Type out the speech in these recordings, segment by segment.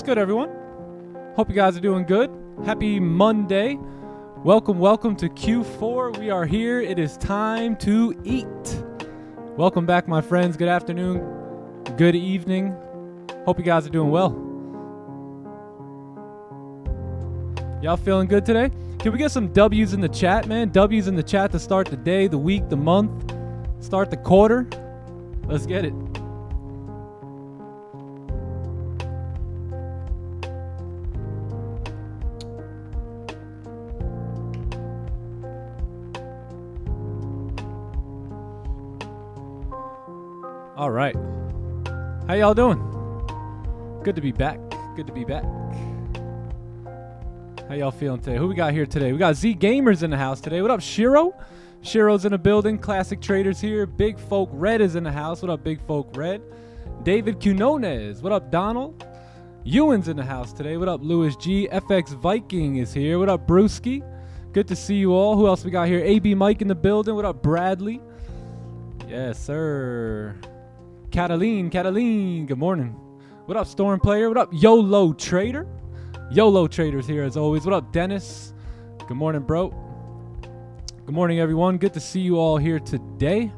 good, everyone? Hope you guys are doing good. Happy Monday. Welcome to Q4. We are here. It is time to eat. Welcome back, my friends. Good afternoon. Good evening. Hope you guys are doing well. Y'all feeling good today? Can we get some W's in the chat, man? W's in the chat to start the day, the week, the month, start the quarter. Let's get it. All right. How y'all doing? Good to be back. Good to be back. How y'all feeling today? Who we got here today? We got Z Gamers in the house today. What up, Shiro? Shiro's in the building. Classic Traders here. Big Folk Red is in the house. What up, Big Folk Red? David Quinones. What up, Donald? Ewan's in the house today. What up, Louis G? FX Viking is here. What up, Brewski? Good to see you all. Who else we got here? AB Mike in the building. What up, Bradley? Yes, sir. Cataline, good morning. What up, Storm Player? What up, YOLO Trader? YOLO Trader's here as always. What up, Dennis? Good morning, bro. Good morning, everyone. Good to see you all here today.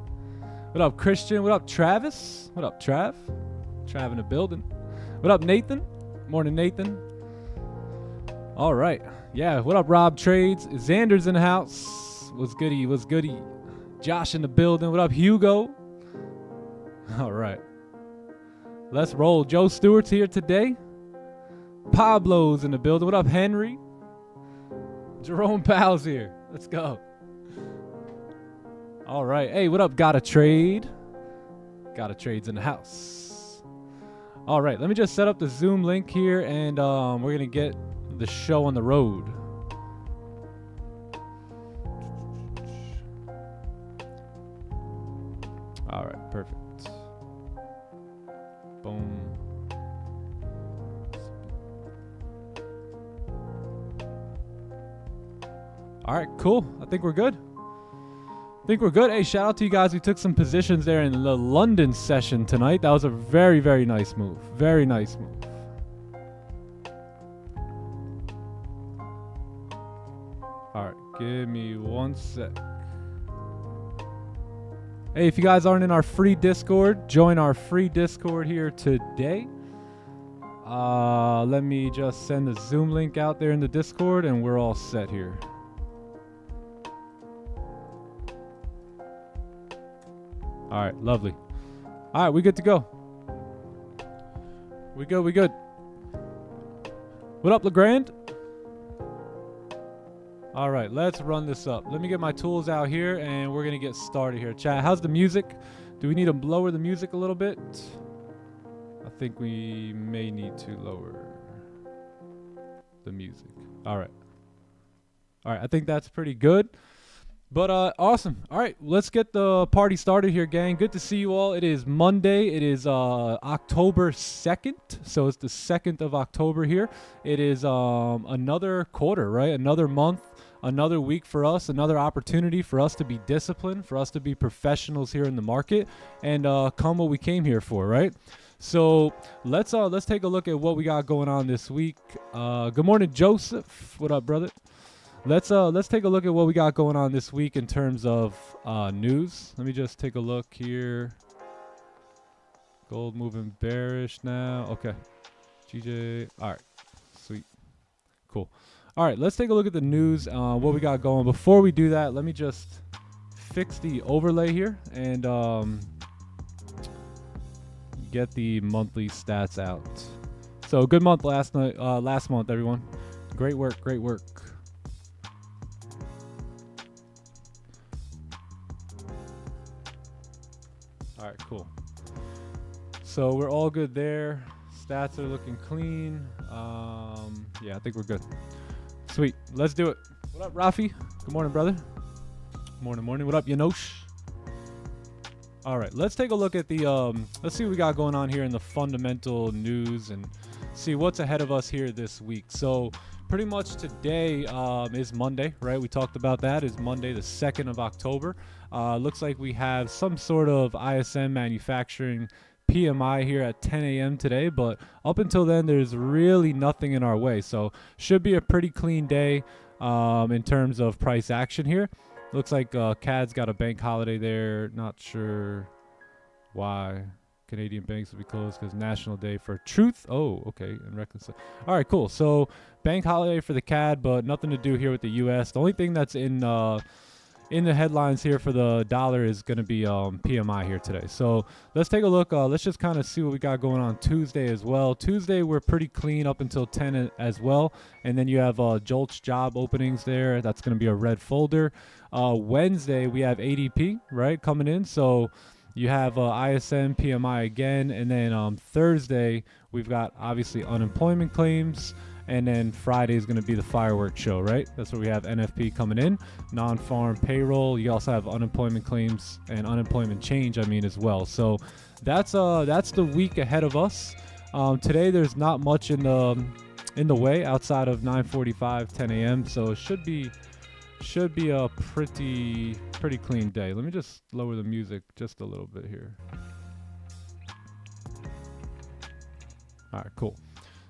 What up, Christian? What up, Travis? What up, Trav? Trav in the building. What up, Nathan? Morning, Nathan. All right. Yeah, what up, Rob Trades? Xander's in the house. What's goody? What's goody? Josh in the building. What up, Hugo? All right. Let's roll. Joe Stewart's here today. Pablo's in the building. What up, Henry? Jerome Powell's here. Let's go. All right. Hey, what up, Gotta Trade? Gotta Trade's in the house. All right. Let me just set up the Zoom link here, and we're going to get the show on the road. All right. Perfect. Boom. All right, cool. I think we're good. Hey, shout out to you guys who took some positions there in the London session tonight. That was a very, very nice move. Very nice move. All right, give me 1 sec. Hey, if you guys aren't in our free Discord, join our free Discord here today. Let me just send the Zoom link out there in the Discord, and we're all set here. All right, lovely. All right, we good to go. We good. What up, LeGrand? All right, let's run this up. Let me get my tools out here, and we're going to get started here. Chat, how's the music? Do we need to lower the music a little bit? I think we may need to lower the music. All right, I think that's pretty good. But awesome. All right, let's get the party started here, gang. Good to see you all. It is Monday. It is October 2nd. So it's the 2nd of October here. It is another quarter, right? Another month, another week for us, another opportunity for us to be disciplined, for us to be professionals here in the market and come what we came here for, right? So let's take a look at what we got going on this week. Good morning, Joseph. What up, brother? Let's take a look at what we got going on this week in terms of news. Let me just take a look here. Gold moving bearish now. Okay. GJ. All right. Sweet. Cool. All right. Let's take a look at the news, what we got going. Before we do that, let me just fix the overlay here and get the monthly stats out. So good month last month, everyone. Great work. All right, cool. So we're all good there. Stats are looking clean. Yeah, I think we're good. Sweet. Let's do it. What up, Rafi? Good morning, brother. Morning. What up, Yanosh? All right, let's take a look at the, let's see what we got going on here in the fundamental news and see what's ahead of us here this week. So pretty much today is Monday, right? We talked about that. Is Monday the 2nd of October. Looks like we have some sort of ISM manufacturing PMI here at 10 a.m. today, but up until then, there's really nothing in our way. So should be a pretty clean day in terms of price action here. Looks like CAD's got a bank holiday there. Not sure why. Canadian banks will be closed because National Day for Truth. Oh, okay. And reconcile. All right, cool. So bank holiday for the CAD, but nothing to do here with the U.S. The only thing that's in the headlines here for the dollar is going to be PMI here today. So let's take a look. Let's just kind of see what we got going on Tuesday as well. Tuesday, we're pretty clean up until 10 as well. And then you have JOLTS job openings there. That's going to be a red folder. Wednesday, we have ADP, right, coming in. So you have ISM, PMI again. And then Thursday, we've got obviously unemployment claims. And then Friday is going to be the fireworks show, right? That's where we have NFP coming in, non-farm payroll. You also have unemployment claims and unemployment change, as well. So that's the week ahead of us. Today there's not much in the way outside of 9:45, 10 a.m. So it should be a pretty clean day. Let me just lower the music just a little bit here. All right, cool.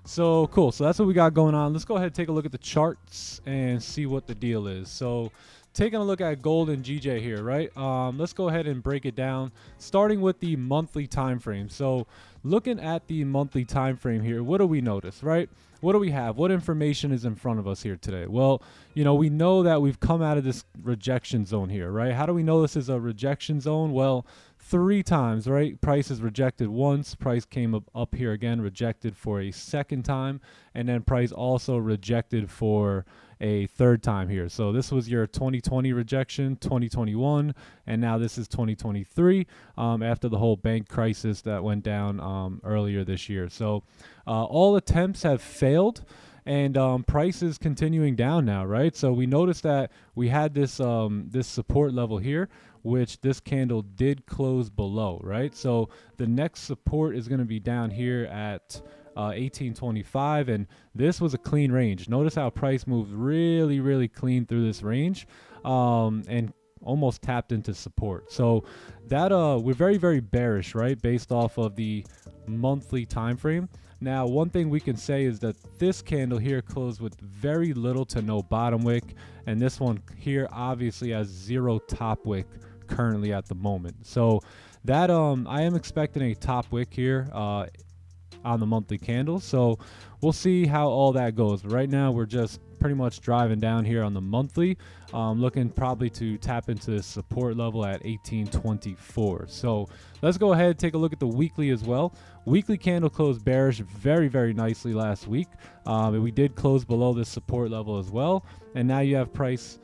So cool. So that's what we got going on. Let's go ahead and take a look at the charts and see what the deal is. So taking a look at gold and GJ here, right? Let's go ahead and break it down, starting with the monthly time frame. So looking at the monthly time frame here, what do we notice, right? What do we have? What information is in front of us here today? Well, we know that we've come out of this rejection zone here, right? How do we know this is a rejection zone? Well, 3 times, right? Price is rejected once. Price came up here again, rejected for a second time. And then price also rejected for a third time here. So this was your 2020 rejection, 2021, and now this is 2023 after the whole bank crisis that went down earlier this year. So all attempts have failed. And price is continuing down now, right? So we noticed that we had this this support level here, which this candle did close below, right? So the next support is going to be down here at 1825, and this was a clean range. Notice how price moved really clean through this range and almost tapped into support. So that we're very bearish, right, based off of the monthly time frame. Now, one thing we can say is that this candle here closed with very little to no bottom wick, and this one here obviously has 0 top wick currently at the moment. So that I am expecting a top wick here on the monthly candle. So we'll see how all that goes. But right now we're just pretty much driving down here on the monthly, looking probably to tap into this support level at 1824. So let's go ahead and take a look at the weekly as well. Weekly candle closed bearish very nicely last week. And we did close below this support level as well. And now you have price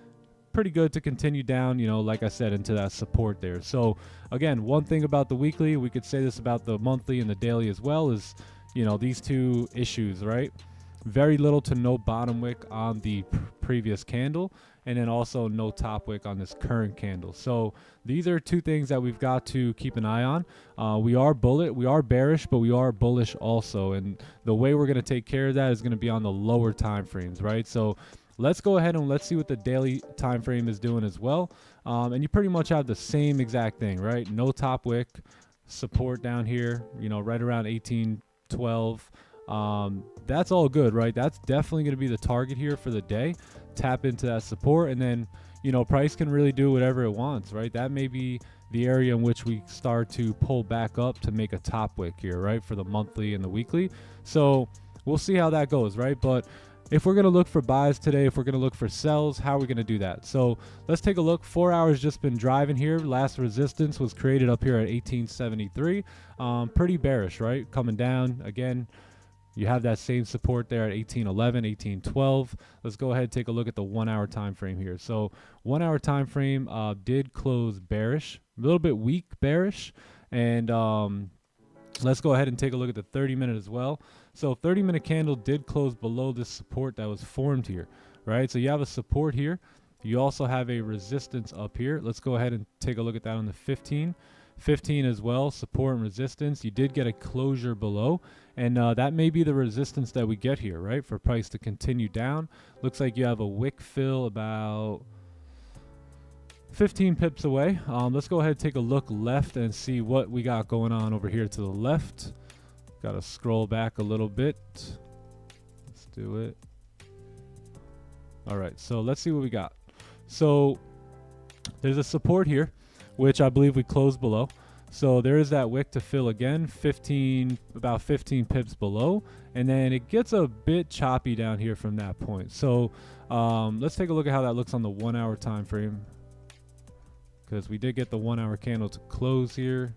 pretty good to continue down, like I said, into that support there. So again, one thing about the weekly, we could say this about the monthly and the daily as well, is these two issues, right? Very little to no bottom wick on the previous candle, and then also no top wick on this current candle. So these are 2 things that we've got to keep an eye on. We are bearish, but we are bullish also, and the way we're going to take care of that is going to be on the lower time frames, right? So let's go ahead and let's see what the daily time frame is doing as well. And you pretty much have the same exact thing, right? No top wick, support down here, right around 1812. That's all good, right? That's definitely going to be the target here for the day. Tap into that support, and then price can really do whatever it wants, right? That may be the area in which we start to pull back up to make a top wick here, right, for the monthly and the weekly. So we'll see how that goes, right? But if we're going to look for buys today, if we're going to look for sells, how are we going to do that? So let's take a look. 4 hours just been driving here. Last resistance was created up here at 1873. Pretty bearish, right? Coming down again. You have that same support there at 1811, 1812. Let's go ahead and take a look at the 1 hour time frame here. So 1 hour time frame did close bearish, a little bit weak bearish. And let's go ahead and take a look at the 30-minute as well. So 30-minute candle did close below this support that was formed here, right? So you have a support here. You also have a resistance up here. Let's go ahead and take a look at that on the 15 as well, support and resistance. You did get a closure below, and that may be the resistance that we get here, right, for price to continue down. Looks like you have a wick fill about 15 pips away. Let's go ahead and take a look left and see what we got going on over here to the left. Got to scroll back a little bit. Let's do it. All right, so let's see what we got. So there's a support here, which I believe we closed below. So there is that wick to fill again, about 15 pips below, and then it gets a bit choppy down here from that point. So let's take a look at how that looks on the 1 hour time frame, because we did get the 1 hour candle to close here.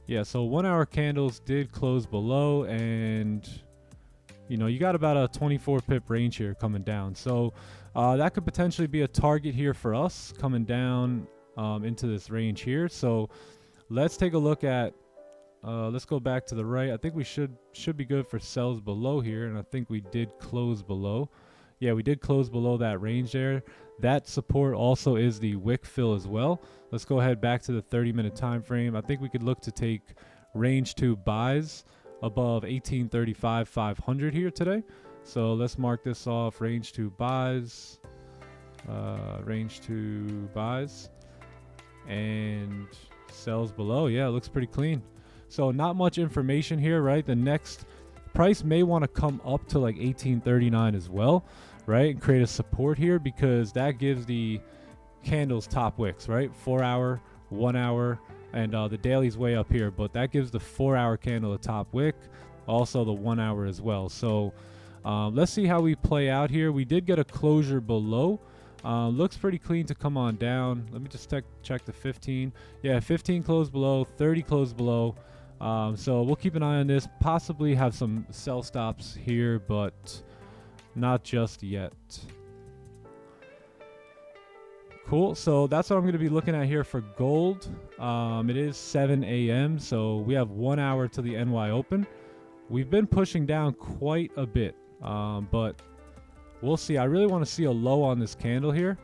Yeah, so 1 hour candles did close below, and you know, you got about a 24 pip range here coming down. So that could potentially be a target here for us coming down into this range here. So let's take a look at, let's go back to the right. I think we should be good for sells below here, and I think we did close below. Yeah, we did close below that range there. That support also is the wick fill as well. Let's go ahead back to the 30-minute time frame. I think we could look to take range 2 buys above 1835 500 here today. So let's mark this off, range 2 buys, range 2 buys, and sells below. Yeah, it looks pretty clean. So not much information here, right? The next price may want to come up to like 1839 as well, right? And create a support here, because that gives the candles top wicks, right? 4 hour, 1 hour, and the daily's way up here, but that gives the 4 hour candle a top wick, also the 1 hour as well. So let's see how we play out here. We did get a closure below. Looks pretty clean to come on down. Let me just check the 15. Yeah, 15 closed below, 30 closed below. So we'll keep an eye on this, possibly have some sell stops here, but not just yet. Cool. So that's what I'm going to be looking at here for gold. It is 7 a.m. So we have 1 hour to the NY Open. We've been pushing down quite a bit, but we'll see. I really want to see a low on this candle here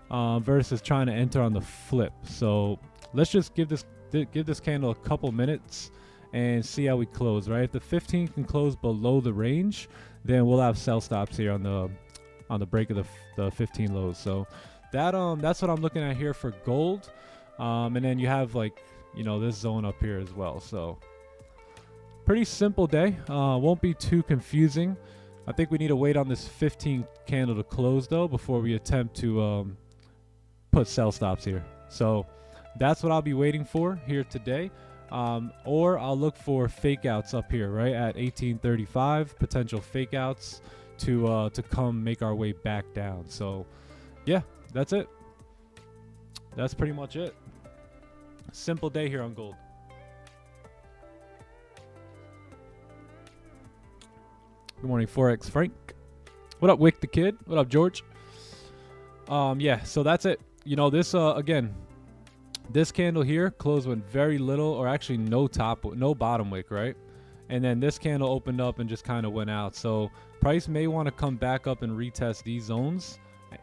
versus trying to enter on the flip. So let's just give this candle a couple minutes and see how we close, right? If the 15 can close below the range, then we'll have sell stops here on the break of the 15 lows. So that's what I'm looking at here for gold. And then you have, like, you know, this zone up here as well. So pretty simple day. Won't be too confusing. I think we need to wait on this 15 candle to close though before we attempt to put sell stops here. So that's what I'll be waiting for here today. Or I'll look for fake outs up here, right at 1835, potential fake outs to come make our way back down. So yeah, that's it. That's pretty much it. Simple day here on gold. Good morning, Forex Frank. What up, Wick the Kid? What up, George? Yeah, so that's it. You know, this again, this candle here closed with very little, or actually no bottom wick, right? And then this candle opened up and just kind of went out. So price may want to come back up and retest these zones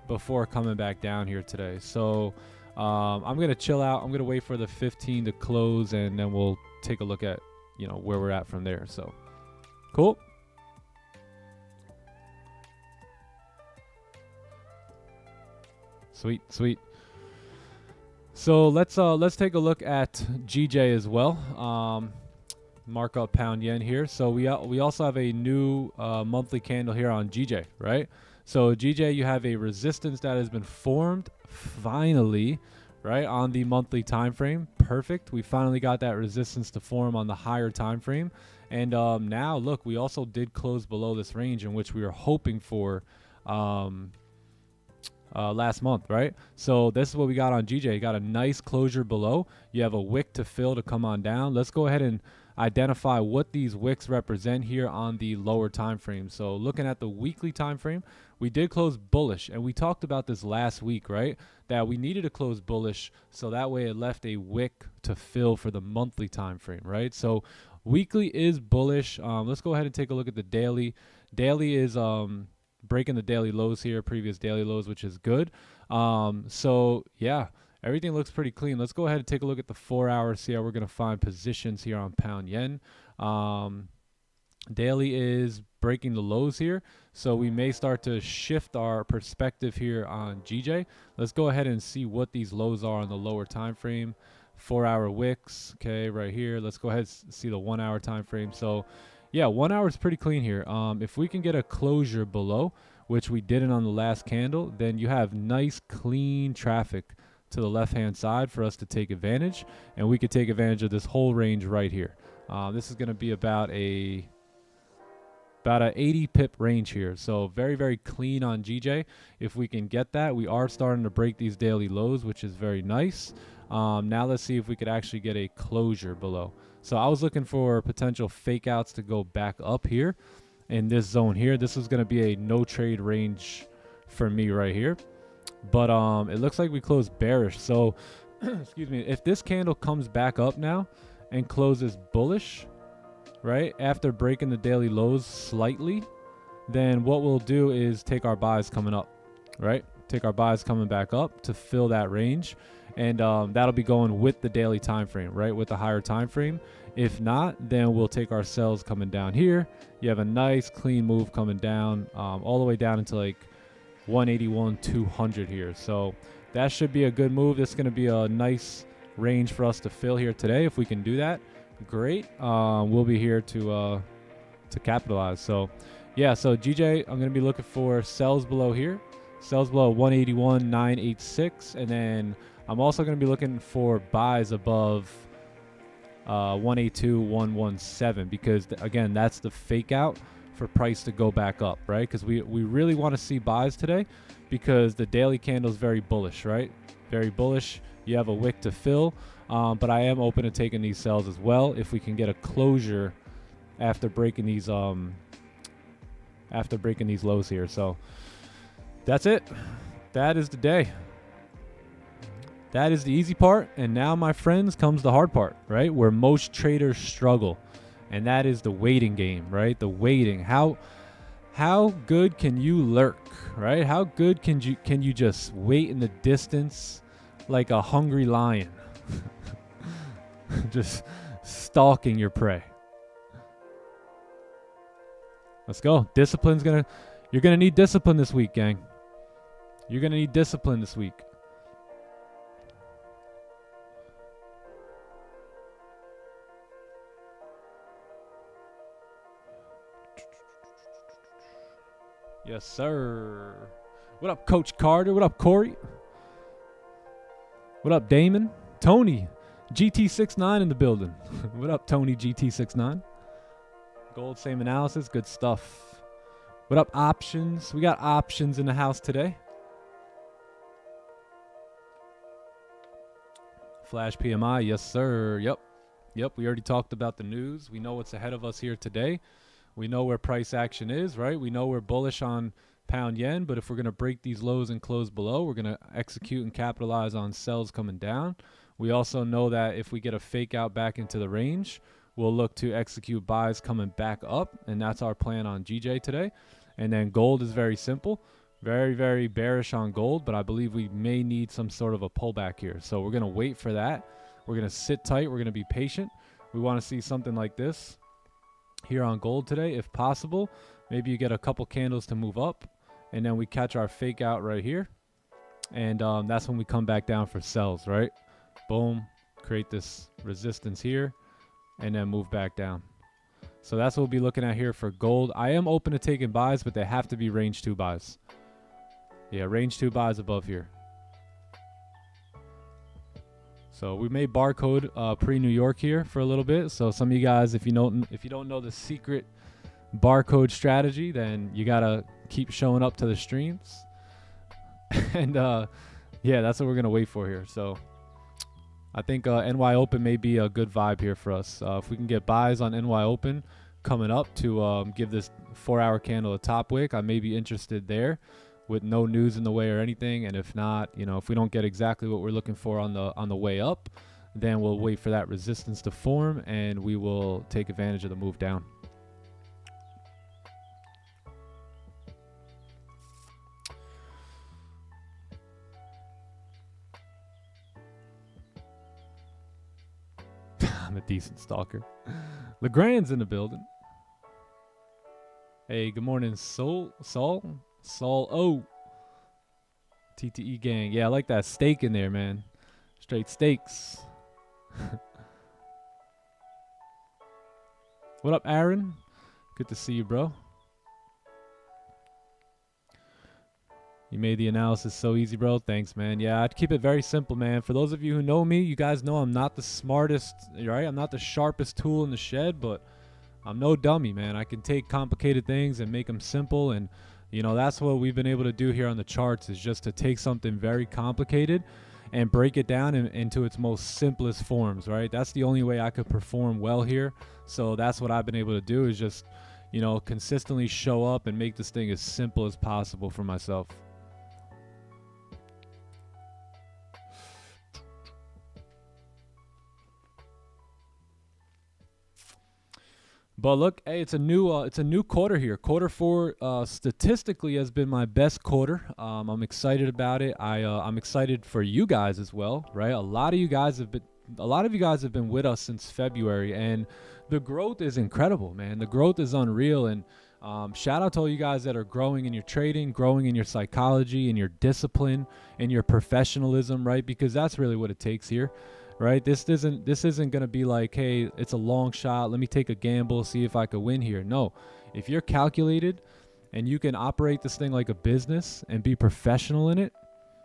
before coming back down here today. So I'm gonna chill out. I'm gonna wait for the 15 to close, and then we'll take a look at, you know, where we're at from there. So cool. Sweet, sweet. So let's take a look at GJ as well. Mark up pound yen here. So we also have a new monthly candle here on GJ, right? So GJ, you have a resistance that has been formed finally, right, on the monthly time frame. Perfect. We finally got that resistance to form on the higher time frame. And now look, we also did close below this range in which we were hoping for last month, right? So this is what we got on GJ. You got a nice closure below. You have a wick to fill to come on down. Let's go ahead and identify what these wicks represent here on the lower time frame. So looking at the weekly time frame, we did close bullish, and we talked about this last week, right? That we needed to close bullish so that way it left a wick to fill for the monthly time frame, right? So weekly is bullish. Let's go ahead and take a look at the daily. Daily is breaking the daily lows here, previous daily lows, which is good. So yeah, everything looks pretty clean. Let's go ahead and take a look at the 4 hour, see how we're going to find positions here on pound yen. Daily is breaking the lows here, so we may start to shift our perspective here on GJ. Let's go ahead and see what these lows are on the lower time frame. 4-hour wicks, okay, right here. Let's go ahead and see the 1-hour time frame. So yeah, 1 hour is pretty clean here. If we can get a closure below, which we didn't on the last candle, then you have nice clean traffic to the left hand side for us to take advantage, and we could take advantage of this whole range right here. This is going to be about a 80 pip range here, so very, very clean on GJ. If we can get that, we are starting to break these daily lows, which is very nice. Now let's see if we could actually get a closure below. So I was looking for potential fake outs to go back up here in this zone here. This is going to be a no trade range for me right here, but it looks like we closed bearish. So excuse me, if this candle comes back up now and closes bullish, right, after breaking the daily lows slightly, then what we'll do is take our buys coming up, right? Take our buys coming back up to fill that range, and that'll be going with the daily time frame, right, with the higher time frame. If not, then we'll take our sells coming down here. You have a nice clean move coming down all the way down into like 181.200 here. So that should be a good move. This is going to be a nice range for us to fill here today. If we can do that, great. We'll be here to capitalize. So yeah, so GJ, I'm going to be looking for sells below here. Sells below 181.986, and then I'm also going to be looking for buys above 182.117, because again, that's the fake out for price to go back up, right? Because we really want to see buys today, because the daily candle is very bullish, right? Very bullish. You have a wick to fill, but I am open to taking these sells as well if we can get a closure after breaking these lows here. So that's it. That is the day. That is the easy part. And now, my friends, comes the hard part, right? Where most traders struggle. And that is the waiting game, right? The waiting. How good can you lurk, right? How good can you just wait in the distance like a hungry lion? Just stalking your prey. Let's go. You're gonna need discipline this week, gang. You're gonna need discipline this week. Yes, sir. What up, Coach Carter? What up, Corey? What up, Damon? Tony, GT69 in the building. What up, Tony, GT69? Gold, same analysis. Good stuff. What up, options? We got options in the house today. Flash PMI, yes, sir. Yep. We already talked about the news. We know what's ahead of us here today. We know where price action is, right? We know we're bullish on pound yen, but if we're going to break these lows and close below, we're going to execute and capitalize on sells coming down. We also know that if we get a fake out back into the range, we'll look to execute buys coming back up, and that's our plan on GJ today. And then gold is very simple. Very, very bearish on gold, but I believe we may need some sort of a pullback here. So we're going to wait for that. We're going to sit tight. We're going to be patient. We want to see something like this here on gold today, if possible. Maybe you get a couple candles to move up, and then we catch our fake out right here. And that's when we come back down for sells, right? Boom. Create this resistance here, and then move back down. So that's what we'll be looking at here for gold. I am open to taking buys, but they have to be range 2 buys. Yeah, range 2 buys above here. So we made barcode pre-New York here for a little bit. So some of you guys, if you don't know the secret barcode strategy, then you gotta keep showing up to the streams. And yeah, that's what we're gonna wait for here. So I think NY Open may be a good vibe here for us. If we can get buys on NY Open coming up to give this 4-hour candle a top wick, I may be interested there, with no news in the way or anything. And if not, if we don't get exactly what we're looking for on the way up, then we'll wait for that resistance to form, and we will take advantage of the move down. I'm a decent stalker. Legrand's in the building. Hey, good morning, Soul O. TTE gang. Yeah, I like that steak in there, man. Straight steaks. What up, Aaron? Good to see you, bro. You made the analysis so easy, bro. Thanks, man. Yeah, I'd keep it very simple, man. For those of you who know me, you guys know I'm not the smartest, right? I'm not the sharpest tool in the shed, but I'm no dummy, man. I can take complicated things and make them simple. And, you know, that's what we've been able to do here on the charts, is just to take something very complicated and break it down into its most simplest forms, right? That's the only way I could perform well here. So that's what I've been able to do, is just, you know, consistently show up and make this thing as simple as possible for myself. But look, hey, it's a new quarter here. Quarter four statistically has been my best quarter. I'm excited about it. I'm excited for you guys as well, right? A lot of you guys have been with us since February, and the growth is incredible, man. The growth is unreal, and shout out to all you guys that are growing in your trading, growing in your psychology, in your discipline, in your professionalism, right? Because that's really what it takes here. Right, this isn't going to be like, hey, it's a long shot, let me take a gamble, see if I could win here. No, if you're calculated and you can operate this thing like a business and be professional in it,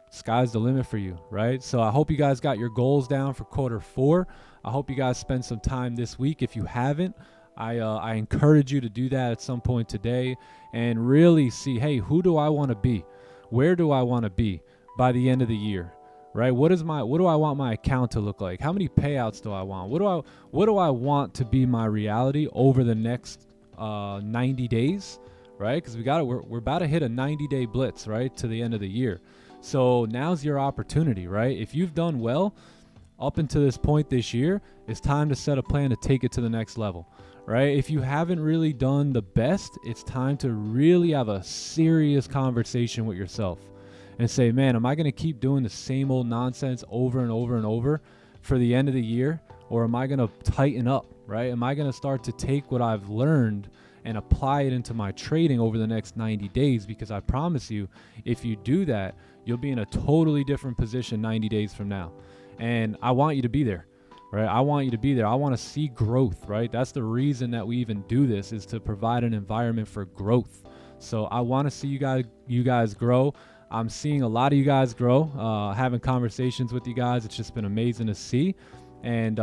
sky's the limit for you, right? So I hope you guys got your goals down for quarter four. I hope you guys spend some time this week. If you haven't, I encourage you to do that at some point today and really see, hey, who do I want to be? Where do I want to be by the end of the year? Right? What do I want my account to look like? How many payouts do I want? What do I want to be my reality over the next 90 days? Right? Because we're about to hit a 90-day blitz, right, to the end of the year. So now's your opportunity, right? If you've done well up until this point this year, it's time to set a plan to take it to the next level, right? If you haven't really done the best, it's time to really have a serious conversation with yourself and say, man, am I going to keep doing the same old nonsense over and over and over for the end of the year? Or am I going to tighten up, right? Am I going to start to take what I've learned and apply it into my trading over the next 90 days? Because I promise you, if you do that, you'll be in a totally different position 90 days from now. And I want you to be there, right? I want you to be there. I want to see growth, right? That's the reason that we even do this, is to provide an environment for growth. So I want to see you guys grow. I'm seeing a lot of you guys grow, having conversations with you guys. It's just been amazing to see. And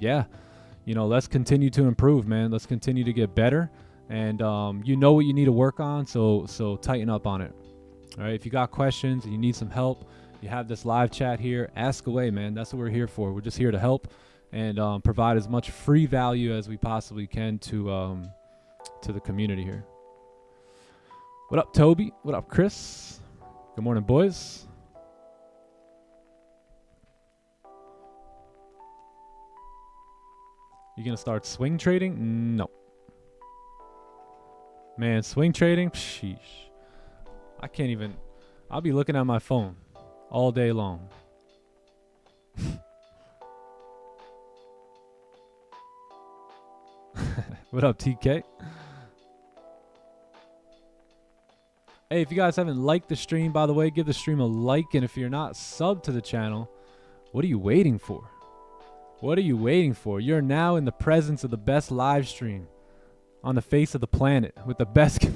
yeah, you know, let's continue to improve, man. Let's continue to get better. And you know what you need to work on, so tighten up on it. All right, if you got questions and you need some help, you have this live chat here. Ask away, man. That's what we're here for. We're just here to help and provide as much free value as we possibly can to the community here. What up, Toby? What up, Chris? Good morning, boys. You gonna start swing trading? No. Man, swing trading? Sheesh. I can't even. I'll be looking at my phone all day long. What up, TK? Hey, if you guys haven't liked the stream, by the way, give the stream a like. And if you're not subbed to the channel, what are you waiting for? What are you waiting for? You're now in the presence of the best live stream on the face of the planet, with the best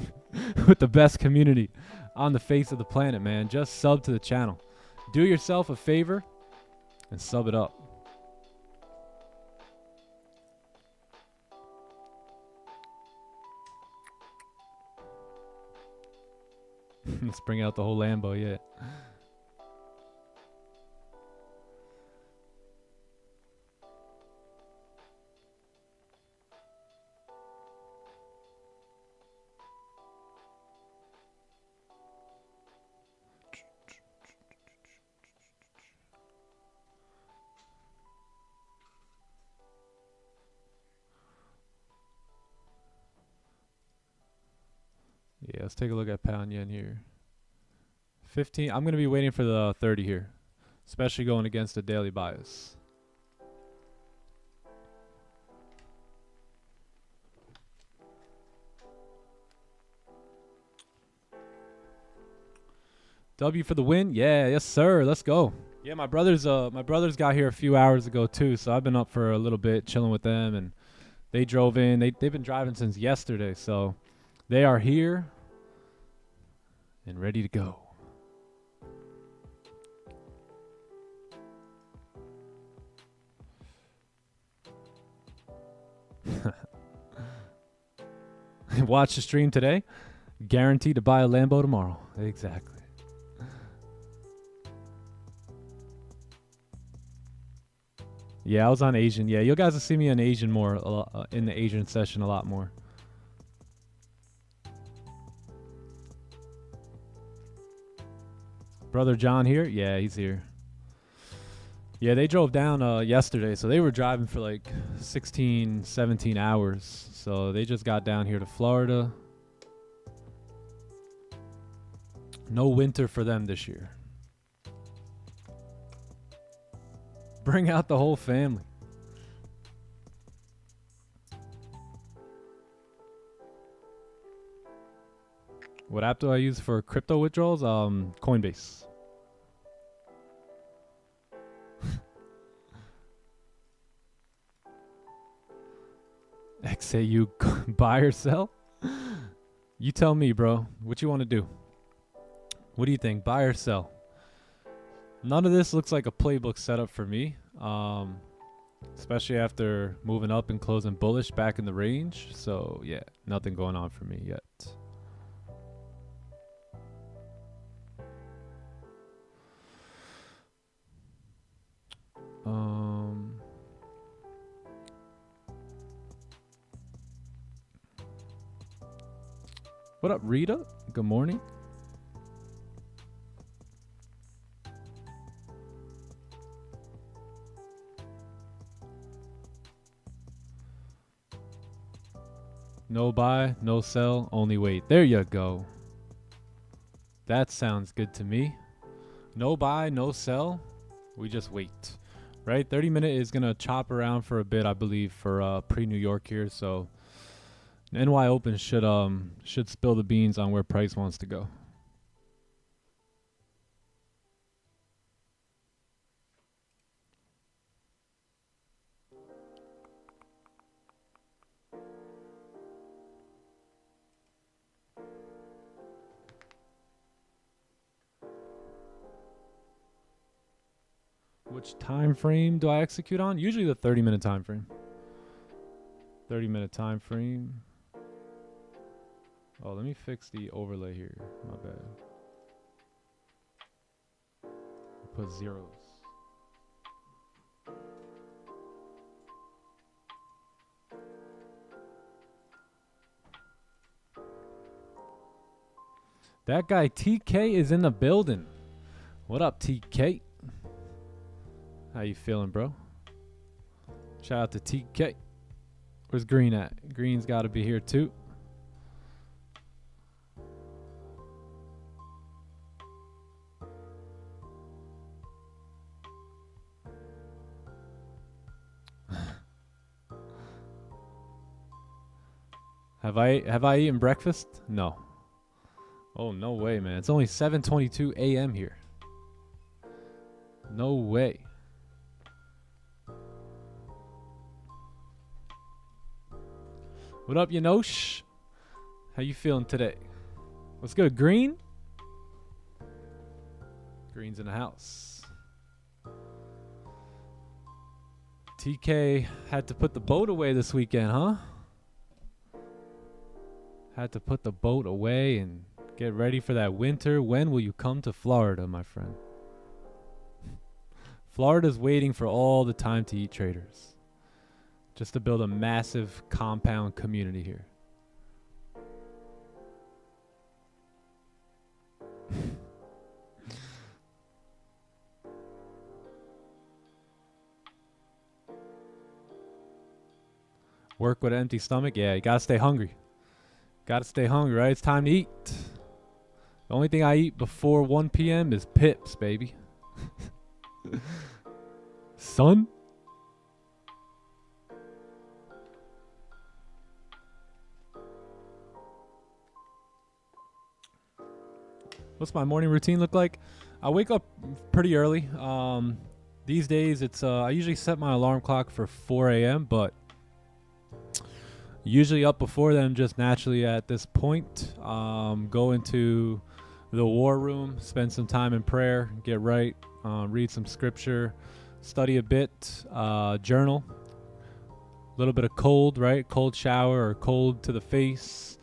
with the best community on the face of the planet, man. Just sub to the channel. Do yourself a favor and sub it up. Let's bring out the whole Lambo, yeah. Yeah, let's take a look at pound yen here. 15. I'm going to be waiting for the 30 here, especially going against the daily bias. W for the win. Yeah, yes sir. Let's go. Yeah, my brothers got here a few hours ago too, so I've been up for a little bit chilling with them, and they drove in. They've been driving since yesterday, so they are here and ready to go. Watch the stream today. Guaranteed to buy a Lambo tomorrow. Exactly. Yeah, I was on Asian. Yeah, you guys will see me on Asian more, in the Asian session a lot more. Brother John here? Yeah, he's here. Yeah, they drove down yesterday, so they were driving for like 16, 17 hours. So they just got down here to Florida. No winter for them this year. Bring out the whole family. What app do I use for crypto withdrawals? Coinbase. XAU buy or sell? You tell me, bro. What you want to do? What do you think? Buy or sell? None of this looks like a playbook setup for me. Especially after moving up and closing bullish back in the range. So, yeah, nothing going on for me yet. What up, Rita? Good morning. No buy, no sell, only wait. There you go. That sounds good to me. No buy, no sell. We just wait. Right? 30 minute is going to chop around for a bit, I believe, for pre-New York here. So NY Open should spill the beans on where price wants to go. Which time frame do I execute on? Usually the 30-minute time frame. 30-minute time frame. Oh, let me fix the overlay here. My bad. Put zeros. That guy TK is in the building. What up, TK? How you feeling, bro? Shout out to TK. Where's Green at? Green's got to be here too. Have I eaten breakfast? No. Oh, no way, man. It's only 7:22 a.m. here. No way. What up, Yanosh? How you feeling today? What's good, Green? Green's in the house. TK had to put the boat away this weekend, huh? Had to put the boat away and get ready for that winter. When will you come to Florida, my friend? Florida's waiting for all the time to eat traders. Just to build a massive compound community here. Work with an empty stomach? Yeah, you gotta stay hungry. Gotta stay hungry, right? It's time to eat. The only thing I eat before 1 p.m. is pips, baby. Son? What's my morning routine look like? I wake up pretty early. These days, it's I usually set my alarm clock for 4 a.m., but usually up before then, just naturally at this point. Go into the war room, spend some time in prayer, get right, read some scripture, study a bit, journal, a little bit of cold, right? Cold shower or cold to the face.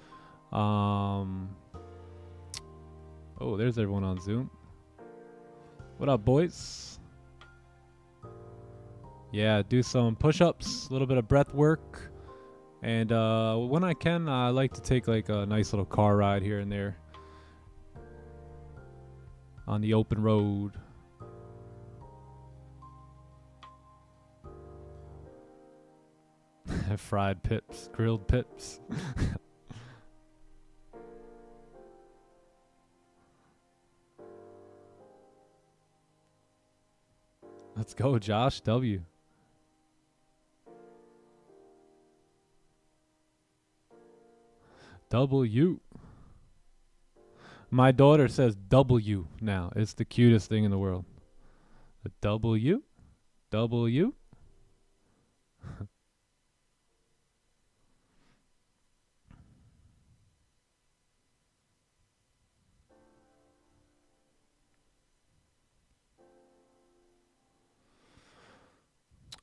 Oh, there's everyone on Zoom. What up, boys? Yeah, do some push-ups, a little bit of breath work. And when I can, I like to take like a nice little car ride here and there on the open road. Fried pips, grilled pips. Let's go, Josh W. W. My daughter says W now. It's the cutest thing in the world. The W? W?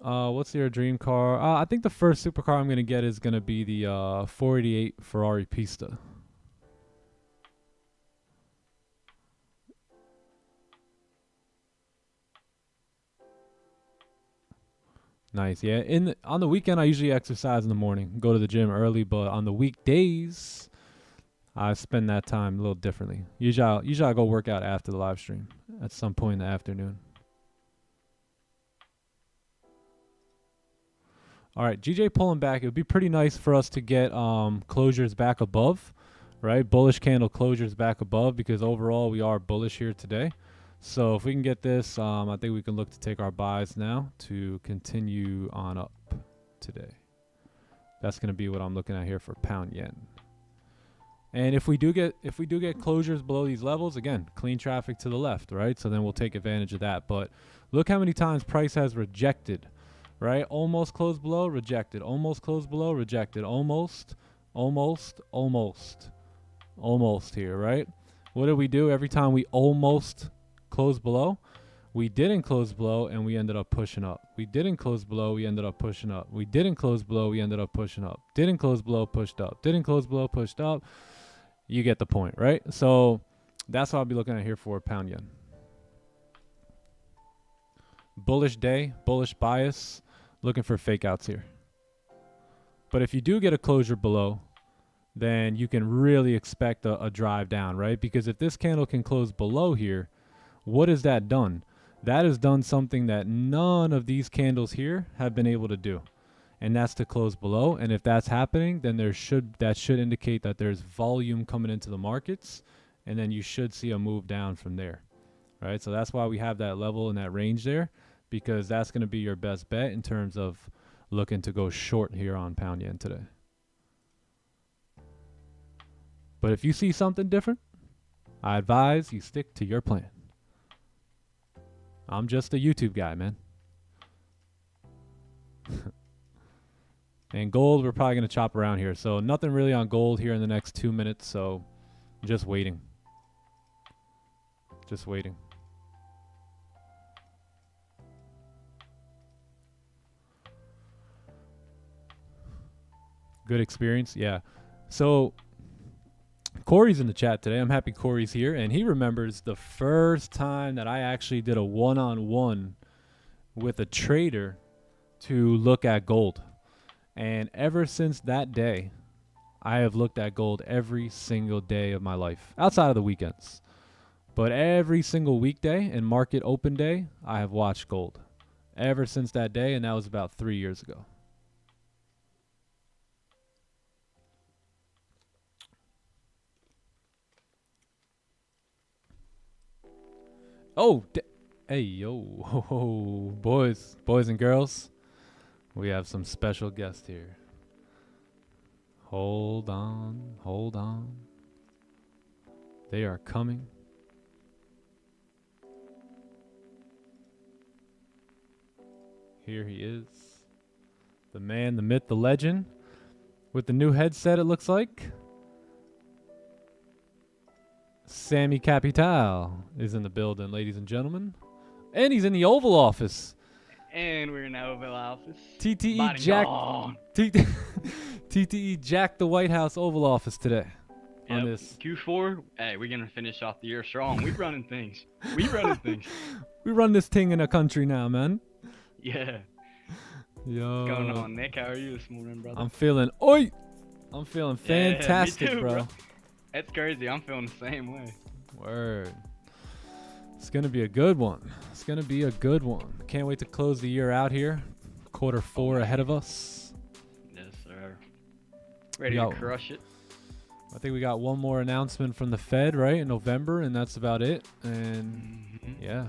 What's your dream car? I think the first supercar I'm going to get is going to be the 488 Ferrari Pista. Nice. Yeah. On the weekend, I usually exercise in the morning, go to the gym early, but on the weekdays, I spend that time a little differently. Usually I go work out after the live stream at some point in the afternoon. All right, GJ pulling back. It would be pretty nice for us to get closures back above, right? Bullish candle closures back above, because overall we are bullish here today. So if we can get this, I think we can look to take our buys now to continue on up today. That's going to be what I'm looking at here for pound yen. And if we do get closures below these levels, again, clean traffic to the left, right? So then we'll take advantage of that. But look how many times price has rejected. Right? Almost closed below, rejected. Almost closed below, rejected. Almost here, right? What did we do every time we almost closed below? We didn't close below and we ended up pushing up. We didn't close below, we ended up pushing up. We didn't close below, we ended up pushing up. Didn't close below, pushed up. Didn't close below, pushed up. You get the point, right? So that's what I'll be looking at here for pound yen. Bullish day, bullish bias. Looking for fake outs here. But if you do get a closure below, then you can really expect a drive down, right? Because if this candle can close below here, what has that done? That has done something that none of these candles here have been able to do. And that's to close below. And if that's happening, then that should indicate that there's volume coming into the markets. And then you should see a move down from there, right? So that's why we have that level and that range there, because that's going to be your best bet in terms of looking to go short here on pound yen today. But if you see something different, I advise you stick to your plan. I'm just a YouTube guy, man. And gold, we're probably going to chop around here. So nothing really on gold here in the next 2 minutes. So just waiting. Just waiting. Good experience. Yeah. So Corey's in the chat today. I'm happy Corey's here. And he remembers the first time that I actually did a one-on-one with a trader to look at gold. And ever since that day, I have looked at gold every single day of my life, outside of the weekends. But every single weekday and market open day, I have watched gold. Ever since that day, and that was about 3 years ago. Oh, hey, yo, ho, boys and girls, we have some special guests here. Hold on. They are coming. Here he is. The man, the myth, the legend. With the new headset, it looks like. Sammy Capital is in the building, ladies and gentlemen. And he's in the Oval Office. And we're in the Oval Office. TTE Jack. TTE Jack the White House Oval Office today. Yep. On this Q4, hey, we're gonna finish off the year strong. We running things. We running things. We run this thing in a country now, man. Yeah. Yo. What's going on, Nick? How are you this morning, brother? I'm feeling I'm feeling fantastic, me too, bro. That's crazy. I'm feeling the same way. Word. It's gonna be a good one. It's gonna be a good one. Can't wait to close the year out here. Quarter 4 ahead of us. Yes, sir. Ready to crush it. I think we got one more announcement from the Fed, right, in November, and that's about it. And yeah,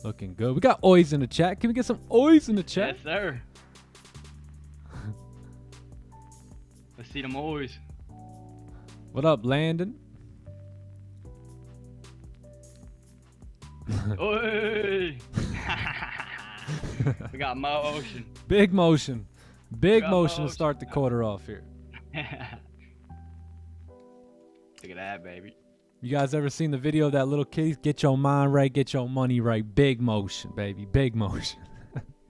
looking good. We got oys in the chat. Can we get some oys in the chat? Yes, sir. Let's see them oys. What up, Landon? Oi! We got motion. Big motion. Big motion to start the quarter off here. Look at that, baby. You guys ever seen the video of that little kid? Get your mind right, get your money right. Big motion, baby. Big motion.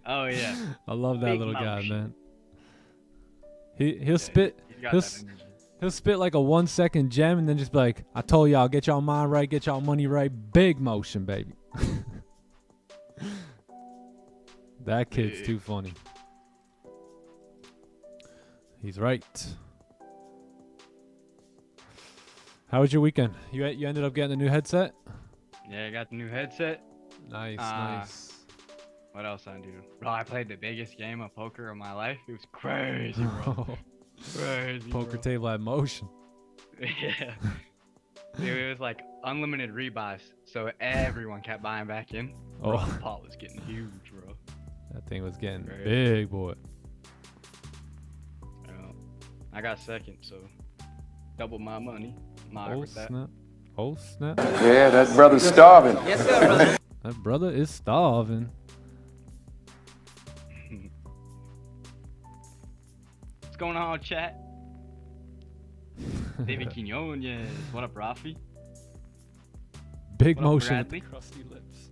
Oh, yeah. I love that Big little guy, motion. man. He'll spit. He'll spit like a 1 second gem and then just be like, I told y'all, get y'all mind right, get y'all money right. Big motion, baby. That kid's too funny. He's right. How was your weekend? You ended up getting a new headset? Yeah, I got the new headset. Nice, nice. What else I do? Bro, I played the biggest game of poker of my life. It was crazy, bro. Crazy, Poker table at motion. Yeah. Dude, it was like unlimited rebuys, so everyone kept buying back in. Bro, the pot was getting huge, bro. That thing was getting big, boy. I got second, so double my money. Oh snap. Oh snap. Yeah, that brother's starving. Yes, sir, brother. That brother is starving. What's going on, chat? David Quinones. What up, Rafi? Big What up, motion. Bradley? Crusty lips.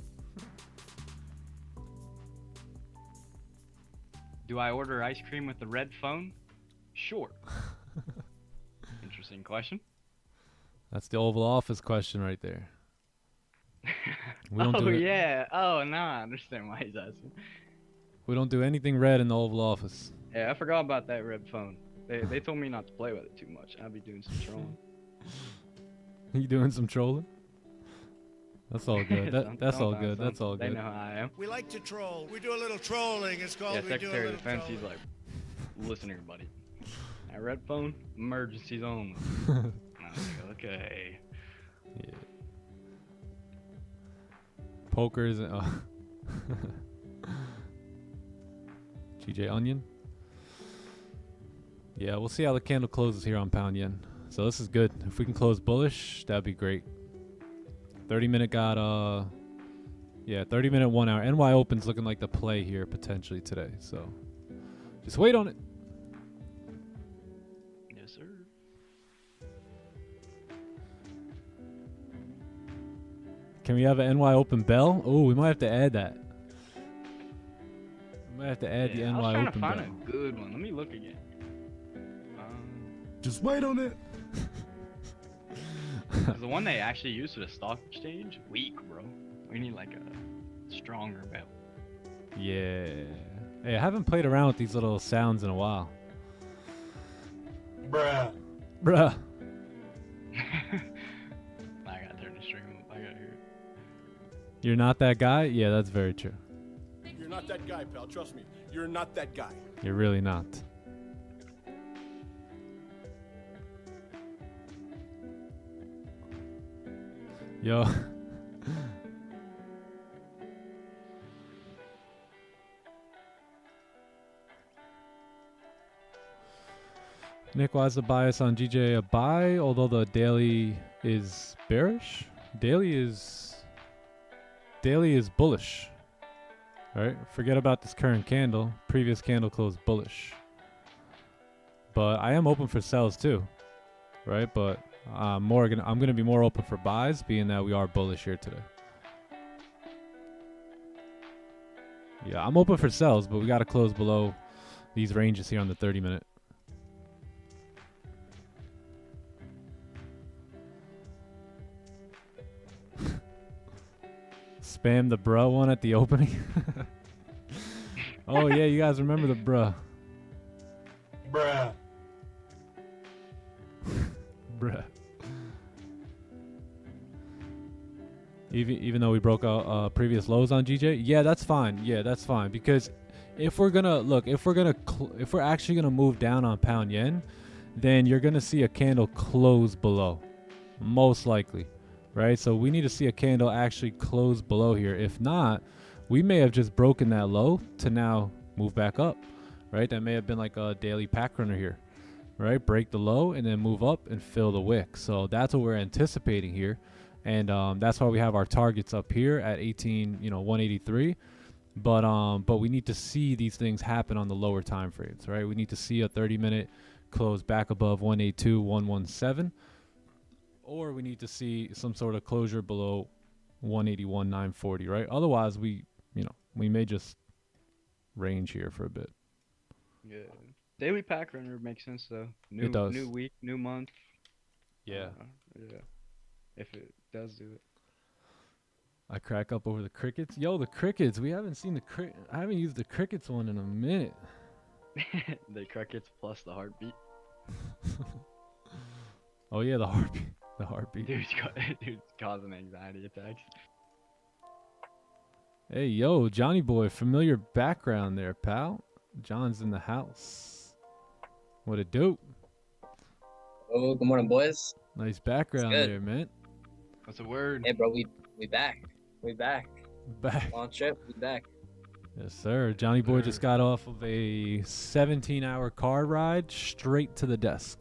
Do I order ice cream with the red phone? Sure. Interesting question. That's the Oval Office question right there. We don't do it. Yeah. Oh, now I understand why he's asking. We don't do anything red in the Oval Office. Yeah, I forgot about that red phone. They told me not to play with it too much. I'll be doing some trolling. You doing some trolling? That's all good. That's all good. Sometimes That's all They good. know how I am. We like to troll. We do a little trolling. It's called. Yeah, we do a Secretary of little Defense, he's trolling. like, listen here, buddy. That red phone, emergencies only. I was like, okay. Yeah. Pokers. GJ Onion. Yeah, we'll see how the candle closes here on Pound Yen. So this is good. If we can close bullish, that'd be great. 30-minute got 30-minute 1 hour. NY Open's looking like the play here potentially today. So just wait on it. Yes, sir. Can we have an NY Open bell? Oh, we might have to add that. We might have to add the I was NY trying Open to find bell. a good one. Let me look again. Just wait on it. 'Cause the one they actually use for the stock exchange, weak, bro. We need like a stronger bell. Yeah. Hey, I haven't played around with these little sounds in a while. Bruh. Bruh. I gotta turn the stream up. I gotta hear it. You're not that guy? Yeah, that's very true. You're not that guy, pal. Trust me. You're not that guy. You're really not. Yo. Nick, why is the bias on GJ a buy, although the daily is bearish? Daily is bullish. right? Forget about this current candle. Previous candle closed bullish. But I am open for sells too, right? But I'm gonna be more open for buys, being that we are bullish here today. Yeah, I'm open for sells, but we got to close below these ranges here on the 30-minute. Spam the bruh one at the opening. Oh yeah, you guys remember the bruh. Bruh. Bruh. Even though we broke out previous lows on GJ, yeah, that's fine. Yeah, that's fine, because if we're actually gonna move down on pound yen, then you're gonna see a candle close below, most likely, right? So we need to see a candle actually close below here. If not, we may have just broken that low to now move back up, right? That may have been like a daily pack runner here, right? Break the low and then move up and fill the wick. So that's what we're anticipating here. And that's why we have our targets up here at 183. But we need to see these things happen on the lower time frames, right? We need to see a 30-minute close back above 182, 117, or we need to see some sort of closure below 181, 940, right? Otherwise, we may just range here for a bit. Yeah. Daily pack runner makes sense though. It does. New week, new month. Yeah. Yeah. If it does do it. I crack up over the crickets. Yo, the crickets. We haven't seen I haven't used the crickets one in a minute. The crickets plus the heartbeat. Oh yeah, the heartbeat. The heartbeat. Dude's causing anxiety attacks. Hey, yo, Johnny boy, familiar background there, pal. John's in the house. What it do? Oh, good morning, boys. Nice background good. there, man. What's the word? Hey, bro, we back. We back. Back. Long trip, we back. Yes, sir. Johnny boy just got off of a 17-hour car ride straight to the desk.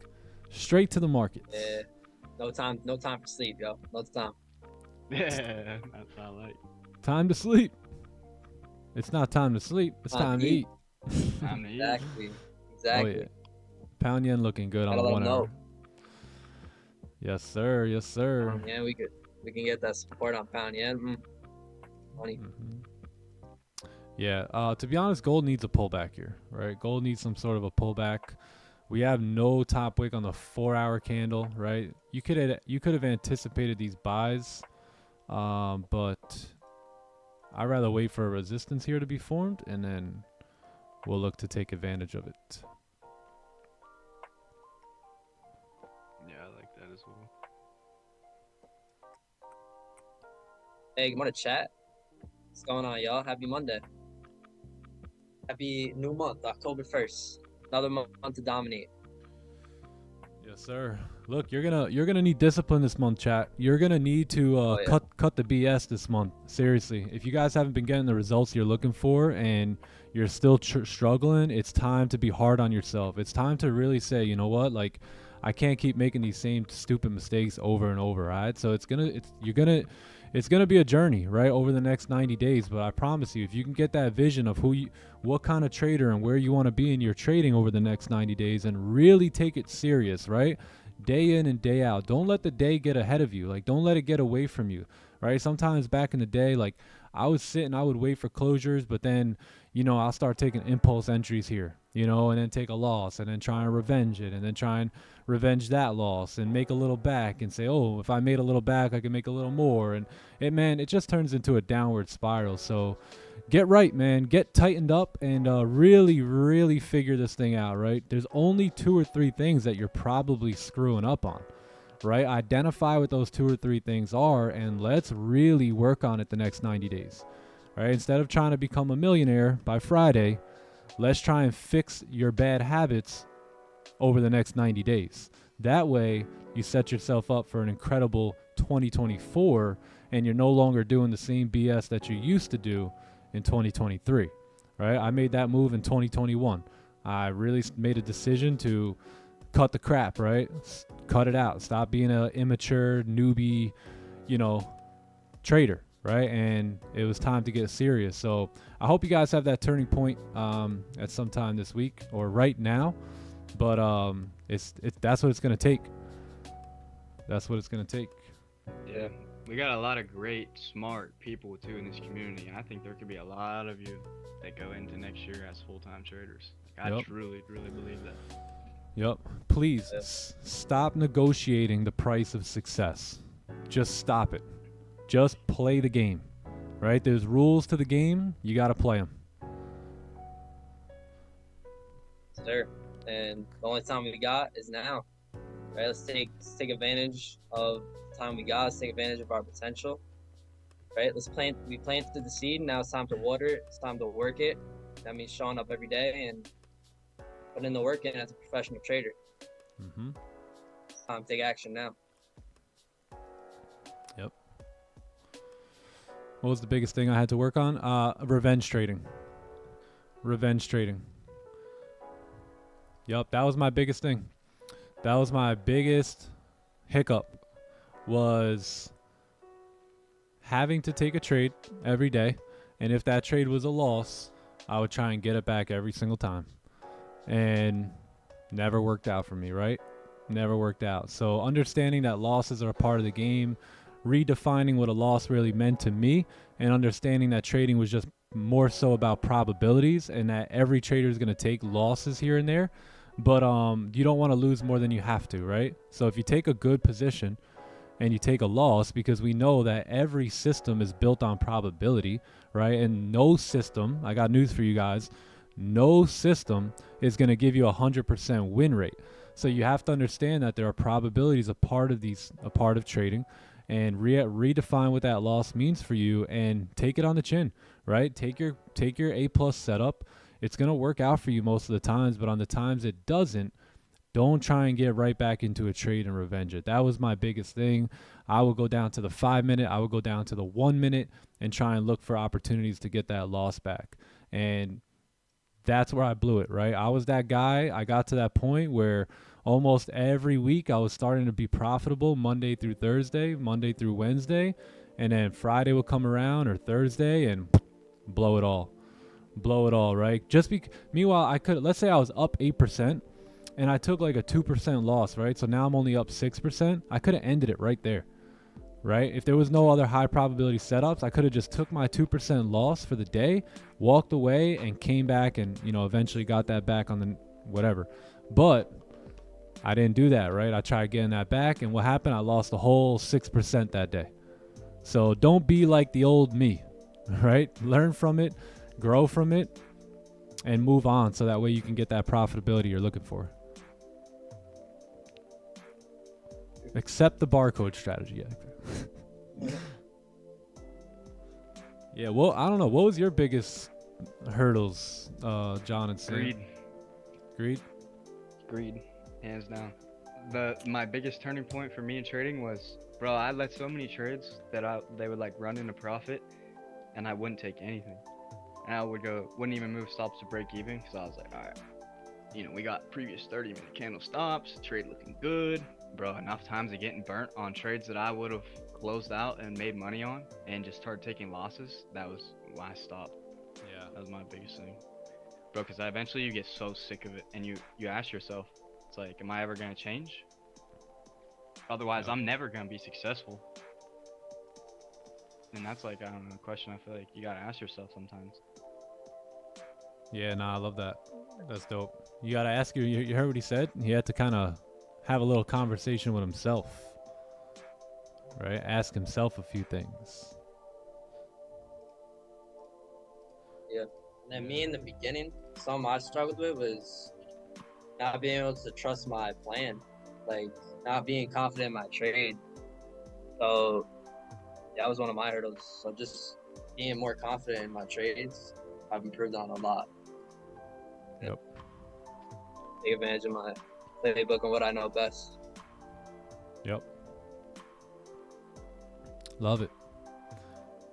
Straight to the market. Yeah. No time for sleep, yo. No time. Yeah, that's not like. Time to sleep. It's not time to sleep. It's time to eat. Time to eat. Exactly. Oh, yeah. Pound yen looking good on Gotta the let 1 'em hour. know. Yes, sir. Yes, sir. Yeah, we can get that support on pound yen. Money. Yeah. To be honest, gold needs a pullback here, right? Gold needs some sort of a pullback. We have no top wick on the 4-hour candle, right? You could have anticipated these buys, but I'd rather wait for a resistance here to be formed, and then we'll look to take advantage of it. Yeah, I like that as well. Hey, you want to chat? What's going on, y'all? Happy Monday. Happy new month, October 1st. Another month to dominate. Yes, sir. Look, you're gonna need discipline this month, chat. You're gonna need to cut the BS this month. Seriously, if you guys haven't been getting the results you're looking for and you're still struggling, it's time to be hard on yourself. It's time to really say, you know what, like, I can't keep making these same stupid mistakes over and over, right? So it's gonna be a journey, right, over the next 90 days. But I promise you, if you can get that vision of what kind of trader and where you want to be in your trading over the next 90 days and really take it serious, right? Day in and day out. Don't let the day get ahead of you. Like, don't let it get away from you, right? Sometimes back in the day, like, I would sit and I would wait for closures, but then, I'll start taking impulse entries here, and then take a loss and then try and revenge it and then try and revenge that loss and make a little back and say, oh, if I made a little back, I can make a little more. And it just turns into a downward spiral. So get right, man. Get tightened up and really, really figure this thing out, right? There's only 2 or 3 things that you're probably screwing up on, right? Identify what those 2 or 3 things are, and let's really work on it the next 90 days, right? Instead of trying to become a millionaire by Friday, let's try and fix your bad habits over the next 90 days. That way, you set yourself up for an incredible 2024, and you're no longer doing the same BS that you used to do in 2023, right? I made that move in 2021. I really made a decision to cut the crap, right? Cut it out. Stop being an immature, newbie, trader, right? And it was time to get serious. So I hope you guys have that turning point at some time this week or right now. But that's what it's gonna take. That's what it's gonna take. Yeah, we got a lot of great, smart people too in this community, and I think there could be a lot of you that go into next year as full-time traders. Like, I Yep. truly believe that. Yep. Please stop negotiating the price of success. Just stop it. Just play the game, right? There's rules to the game. You got to play them. Sir. And the only time we got is now. Right? Let's take advantage of the time we got. Let's take advantage of our potential. Right? We planted the seed. Now it's time to water it. It's time to work it. That means showing up every day and putting in the work in as a professional trader. Mm-hmm. It's time to take action now. Yep. What was the biggest thing I had to work on? Revenge trading. Revenge trading. Yep, that was my biggest thing. That was my biggest hiccup, was having to take a trade every day. And if that trade was a loss, I would try and get it back every single time. And never worked out for me, right? Never worked out. So understanding that losses are a part of the game, redefining what a loss really meant to me, and understanding that trading was just more so about probabilities, and that every trader is going to take losses here and there, but you don't want to lose more than you have to, right? So if you take a good position and you take a loss, because we know that every system is built on probability, right? And no system, I got news for you guys, no system is going to give you 100% win rate. So you have to understand that there are probabilities a part of trading, and redefine what that loss means for you and take it on the chin, right? Take your A+ setup. It's going to work out for you most of the times, but on the times it doesn't, don't try and get right back into a trade and revenge it. That was my biggest thing. I would go down to the 5 minute, I would go down to the 1 minute and try and look for opportunities to get that loss back. And that's where I blew it, right? I was that guy. I got to that point where almost every week I was starting to be profitable Monday through Thursday, Monday through Wednesday, and then Friday would come around or Thursday and blow it all, right? Meanwhile, let's say I was up 8% and I took like a 2% loss, right? So now I'm only up 6%. I could have ended it right there, right? If there was no other high probability setups, I could have just took my 2% loss for the day, walked away, and came back and, eventually got that back on the whatever. But I didn't do that, right? I tried getting that back, and what happened? I lost the whole 6% that day. So don't be like the old me, right? Learn from it, grow from it, and move on, so that way you can get that profitability you're looking for. Accept the barcode strategy. Yeah, well, I don't know. What was your biggest hurdles, John and Sam? Greed, hands down. My biggest turning point for me in trading was, bro, I led so many trades that they would like run into profit, and I wouldn't take anything. And I wouldn't even move stops to break even, because I was like, all right, we got previous 30-minute candle stops, trade looking good. Bro, enough times of getting burnt on trades that I would have closed out and made money on and just started taking losses. That was why I stopped. Yeah, that was my biggest thing, bro, because eventually you get so sick of it, and you ask yourself, it's like, am I ever going to change? Otherwise, I'm never going to be successful. And that's like, I don't know, a question I feel like you got to ask yourself sometimes. Yeah, I love that. That's dope. You got to ask you heard what he said? He had to kind of have a little conversation with himself, right? Ask himself a few things. Yeah. And then me in the beginning, something I struggled with was not being able to trust my plan, like not being confident in my trade. So that was one of my hurdles. So just being more confident in my trades, I've improved on a lot. Yep. Take advantage of my playbook and what I know best. Yep. Love it.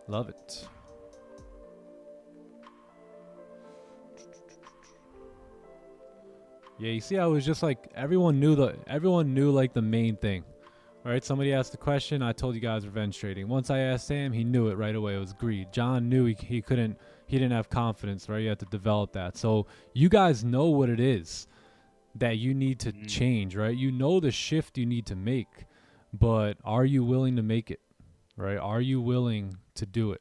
Love it. Yeah, you see, I was just like, everyone knew like the main thing, All right, somebody asked the question. I told you guys revenge trading. Once I asked Sam, he knew it right away. It was greed. John knew he didn't have confidence, right? You had to develop that. So you guys know what it is that you need to change, right? You know the shift you need to make, but are you willing to make it, right? Are you willing to do it?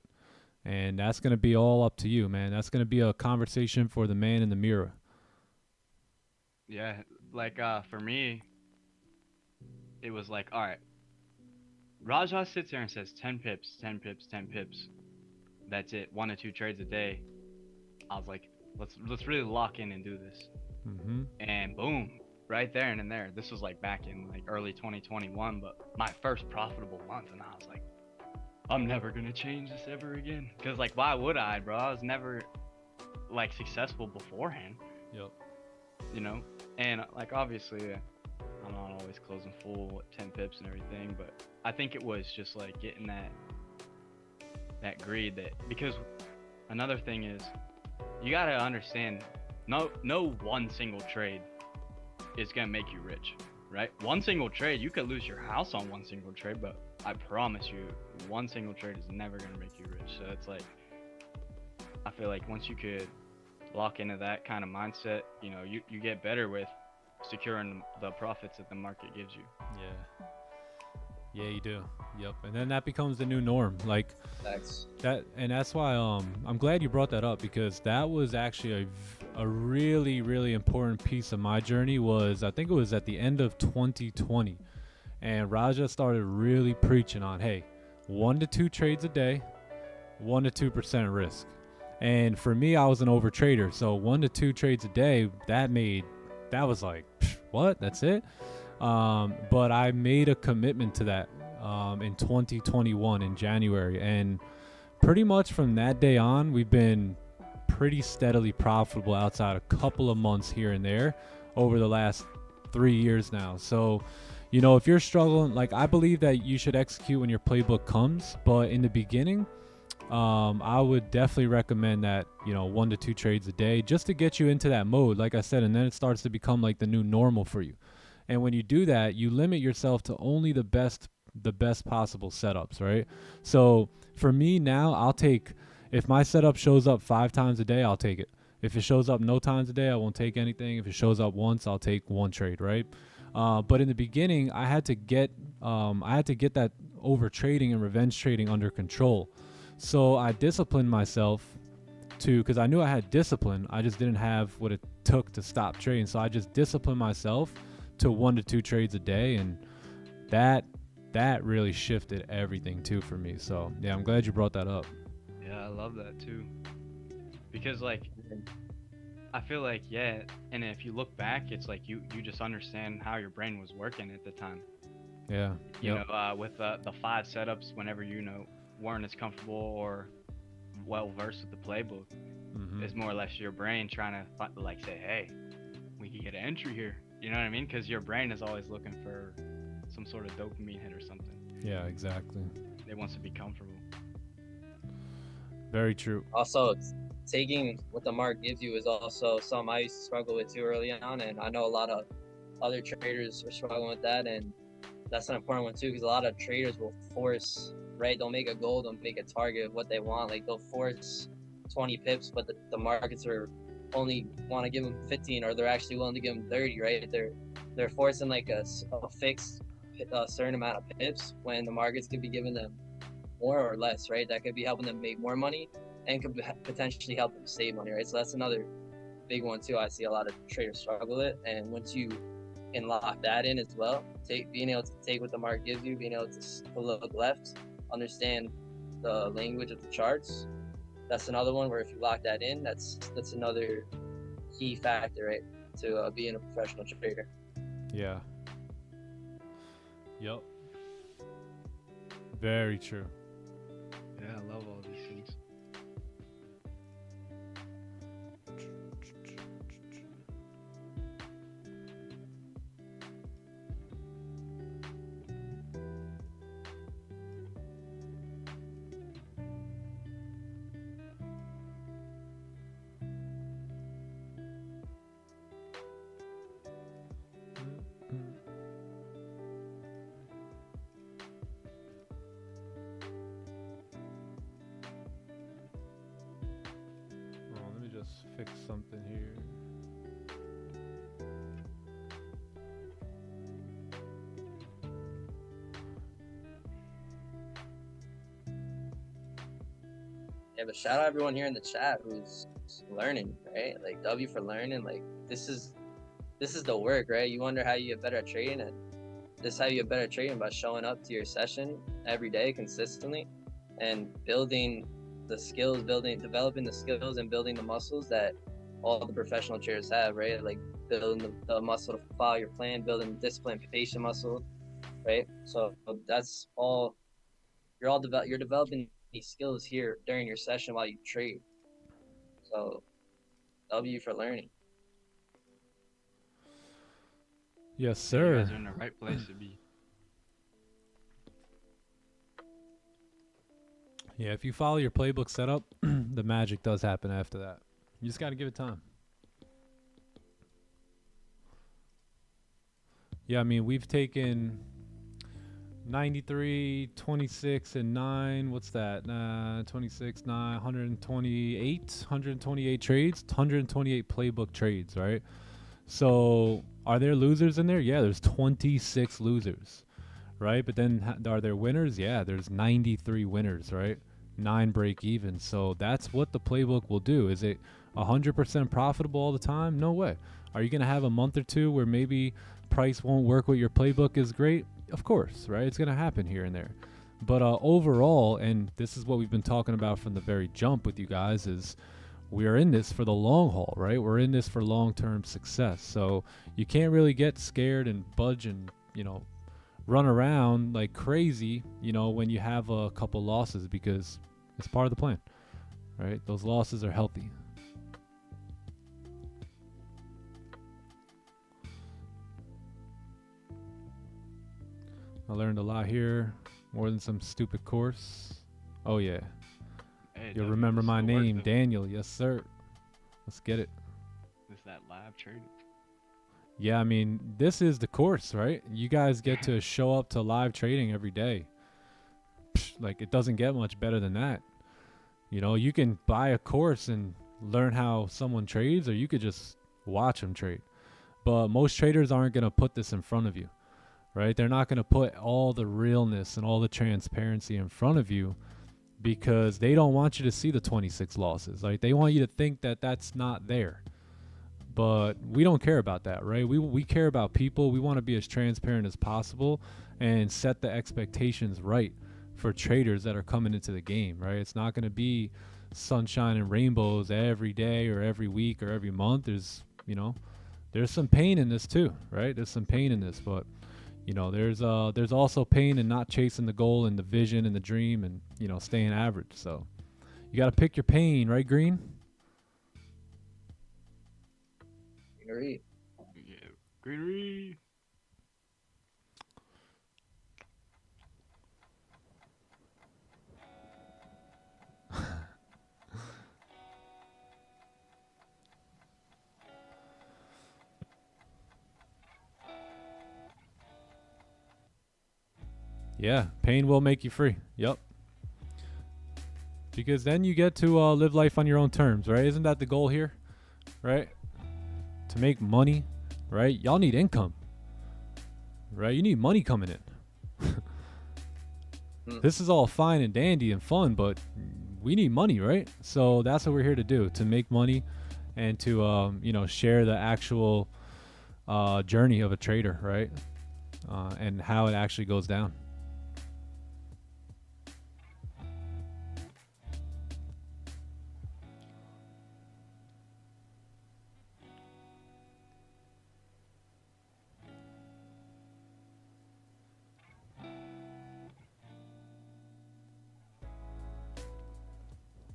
And that's going to be all up to you, man. That's going to be a conversation for the man in the mirror. Yeah, like for me, it was like, all right, Raja sits there and says 10 pips, 10 pips, 10 pips. That's it. 1 to 2 trades a day. I was like, let's really lock in and do this. Mm-hmm. And boom, right there and in there. This was like back in like early 2021, but my first profitable month, and I was like, I'm never gonna change this ever again. Cause like, why would I, bro? I was never like successful beforehand. Yep. You know, and like obviously, I'm not always closing full at 10 pips and everything, but I think it was just like getting that greed, that because another thing is you gotta understand, no one single trade is gonna make you rich, right? One single trade, you could lose your house on one single trade, but I promise you, one single trade is never gonna make you rich. So it's like, I feel like once you could lock into that kind of mindset, you know, you get better with securing the profits that the market gives you. Yeah, you do. Yep. And then that becomes the new norm. Like Thanks. that's why I'm glad you brought that up, because that was actually a really, really important piece of my journey. Was, I think it was at the end of 2020, and Raja started really preaching on, hey, 1 to 2 trades a day, 1 to 2% risk. And for me, I was an over trader, so 1 to 2 trades a day, that was like, what? That's it? But I made a commitment to that in 2021 in January, and pretty much from that day on, we've been pretty steadily profitable outside a couple of months here and there over the last 3 years now. So, you know, if you're struggling, like, I believe that you should execute when your playbook comes, but in the beginning, I would definitely recommend that, you know, 1 to 2 trades a day just to get you into that mode, like I said, and then it starts to become like the new normal for you. And when you do that, you limit yourself to only the best possible setups, right? So for me now, I'll take, if my setup shows up 5 times a day, I'll take it. If it shows up no times a day, I won't take anything. If it shows up once, I'll take 1 trade, right? But in the beginning, I had to get that over trading and revenge trading under control. So I disciplined myself because I knew I had discipline. I just didn't have what it took to stop trading. So I just disciplined myself to 1 to 2 trades a day, and that really shifted everything too for me. So yeah, I'm glad you brought that up. Yeah, I love that too, because like I feel like, yeah, and if you look back, it's like you just understand how your brain was working at the time. Yeah. You know, with the 5 setups, whenever you know weren't as comfortable or well versed with the playbook, it's more or less your brain trying to like say, hey, we can get an entry here. You know what I mean? Because your brain is always looking for some sort of dopamine hit or something. Yeah, exactly. It wants to be comfortable. Very true. Also, taking what the market gives you is also something I used to struggle with too early on, and I know a lot of other traders are struggling with that, and that's an important one too, because a lot of traders will force, right? They'll make a goal, they'll make a target of what they want. Like, they'll force 20 pips, but the markets are only want to give them 15, or they're actually willing to give them 30, right? They're forcing like a fixed certain amount of pips when the markets could be giving them more or less, right? That could be helping them make more money and could potentially help them save money, right? So that's another big one too. I see a lot of traders struggle with it, and once you can lock that in as well, being able to take what the market gives you, being able to look left, understand the language of the charts. That's another one where if you lock that in, that's another key factor, right, to being a professional trader. Yeah. Yep. Very true. Yeah, I love all these things. fix something here. Yeah, but shout out everyone here in the chat who's learning, right? Like W for learning. Like this is the work, right? You wonder how you get better at trading, and this is how you get better at trading, by showing up to your session every day consistently and building the skills, developing the skills and building the muscles that all the professional traders have, right? Like building the muscle to follow your plan, building discipline, patient muscle, right? So that's all. You're developing these skills here during your session while you trade. So W for learning. Yes, You sir. guys are in the right place to be. Yeah, if you follow your playbook setup, the magic does happen after that. You just got to give it time. Yeah, I mean, we've taken 93, 26, and 9. What's that? 26, 9, 128 trades, 128 playbook trades, right? So are there losers in there? Yeah, there's 26 losers, right? But then are there winners? Yeah, there's 93 winners, right? 9 break even. So that's what the playbook will do. Is it 100% profitable all the time? No way. Are you going to have a month or two where maybe price won't work with your playbook is great? Of course, right? It's going to happen here and there. But overall, and this is what we've been talking about from the very jump with you guys, is we are in this for the long haul, right? We're in this for long-term success. So you can't really get scared and budge and, run around like crazy, when you have a couple losses, because it's part of the plan, right? Those losses are healthy. I learned a lot here, more than some stupid course. Oh yeah. Hey, You'll W, remember it's my still worth name, it. Daniel. Yes, sir. Let's get it. It's that live trading. Yeah, I mean, this is the course, right? You guys get to show up to live trading every day. Like, it doesn't get much better than that. You can buy a course and learn how someone trades, or you could just watch them trade. But most traders aren't going to put this in front of you, right? They're not going to put all the realness and all the transparency in front of you, because they don't want you to see the 26 losses. Like, they want you to think that that's not there. But we don't care about that, right? We care about people. We want to be as transparent as possible and set the expectations right for traders that are coming into the game, right? It's not going to be sunshine and rainbows every day or every week or every month. There's some pain in this too, right? There's some pain in this, but there's also pain in not chasing the goal and the vision and the dream and staying average. So you got to pick your pain, right, Green? Agree. Yeah. Greenery. Yeah, pain will make you free. Yep. Because then you get to live life on your own terms, right? Isn't that the goal here, right? To make money, right? Y'all need income, right? You need money coming in. This is all fine and dandy and fun, but we need money, right? So that's what we're here to do, to make money and to, share the actual journey of a trader, right? And how it actually goes down.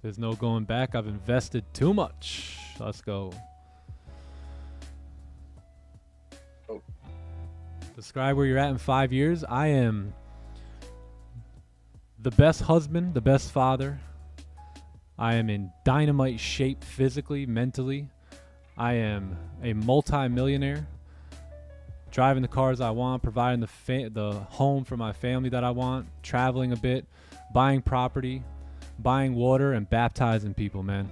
There's no going back. I've invested too much. Let's go. Oh. Describe where you're at in 5 years. I am the best husband, the best father. I am in dynamite shape physically, mentally. I am a multi-millionaire, driving the cars I want, providing the home for my family that I want, traveling a bit, buying property, buying water, and baptizing people, man.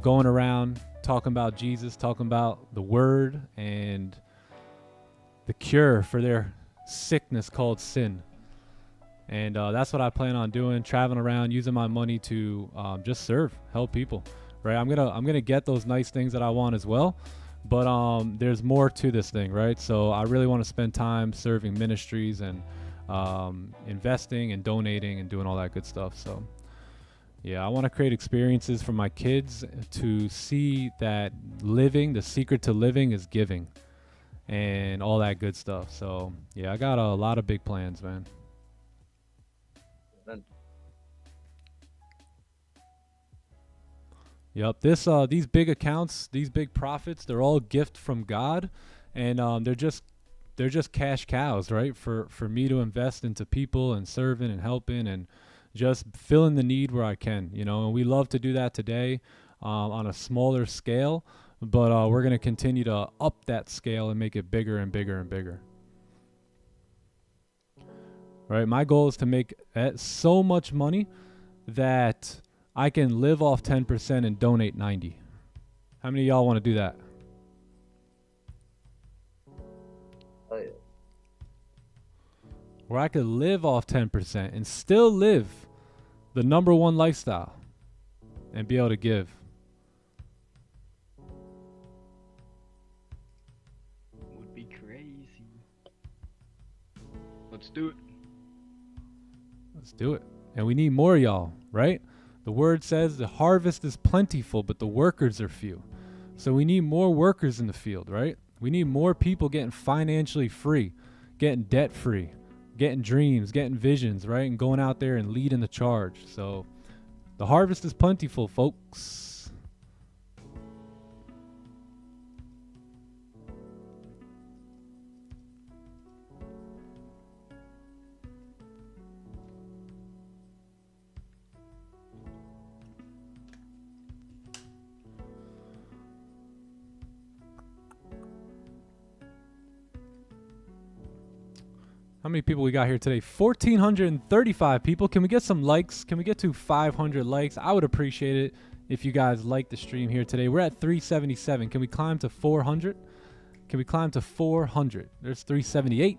going around talking about Jesus, talking about the word and the cure for their sickness called sin. And that's what I plan on doing, traveling around, using my money to just serve, help people, right? I'm gonna get those nice things that I want as well, but there's more to this thing, right? So I really want to spend time serving ministries and investing and donating and doing all that good stuff. So yeah, I want to create experiences for my kids to see that living, the secret to living is giving and all that good stuff. So yeah, I got a lot of big plans, man. Yep, these big accounts, these big profits, they're all gift from God, and they're just cash cows, right? For me to invest into people and serving and helping and just filling the need where I can, you know. And we love to do that today on a smaller scale, but we're gonna continue to up that scale and make it bigger and bigger and bigger. Right, my goal is to make so much money that I can live off 10% and donate 90. How many of y'all want to do that? Oh, yeah. Where I could live off 10% and still live the #1 lifestyle and be able to give. Would be crazy. Let's do it. Let's do it. And we need more of y'all, right? The word says the harvest is plentiful, but the workers are few. So we need more workers in the field, right? We need more people getting financially free, getting debt free, getting dreams, getting visions, right? And going out there and leading the charge. So the harvest is plentiful, folks. How many people we got here today? 1,435 people. Can we get some likes? Can we get to 500 likes? I would appreciate it if you guys like the stream here today. We're at 377. Can we climb to 400? Can we climb to 400? There's 378.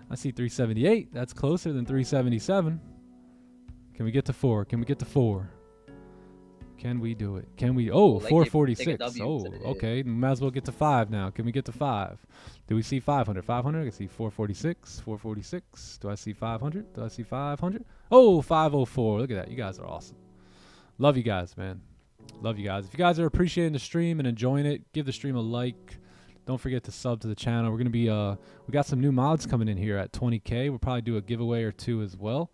I see 378. That's closer than 377. Can we get to 4? Can we get to 4? Can we do it? Can we? Oh, 446. Oh, okay. Might as well get to 5 now. Can we get to 5? Do we see 500? 500? I can see 446. 446. Do I see 500? Do I see 500? Oh, 504. Look at that. You guys are awesome. Love you guys, man. Love you guys. If you guys are appreciating the stream and enjoying it, give the stream a like. Don't forget to sub to the channel. We're going to be, we got some new mods coming in here at 20K. We'll probably do a giveaway or 2 as well.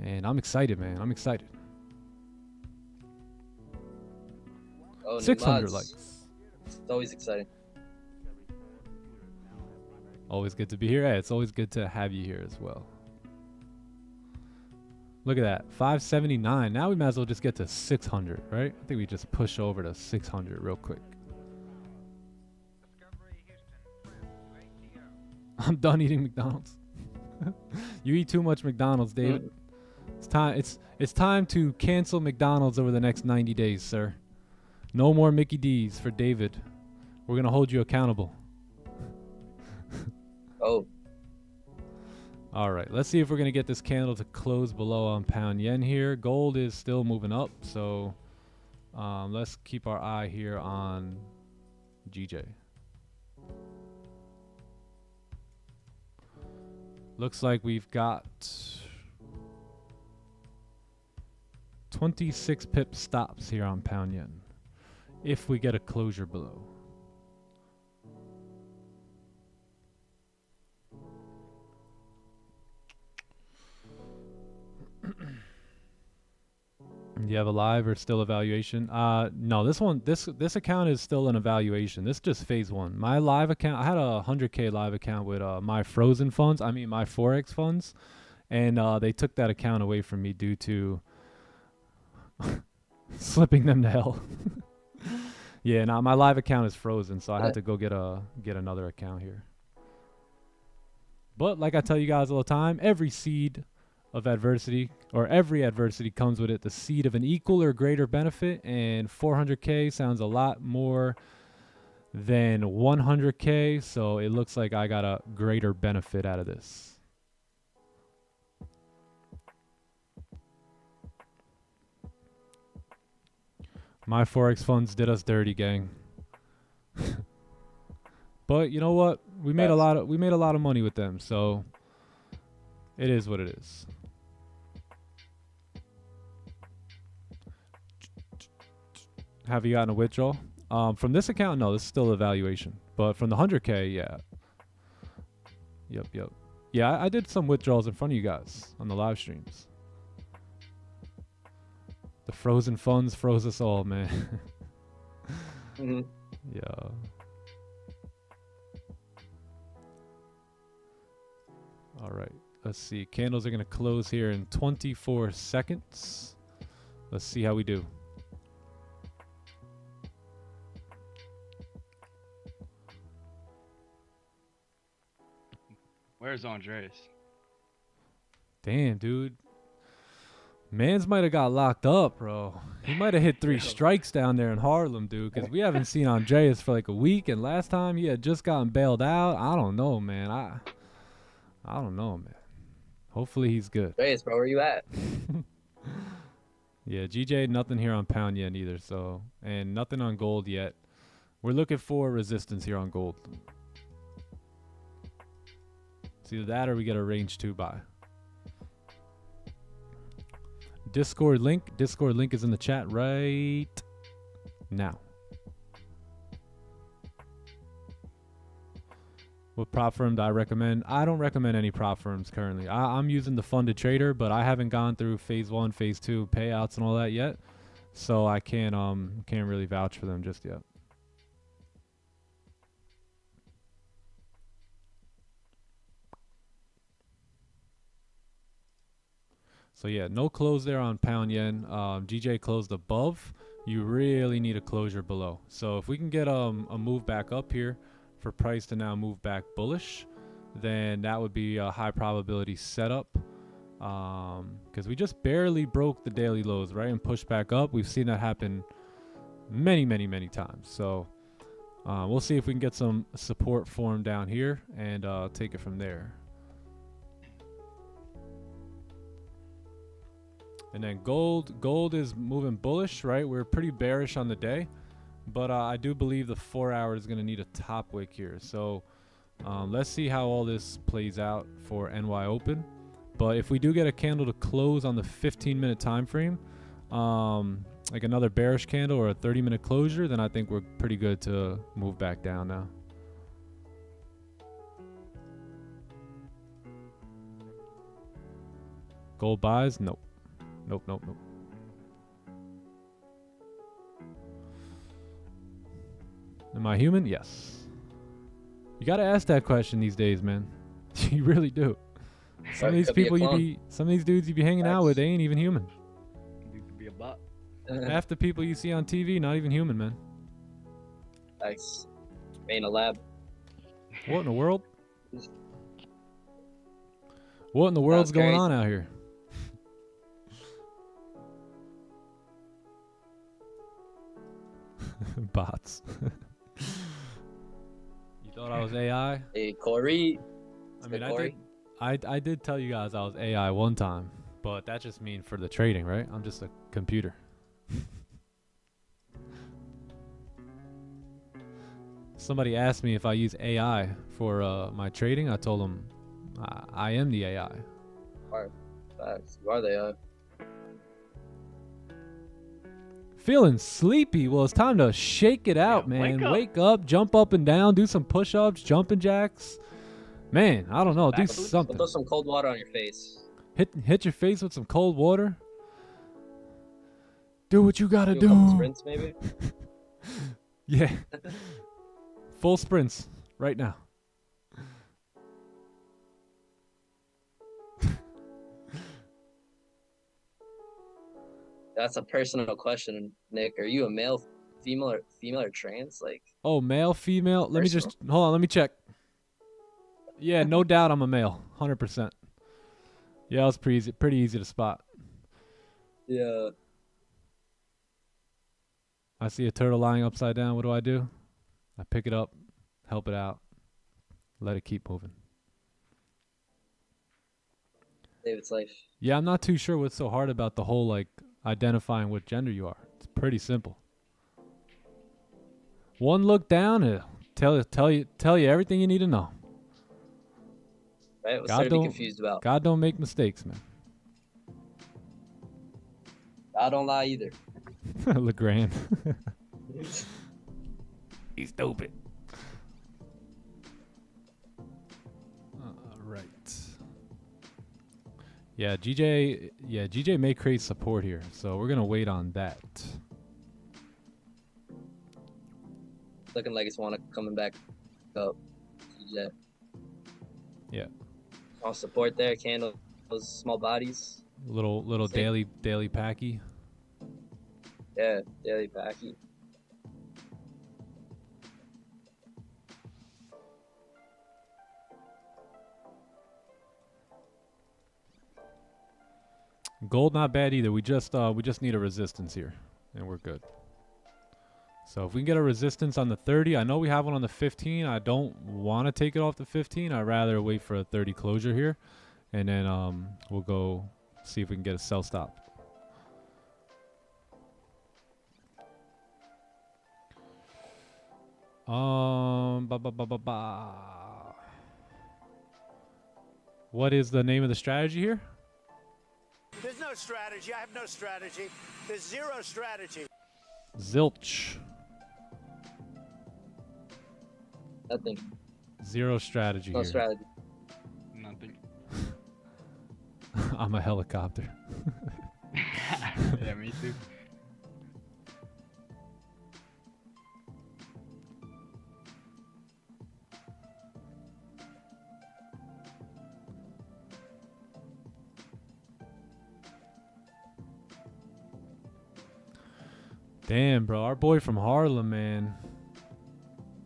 And I'm excited, man. I'm excited. Oh, 600 likes. It's always exciting. Always good to be here. Hey, it's always good to have you here as well. Look at that. 579. Now we might as well just get to 600, right? I think we just push over to 600 real quick. I'm done eating McDonald's. You eat too much McDonald's, David. It's time to cancel McDonald's over the next 90 days, sir. No more Mickey D's for David. We're going to hold you accountable. Oh. All right. Let's see if we're going to get this candle to close below on pound yen here. Gold is still moving up. So let's keep our eye here on GJ. Looks like we've got 26 pip stops here on pound yen. If we get a closure below. Do you have a live or still evaluation? No, this account is still an evaluation. This is just phase 1. My live account, I had a 100K live account with my frozen funds. I mean my Forex funds, and they took that account away from me due to slipping them to hell. Yeah, now my live account is frozen, so I had to go get another account here. But like I tell you guys all the time, every seed of adversity, or every adversity comes with it the seed of an equal or greater benefit, and 400K sounds a lot more than 100K, so it looks like I got a greater benefit out of this. My Forex funds did us dirty, gang. But you know what? We made a lot of money with them, so it is what it is. Have you gotten a withdrawal? From this account, no, this is still evaluation. But from the 100K, yeah. Yep. Yeah, I did some withdrawals in front of you guys on the live streams. The frozen funds froze us all, man. Mm-hmm. Yeah. All right. Let's see. Candles are going to close here in 24 seconds. Let's see how we do. Where's Andres? Damn, dude. Mans might have got locked up, bro. He might have hit 3 strikes down there in Harlem, dude, because we haven't seen Andreas for like a week, and last time he had just gotten bailed out. I don't know, man. I don't know, man. Hopefully he's good. Andreas, bro, where you at? Yeah, GJ, nothing here on pound yen either, so, and nothing on gold yet. We're looking for resistance here on gold. It's either that or we get a range 2 buy. Discord link is in the chat right now. What prop firm do I recommend? I don't recommend any prop firms currently. I'm using the funded trader, but I haven't gone through phase 1, phase 2 payouts and all that yet, so I can't really vouch for them just yet. So yeah, no close there on pound yen. GJ closed above. You really need a closure below. So if we can get a move back up here for price to now move back bullish, then that would be a high probability setup. Because we just barely broke the daily lows, right, and pushed back up. We've seen that happen many times. So we'll see if we can get some support form down here and take it from there. And then gold is moving bullish, right? We're pretty bearish on the day, but I do believe the 4 hour is going to need a top wick here. So let's see how all this plays out for NY Open. But if we do get a candle to close on the 15-minute time frame, like another bearish candle or a 30-minute closure, then I think we're pretty good to move back down now. Gold buys? Nope. Nope. Am I human? Yes. You gotta ask that question these days, man. You really do. Some of these people some of these dudes you be hanging out with, they ain't even human. You could be a bot. Half the people you see on TV, not even human, man. Nice. In a lab. What in the world? What in the world's going on out here? Bots. You thought I was AI? Hey, Corey. I mean, I did tell you guys I was AI one time, but that just means for the trading, right? I'm just a computer. Somebody asked me if I use AI for my trading. I told them I am the AI. Facts. You are the AI. Feeling sleepy? Well, it's time to shake it out, man. Wake up, jump up and down, do some push-ups, jumping jacks. Man, I don't know, do something. Throw some cold water on your face. Hit your face with some cold water. Do what you gotta Do do. a couple sprints, maybe. Yeah. Full sprints right now. That's a personal question, Nick. Are you a male, female, or trans? Like. Oh, male, female. Let me just hold on. Let me check. Yeah, no doubt I'm a male. 100%. Yeah, it was pretty easy to spot. Yeah. I see a turtle lying upside down. What do? I pick it up, help it out, let it keep moving. Save its life. Yeah, I'm not too sure what's so hard about the whole like identifying what gender you are. It's pretty simple. One look down, it'll tell you everything you need to know. Right? What's there to be confused about? God don't make mistakes, man. God don't lie either. LeGrand. He's stupid. Right. Yeah, GJ may create support here, so we're gonna wait on that. Looking like it's coming back up. GJ. Yeah. On support there, candles, small bodies. Little Same. daily packy. Yeah, daily packy. Gold not bad either. We just need a resistance here, and we're good. So if we can get a resistance on the 30, I know we have one on the 15. I don't want to take it off the 15. I'd rather wait for a 30 closure here, and then we'll go see if we can get a sell stop. What is the name of the strategy here? There's no strategy. I have no strategy. There's zero strategy. Zilch. Nothing. Zero strategy No here. strategy. Nothing. I'm a helicopter. Yeah, me too. Damn, bro, our boy from Harlem, man.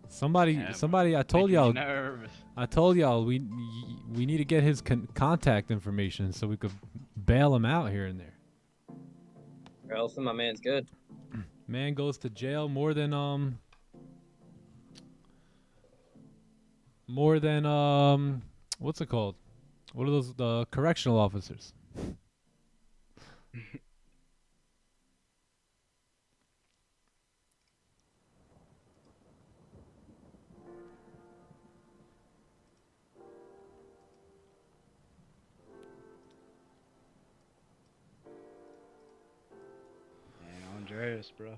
Somebody, I told y'all. Nervous. I told y'all we need to get his contact information so we could bail him out here and there. Or else my man's good. Man goes to jail more than what's it called? What are those, the correctional officers? Andreas, bro.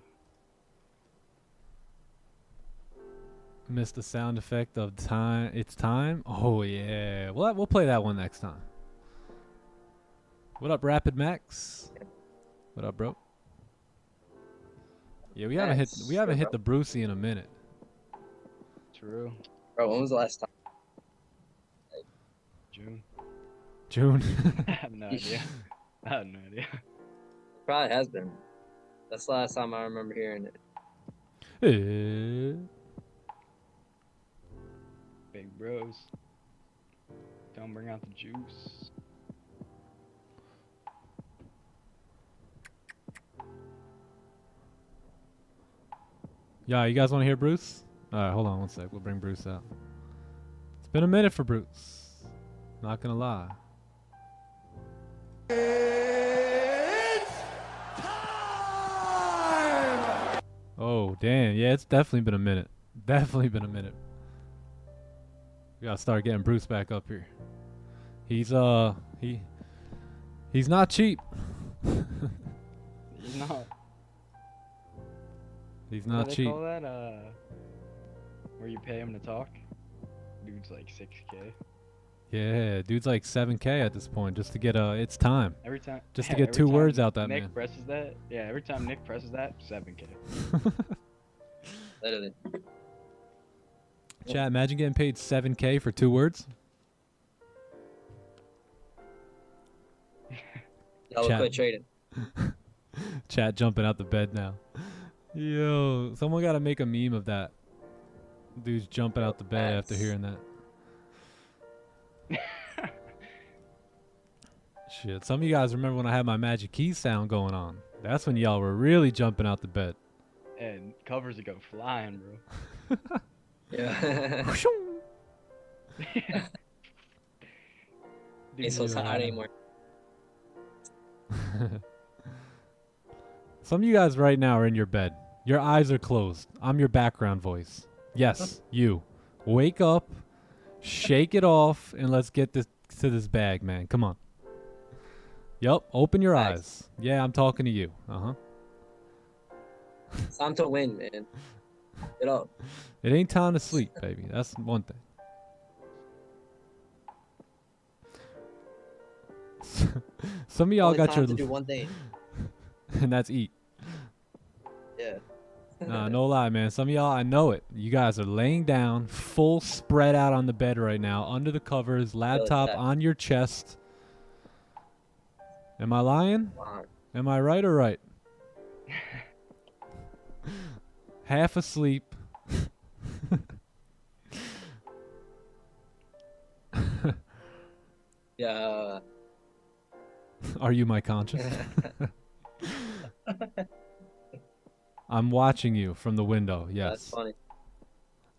Missed the sound effect of time. It's time. Oh yeah, we'll play that one next time. What up, Rapid Max? What up, bro? Yeah, we haven't hit the Brucey in a minute. True. Bro, when was the last time? June. I have no idea. I have no idea. Probably has been. That's the last time I remember hearing it. Big bros. Don't bring out the juice. Yeah, you guys want to hear Bruce? Alright, hold on one sec. We'll bring Bruce out. It's been a minute for Bruce. Not gonna lie. It's time! Oh, damn. Yeah, it's definitely been a minute. Definitely been a minute. We gotta start getting Bruce back up here. He's he's not cheap. He's not. He's What not do they cheap. call that? Where you pay him to talk? Dude's like 6K. Yeah, dude's like 7K at this point just to get it's time. Every time. Just to yeah, get every two time words out that Nick man. presses that. Yeah, every time Nick presses that, 7K. Literally. Chat, imagine getting paid 7K for 2 words. Y'all Chat. quit trading. Chat jumping out the bed now. Yo, someone gotta make a meme of that. Dude's jumping out the bed after hearing that. Shit, some of you guys remember when I had my magic key sound going on. That's when y'all were really jumping out the bed. And covers would go flying, bro. Yeah. Ain't so tired anymore. Some of you guys right now are in your bed. Your eyes are closed. I'm your background voice. Yes, you. Wake up, shake it off, and let's get this to this bag, man. Come on. Yup, open your Nice. eyes. Yeah, I'm talking to you. Uh-huh. It's time to win, man. Get up. It ain't time to sleep, baby. That's one thing. Some of y'all Only got time your... to do one thing. and that's eat. Yeah. Nah, no lie, man. Some of y'all, I know it. You guys are laying down, full spread out on the bed right now, under the covers, laptop that. on your chest. Am I lying? Wow. Am I right or right? Half asleep. Yeah. Are you my conscience? I'm watching you from the window. Yes. That's funny.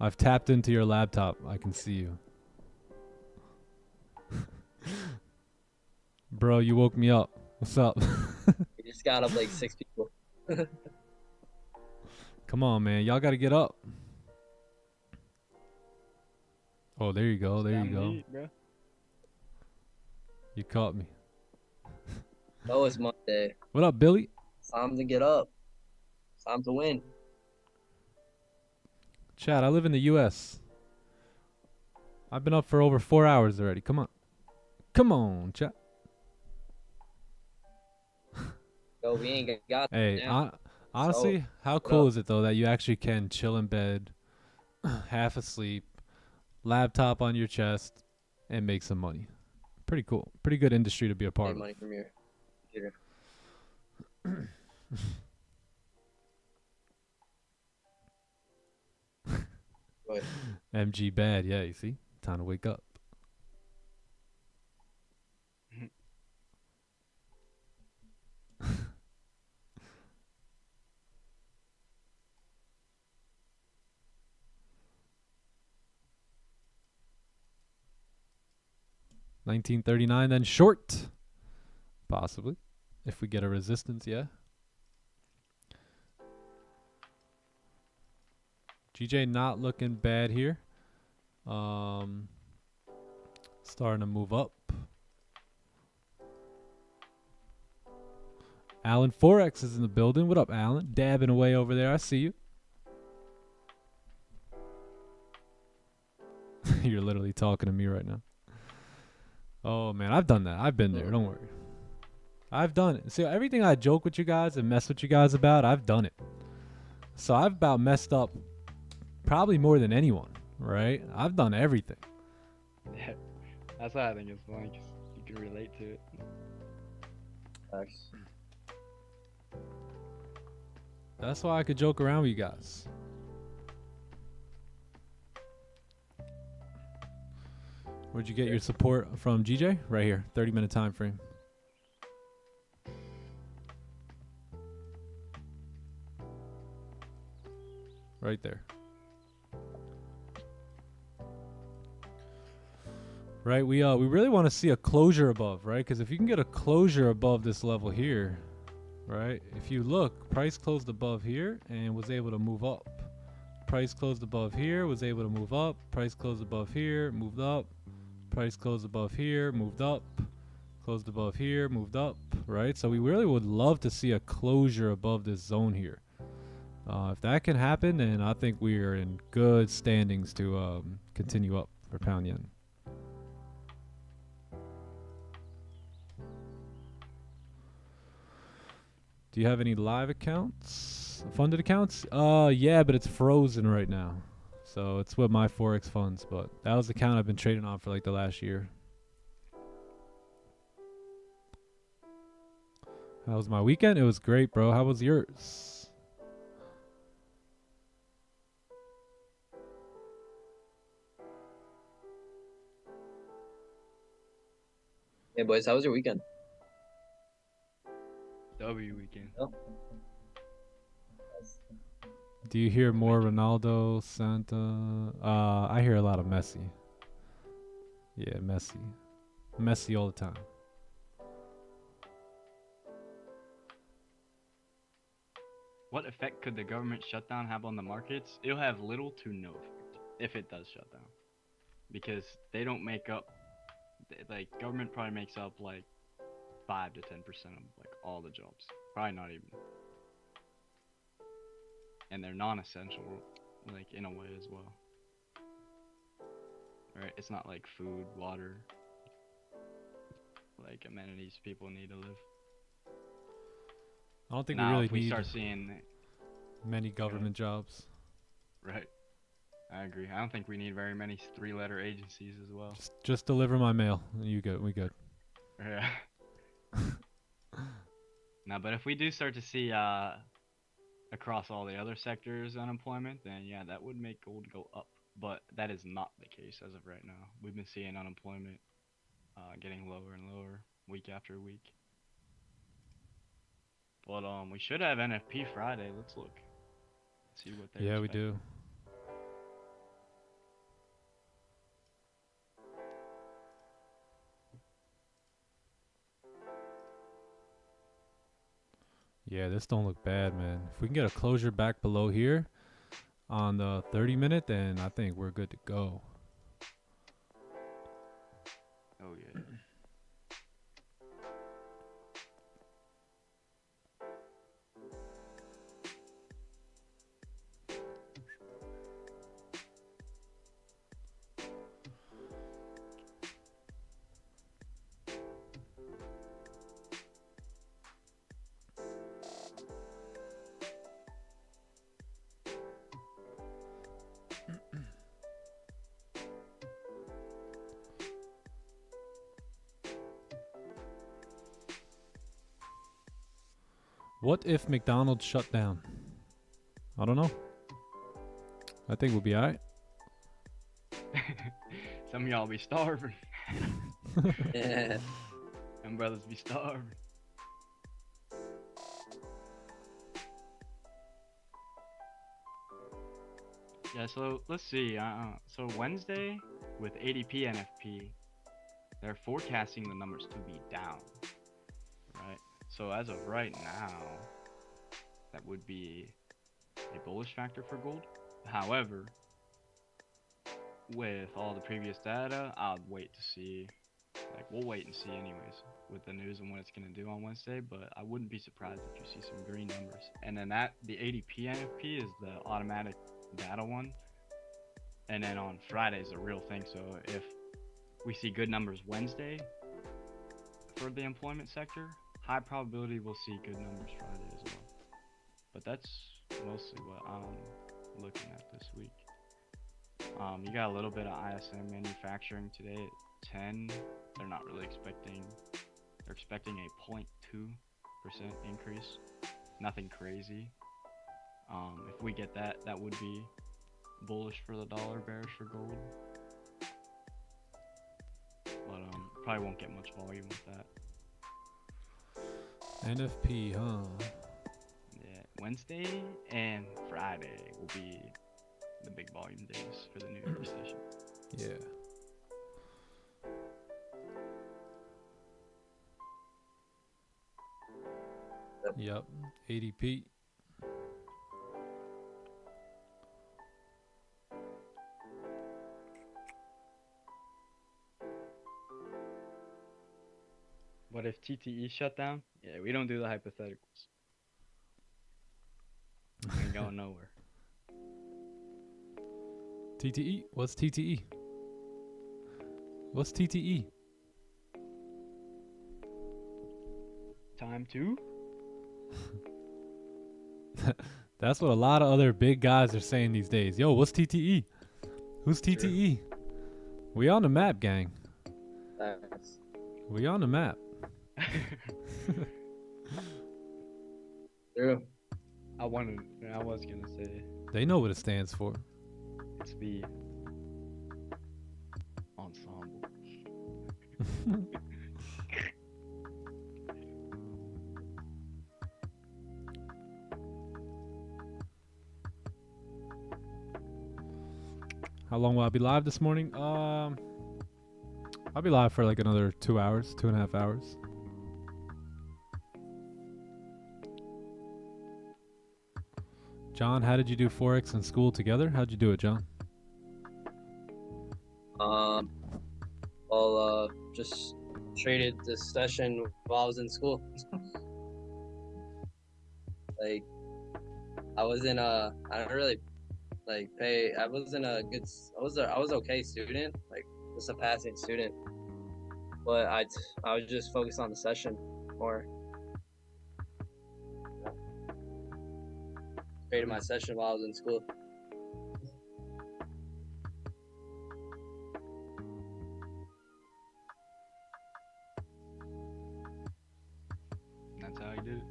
I've tapped into your laptop. I can see you. Bro, you woke me up. What's up? We just got up like 6 people. Come on, man. Y'all got to get up. Oh, there you go. There you Down to go. eat, bro. You caught me. Oh, it's Monday. What up, Billy? It's time to get up. It's time to win. Chad, I live in the U.S. I've been up for over 4 hours already. Come on. Come on, Chad. Yo, we ain't got Hey, now. honestly, how cool is it, though, that you actually can chill in bed, half asleep, laptop on your chest, and make some money? Pretty cool. Pretty good industry to be a part Take of. money from your computer. What? MG bad. Yeah, you see? Time to wake up. $19.39, then short. Possibly. If we get a resistance, yeah. GJ not looking bad here. Starting to move up. Alan Forex is in the building. What up, Alan? Dabbing away over there. I see you. You're literally talking to me right now. Oh, man. I've done that. I've been there. Don't worry. I've done it. See, everything I joke with you guys and mess with you guys about, I've done it. So I've about messed up probably more than anyone, right? I've done everything. Yeah. That's why I think it's funny, 'cause you can relate to it. Facts. That's why I could joke around with you guys. Where'd you get your support from, GJ? Right here, 30-minute time frame. Right there. Right, we really want to see a closure above, right? Because if you can get a closure above this level here, right? If you look, price closed above here and was able to move up. Price closed above here, was able to move up. Price closed above here, moved up. Price closed above here, moved up. Closed above here, moved up, right? So we really would love to see a closure above this zone here. If that can happen, then I think we are in good standings to continue up for pound yen. Do you have any live accounts? Funded accounts? Yeah, but it's frozen right now. So it's with my Forex funds, but that was the account I've been trading on for like the last year. How was my weekend? It was great, bro. How was yours? Hey, boys, how was your weekend? W weekend. Yep. Do you hear more Ronaldo, Santa? I hear a lot of Messi. Yeah, Messi. Messi all the time. What effect could the government shutdown have on the markets? It'll have little to no effect if it does shut down, because they don't make up. Like government probably makes up like 5 to 10% of like all the jobs. Probably not even. And they're non-essential, like in a way as well. Right? It's not like food, water, like amenities people need to live. I don't think Now, we really if we need start seeing, many government jobs. right? I agree. I don't think we need very many 3-letter agencies as well. Just deliver my mail. You good? We good. Yeah. Now, but if we do start to see across all the other sectors unemployment, then yeah, that would make gold go up. But that is not the case as of right now. We've been seeing unemployment getting lower and lower week after week. But we should have NFP Friday. Let's look. See what they're Yeah, we expecting. do. Yeah, this don't look bad, man. If we can get a closure back below here on the 30-minute, then I think we're good to go. Oh yeah. What if McDonald's shut down? I don't know. I think we'll be alright. Some of y'all be starving. Yeah. Them brothers be starving. Yeah, so let's see. So Wednesday with ADP NFP, they're forecasting the numbers to be down, right? So as of right now, that would be a bullish factor for gold. However, with all the previous data, I'll wait to see. Like, we'll wait and see anyways with the news and what it's going to do on Wednesday, but I wouldn't be surprised if you see some green numbers. And then the ADP NFP is the automatic data one. And then on Friday is the real thing. So if we see good numbers Wednesday for the employment sector, high probability we'll see good numbers Friday as well. But that's mostly what I'm looking at this week. You got a little bit of ISM manufacturing today at 10. They're not really expecting. They're expecting a 0.2% increase. Nothing crazy. If we get that, that would be bullish for the dollar, bearish for gold. But probably won't get much volume with that. NFP, huh? Yeah, Wednesday and Friday will be the big volume days for the New York session. Yeah. Yep. ADP. What if TTE shut down? Yeah, we don't do the hypotheticals. Ain't going nowhere. TTE? What's TTE? What's TTE? Time to? That's what a lot of other big guys are saying these days. Yo, what's TTE? Who's TTE? We on the map, gang. Thanks. We on the map. True. I was gonna say They know what it stands for. it's the ensemble. How long will I be live this morning? I'll be live for like another 2 hours, 2.5 hours. John, how did you do Forex in school together? How'd you do it, John? Just traded this session while I was in school. Like, I wasn't I don't really like pay. I wasn't a good. I was okay student, like just a passing student. But I was just focused on the session more. Traded my session while I was in school. That's how he did it.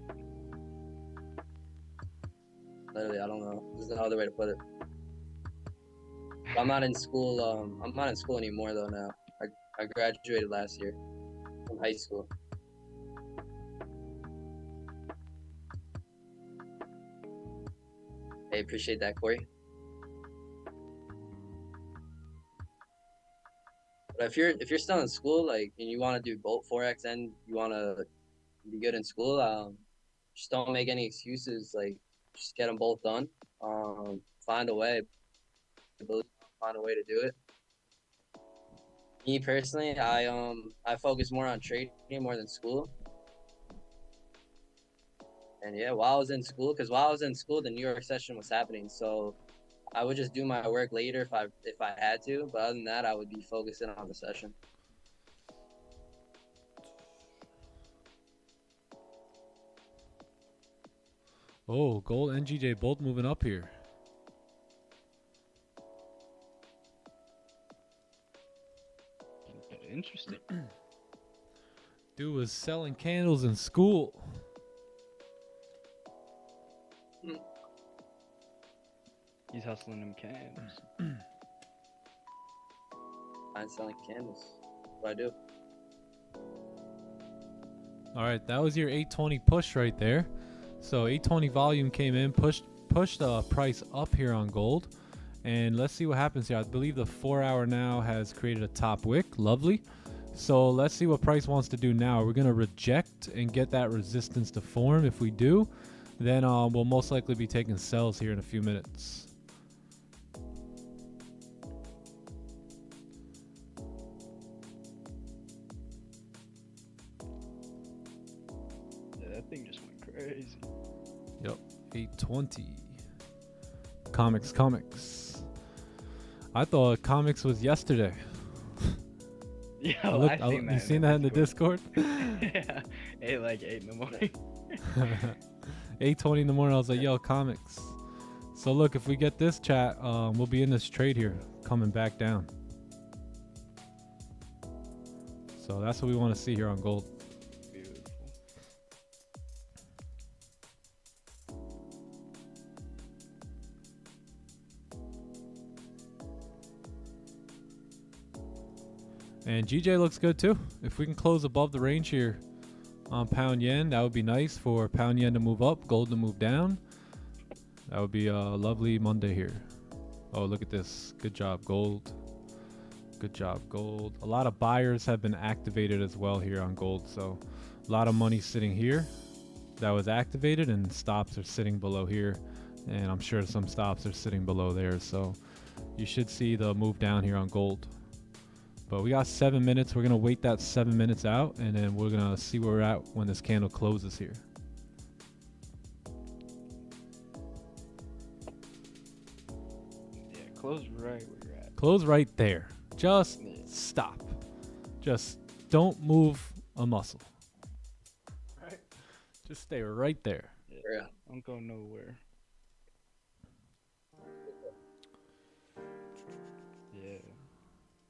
Literally, I don't know. There's no other way to put it. I'm not in school. I'm not in school anymore though. Now, I graduated last year from high school. Hey, appreciate that, Corey. But if you're still in school, like, and you want to do both Forex and you want to be good in school, just don't make any excuses. Like, just get them both done. Find a way. Find a way to do it. Me personally, I focus more on trading more than school. And yeah, while I was in school, the New York session was happening, so I would just do my work later if I had to. But other than that, I would be focusing on the session. Oh, gold and GJ both moving up here. Interesting. Dude was selling candles in school. He's hustling them cans. I'm selling candles. What I do. All right, that was your 820 push right there. So 820 volume came in, pushed the price up here on gold. And let's see what happens here. I believe the 4 hour now has created a top wick. Lovely. So let's see what price wants to do now. We're going to reject and get that resistance to form. If we do, then we'll most likely be taking sells here in a few minutes. Yeah, that thing just went crazy. Yep, 820. Comics. I thought comics was yesterday. Yeah, you seen that in the Discord? Yeah, 8 in the morning. 8:20 in the morning. I was like, yo, comics. So look, if we get this chat, we'll be in this trade here, coming back down. So that's what we want to see here on gold. Beautiful. And GJ looks good too. If we can close above the range here on pound yen, that would be nice for pound yen to move up, gold to move down. That would be a lovely Monday here. Oh, look at this. Good job, gold. Good job, gold. A lot of buyers have been activated as well here on gold. So a lot of money sitting here that was activated, and stops are sitting below here. And I'm sure some stops are sitting below there. So you should see the move down here on gold. But we got 7 minutes. We're going to wait that 7 minutes out, and then we're going to see where we're at when this candle closes here. Yeah, close right where you're at. Close right there. Just stop. Just don't move a muscle. Right? Just stay right there. Yeah. Don't go nowhere. Yeah.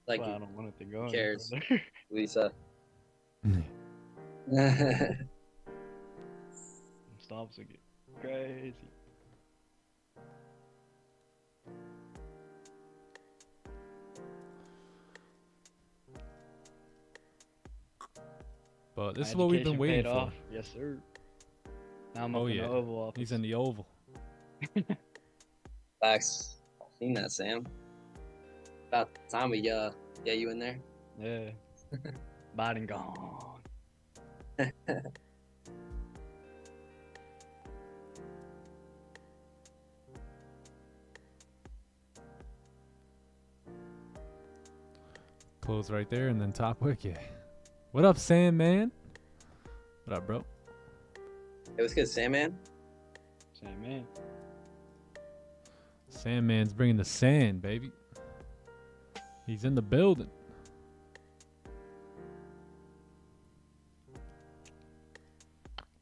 Like, Well, I don't want it to go. cares? Anywhere. Lisa. Stops will get crazy. But this is what we've been Education waiting paid for. off. Yes, sir. Now I'm Oh up in yeah, the Oval Office. he's in the Oval. Facts. Seen that, Sam. About time we get you in there. Yeah. Biden gone. Close right there and then top wicket. What up, Sandman? What up, bro? It was good, Sandman. Same man. Sandman's bringing the sand, baby. He's in the building.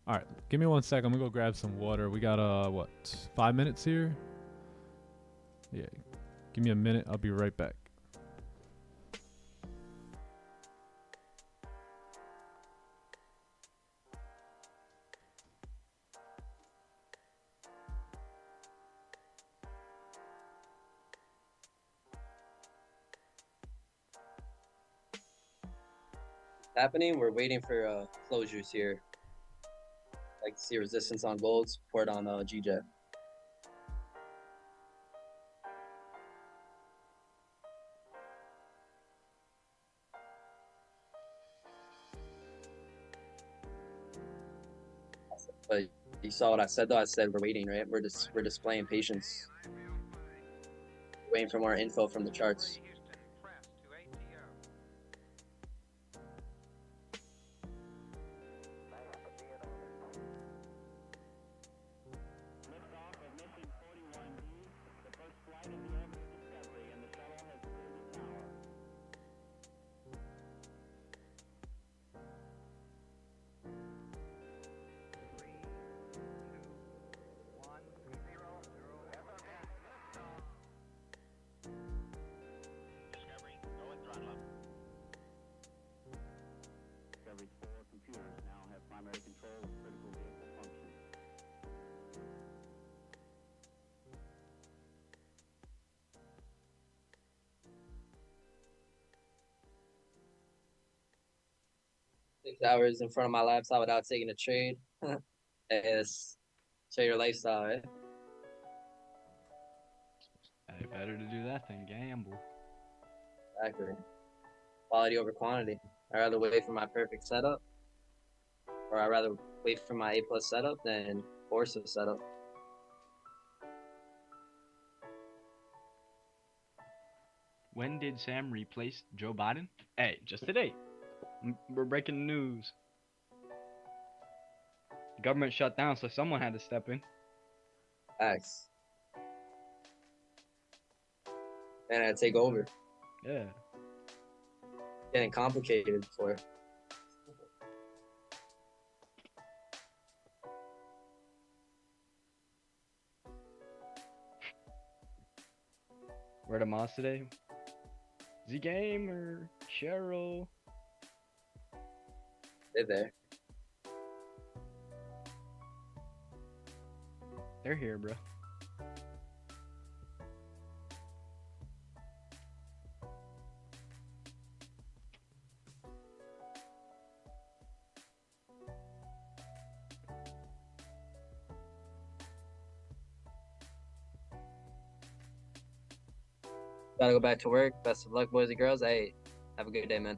All right, give me 1 second. I'm gonna go grab some water. We got what, 5 minutes here? Yeah, give me a minute. I'll be right back. Happening. We're waiting for closures here. Like to see resistance on gold, support on GJ. But you saw what I said though. I said we're waiting, right? We're displaying patience, waiting for more info from the charts. Computers now have primary control of critical vehicle functions. Hours in front of my laptop without taking a trade. It's trader lifestyle, right? Hey, better to do that than gamble. Exactly. Quality over quantity. I'd rather wait for my perfect setup, or I'd rather wait for my A+ setup than force a setup. When did Sam replace Joe Biden? Hey, just today. We're breaking news. Government shut down, so someone had to step in. Facts. And I take over. Yeah. Getting complicated before. Where the mods today? Z Gamer, Cheryl. They're there. They're here, bro. Gotta go back to work. Best of luck, boys and girls. Hey, have a good day, man.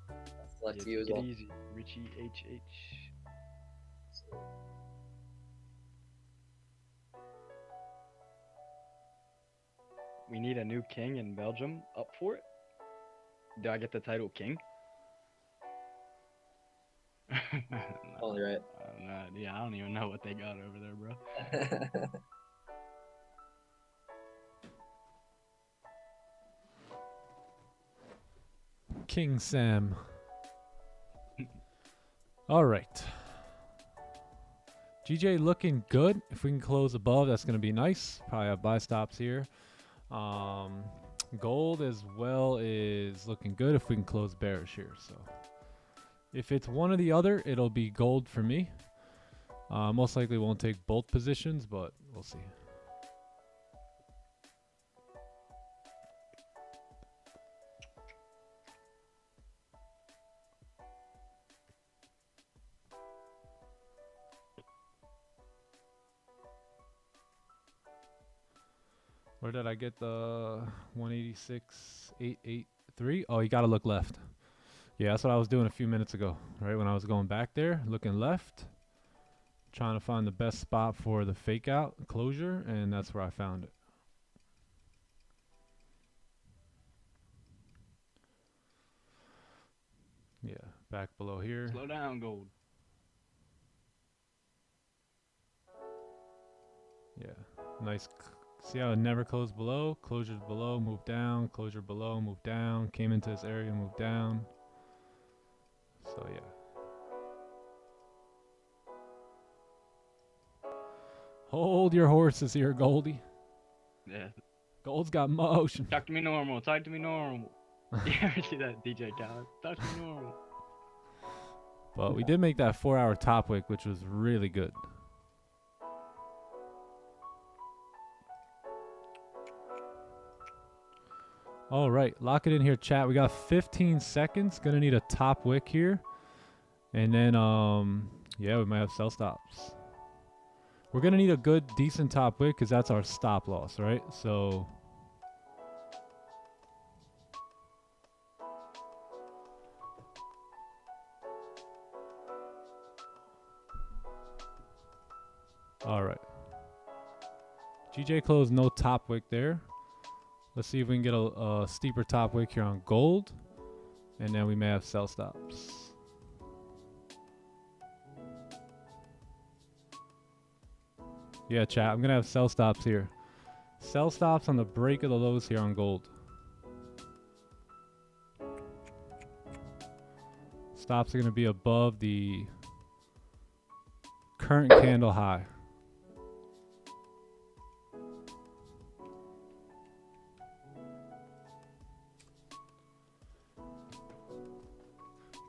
Best of luck to you as Take it well. easy, Richie HH. We need a new king in Belgium. Up for it? Do I get the title king? Totally right. Yeah, I don't even know what they got over there, bro. King Sam. All right. GJ looking good. If we can close above, that's going to be nice. Probably have buy stops here. Gold as well is looking good if we can close bearish here. So if it's one or the other, it'll be gold for me. Most likely won't take both positions, but we'll see. Where did I get the 186.883? Oh, you got to look left. Yeah, that's what I was doing a few minutes ago, right? When I was going back there, looking left, trying to find the best spot for the fake out closure, and that's where I found it. Yeah, back below here. Slow down, gold. Yeah, nice. See how it never closed below? Closures below, move down, closure below, move down, came into this area, move down. So yeah. Hold your horses here, Goldie. Yeah. Gold's got motion. Talk to me normal. Talk to me normal. You ever see that DJ Khaled? Talk to me normal. But we did make that 4-hour top wick, which was really good. All right, lock it in here, chat. We got 15 seconds. Gonna need a top wick here. And then, yeah, we might have sell stops. We're gonna need a good, decent top wick because that's our stop loss, right? So, all right. GJ closed no top wick there. Let's see if we can get a steeper top wick here on gold. And then we may have sell stops. Yeah, chat. I'm going to have sell stops here. Sell stops on the break of the lows here on gold. Stops are going to be above the current candle high.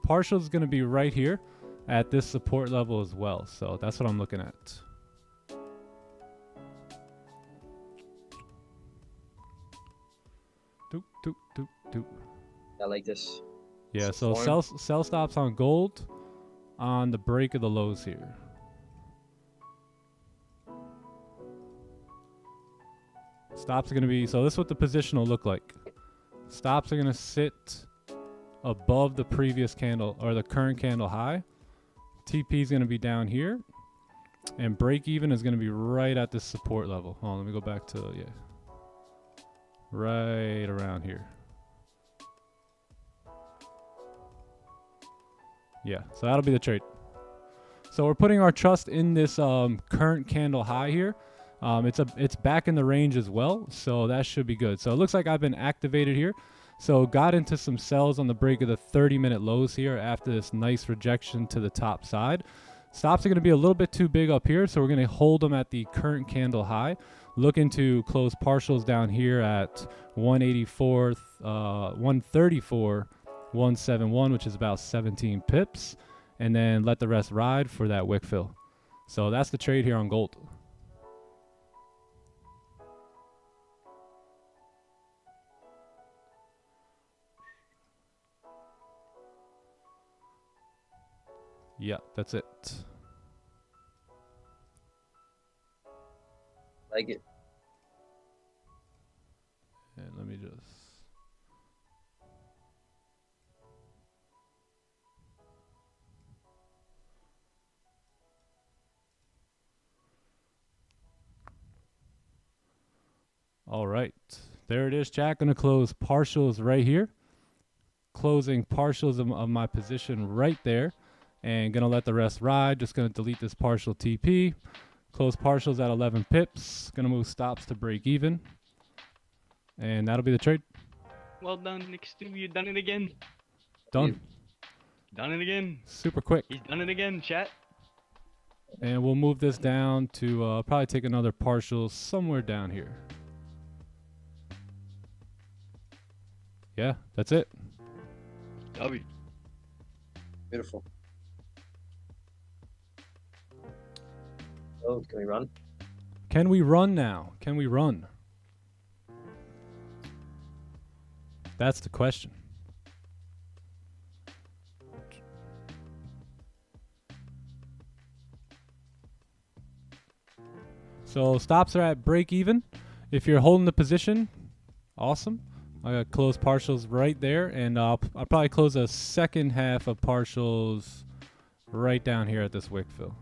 Partial is going to be right here at this support level as well. So that's what I'm looking at. Doop, doop, doop, doop. I like this. Yeah, so sell stops on gold on the break of the lows here. Stops are going to be, so this is what the position will look like. Stops are going to sit above the previous candle or the current candle high. TP is going to be down here, and break even is going to be right at this support level. Hold on, let me go back to, yeah, right around here. Yeah, so that'll be the trade. So we're putting our trust in this current candle high here. It's back in the range as well, so that should be good. So it looks like I've been activated here. So got into some sells on the break of the 30-minute lows here after this nice rejection to the top side. Stops are going to be a little bit too big up here, so we're going to hold them at the current candle high. Looking to close partials down here at 184, 134, 171, which is about 17 pips, and then let the rest ride for that wick fill. So that's the trade here on gold. Yeah, that's it. Like it. And let me just... All right, there it is, chat. Gonna close partials right here. Closing partials of my position right there. And gonna let the rest ride. Just gonna delete this partial TP. Close partials at 11 pips. Gonna move stops to break even. And that'll be the trade. Well done, Nick Stu. You done it again. Done. Done it again. Super quick. He's done it again, chat. And we'll move this down to probably take another partial somewhere down here. Yeah, that's it. W. Beautiful. Oh, can we run? Can we run now? Can we run? That's the question. So stops are at break even. If you're holding the position, awesome. I got close partials right there, and I'll probably close a second half of partials right down here at this wick fill.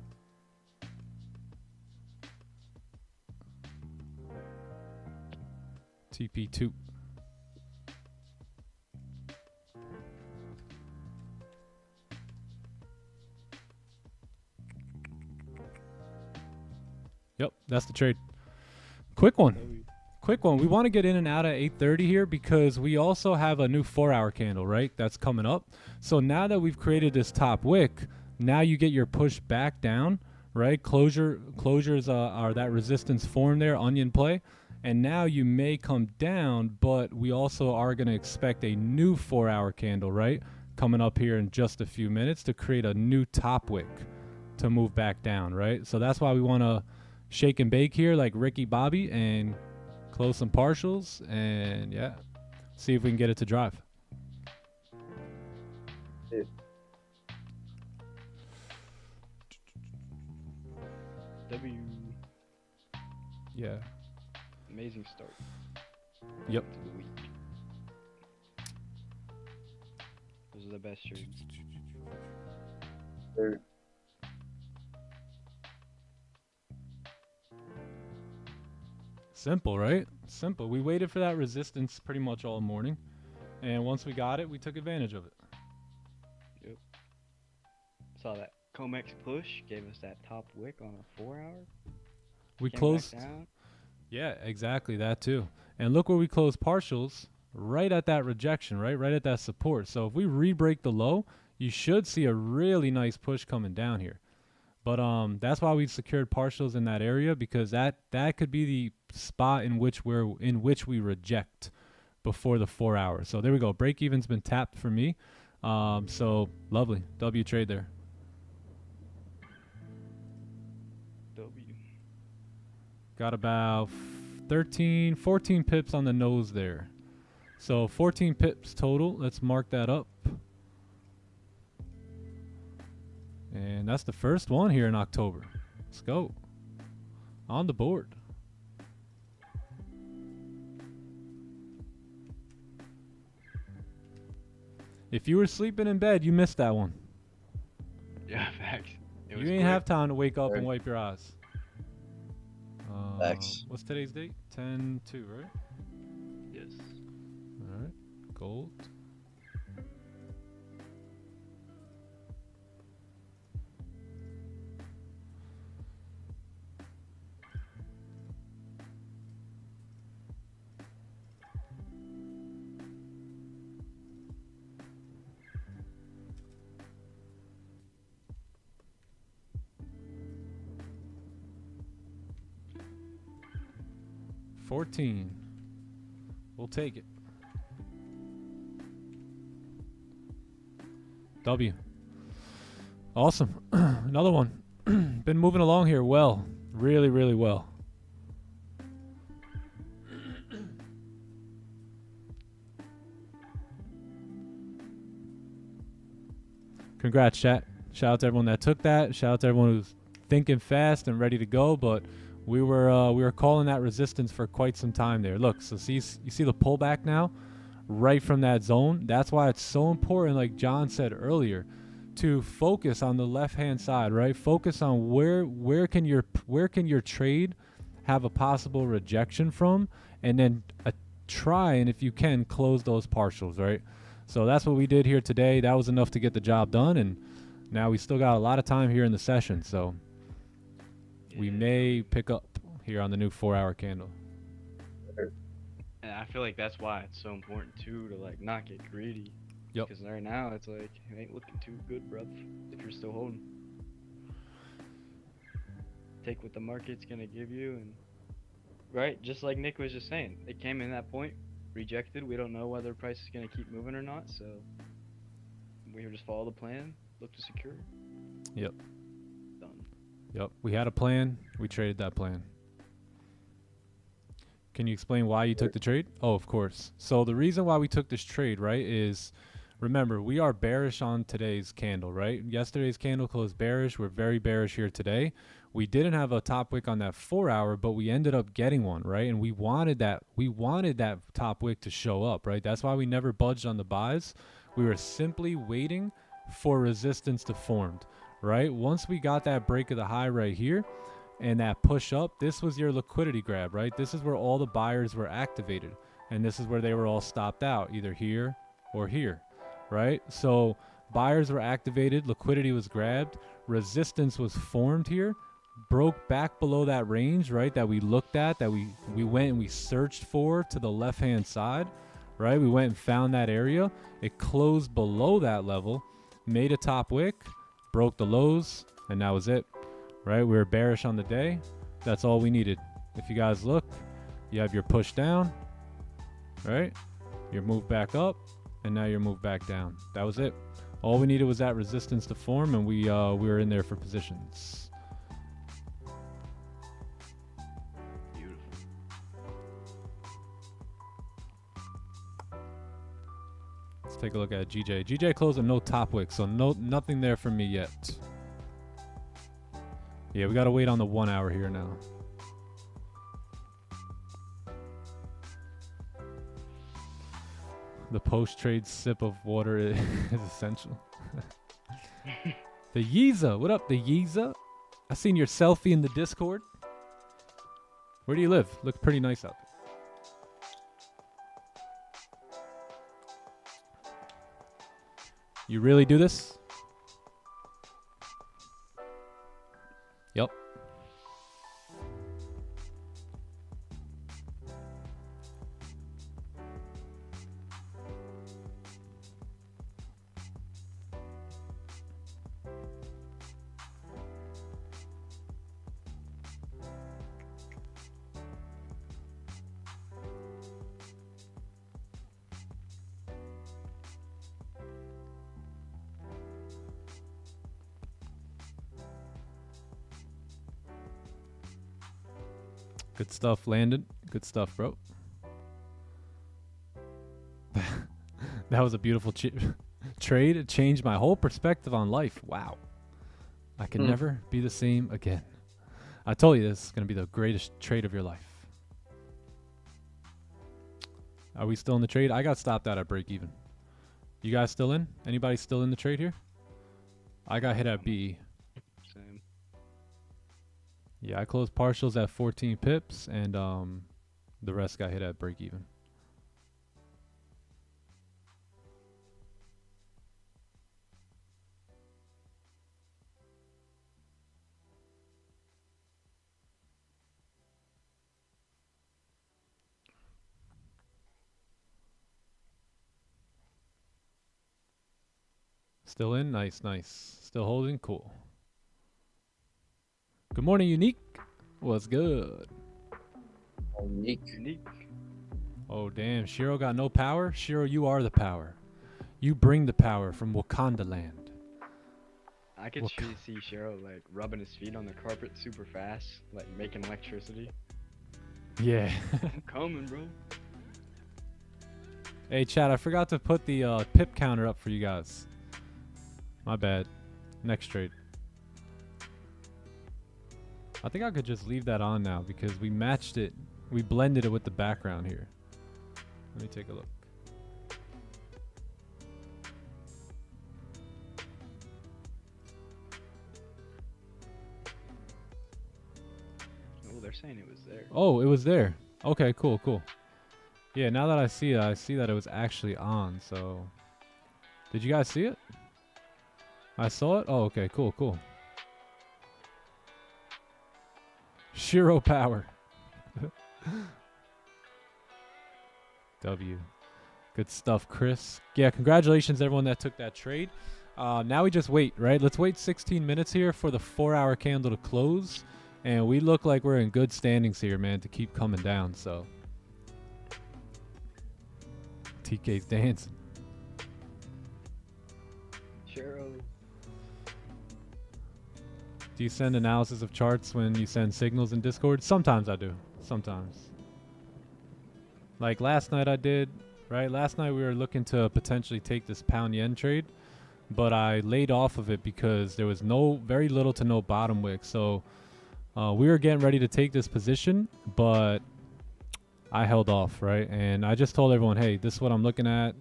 TP2. Yep, that's the trade. Quick one. Quick one. We want to get in and out at 8:30 here because we also have a new 4-hour candle, right? That's coming up. So now that we've created this top wick, now you get your push back down, right? Closures are that resistance form there, onion play. And now you may come down, but we also are going to expect a new 4-hour candle, right? Coming up here in just a few minutes to create a new top wick to move back down, right? So that's why we want to shake and bake here like Ricky Bobby and close some partials and yeah, see if we can get it to drive. W. Yeah. Amazing start. Yep. To the week. Those are the best trades. Sir. Simple, right? Simple. We waited for that resistance pretty much all morning. And once we got it, we took advantage of it. Yep. Saw that Comex push, gave us that top wick on a 4-hour. We Came closed. back down. Yeah, exactly that too. And look where we closed partials, right at that rejection, right? Right at that support. So if we re-break the low, you should see a really nice push coming down here. But that's why we secured partials in that area, because that could be the spot in which we reject before the 4 hours. So there we go. Break even's been tapped for me. So lovely. W trade there. W. Got about 13, 14 pips on the nose there. So 14 pips total. Let's mark that up. And that's the first one here in October. Let's go. On the board. If you were sleeping in bed, you missed that one. Yeah, facts. It You was ain't quick. have time to wake up and wipe your eyes. Facts. What's today's date? 10/2, right? Yes. All right. Gold. $14. We'll take it. W. Awesome. Another one. Been moving along here well. Really, really well. Congrats, chat. Shout out to everyone that took that. Shout out to everyone who's thinking fast and ready to go, but we were calling that resistance for quite some time there. Look, so you see the pullback now, right from that zone. That's why it's so important, like John said earlier, to focus on the left-hand side, right? Focus on where can your trade have a possible rejection from, and then try and, if you can, close those partials, right? So that's what we did here today. That was enough to get the job done, and now we still got a lot of time here in the session, so we may pick up here on the new 4-hour candle. And I feel like that's why it's so important too to like not get greedy. Yep. Because right now it's like it ain't looking too good, bruv. If you're still holding, take what the market's gonna give you, and right, just like Nick was just saying, it came in that point, rejected. We don't know whether price is gonna keep moving or not, so we just follow the plan, look to secure. Yep. Done. Yep. We had a plan. We traded that plan. Can you explain why you took the trade? Oh, of course. So the reason why we took this trade, right, is Remember, we are bearish on today's candle, right? Yesterday's candle closed bearish. We're very bearish here today. We didn't have a top wick on that 4 hour, but we ended up getting one, right? And we wanted that top wick to show up, right? That's why we never budged on the buys. We were simply waiting for resistance to form, right? Once we got that break of the high right here and that push up, this was your liquidity grab, right? This is where all the buyers were activated, and this is where they were all stopped out, either here or here, right? So buyers were activated, liquidity was grabbed, resistance was formed here, broke back below that range, right, that we looked at, that we went and we searched for to the left hand side, right? We went and found that area. It closed below that level, made a top wick, broke the lows, and that was it, right? We were bearish on the day. That's all we needed. If you guys look, you have your push down, right? Your move back up, and now your move back down. That was it. All we needed was that resistance to form, and we were in there for positions. Let's take a look at GJ. GJ closed with no top wick, so nothing there for me yet. Yeah, we gotta wait on the 1 hour here now. The post-trade sip of water is essential. The Yeeza. What up, the Yeeza? I seen your selfie in the Discord. Where do you live? Look pretty nice out there. You really do this? Yep. Good stuff, Landon. Good stuff, bro. That was a beautiful trade. It changed my whole perspective on life. Wow. I can never be the same again. I told you this is going to be the greatest trade of your life. Are we still in the trade? I got stopped out at break even. You guys still in? Anybody still in the trade here? I got hit at B. Same. Yeah, I closed partials at 14 pips, and the rest got hit at break even. Still in? Nice, nice. Still holding? Cool. Good morning, Unique. What's good? Unique. Oh, damn. Shiro got no power? Shiro, you are the power. You bring the power from Wakanda land. I could see Cheryl like rubbing his feet on the carpet super fast, like making electricity. Yeah. I'm coming, bro. Hey, Chad, I forgot to put the pip counter up for you guys. My bad. Next trade. I think I could just leave that on now because we matched it. We blended it with the background here. Let me take a look. Oh, they're saying it was there. Oh, it was there. Okay, cool, cool. Yeah, now that I see it, I see that it was actually on, so... Did you guys see it? I saw it? Oh, okay, cool, cool. Shiro power. W. Good stuff, Chris. Yeah, congratulations everyone that took that trade. Now we just wait, right? Let's wait 16 minutes here for the 4-hour candle to close. And we look like we're in good standings here, man, to keep coming down, so. TK's dancing. Cheryl. Do you send analysis of charts when you send signals in Discord? Sometimes I do. Sometimes. Like last night I did. right? Last night we were looking to potentially take this pound yen trade, but I laid off of it because there was very little to no bottom wick. So we were getting ready to take this position, but I held off, right? And I just told everyone, hey, this is what I'm looking at.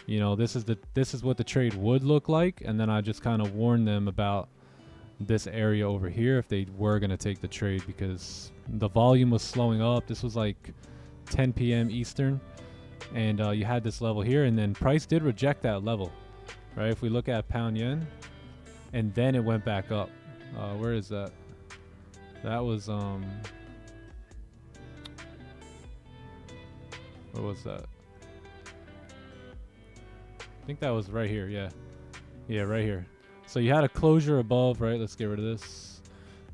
You know, this is what the trade would look like. And then I just kind of warned them about this area over here if they were going to take the trade, because the volume was slowing up. This was like 10 p.m. Eastern, and you had this level here, and then price did reject that level, right? If we look at pound yen, and then it went back up. Where is that? That was where was that? I think that was right here. Yeah, right here. So you had a closure above, right? Let's get rid of this.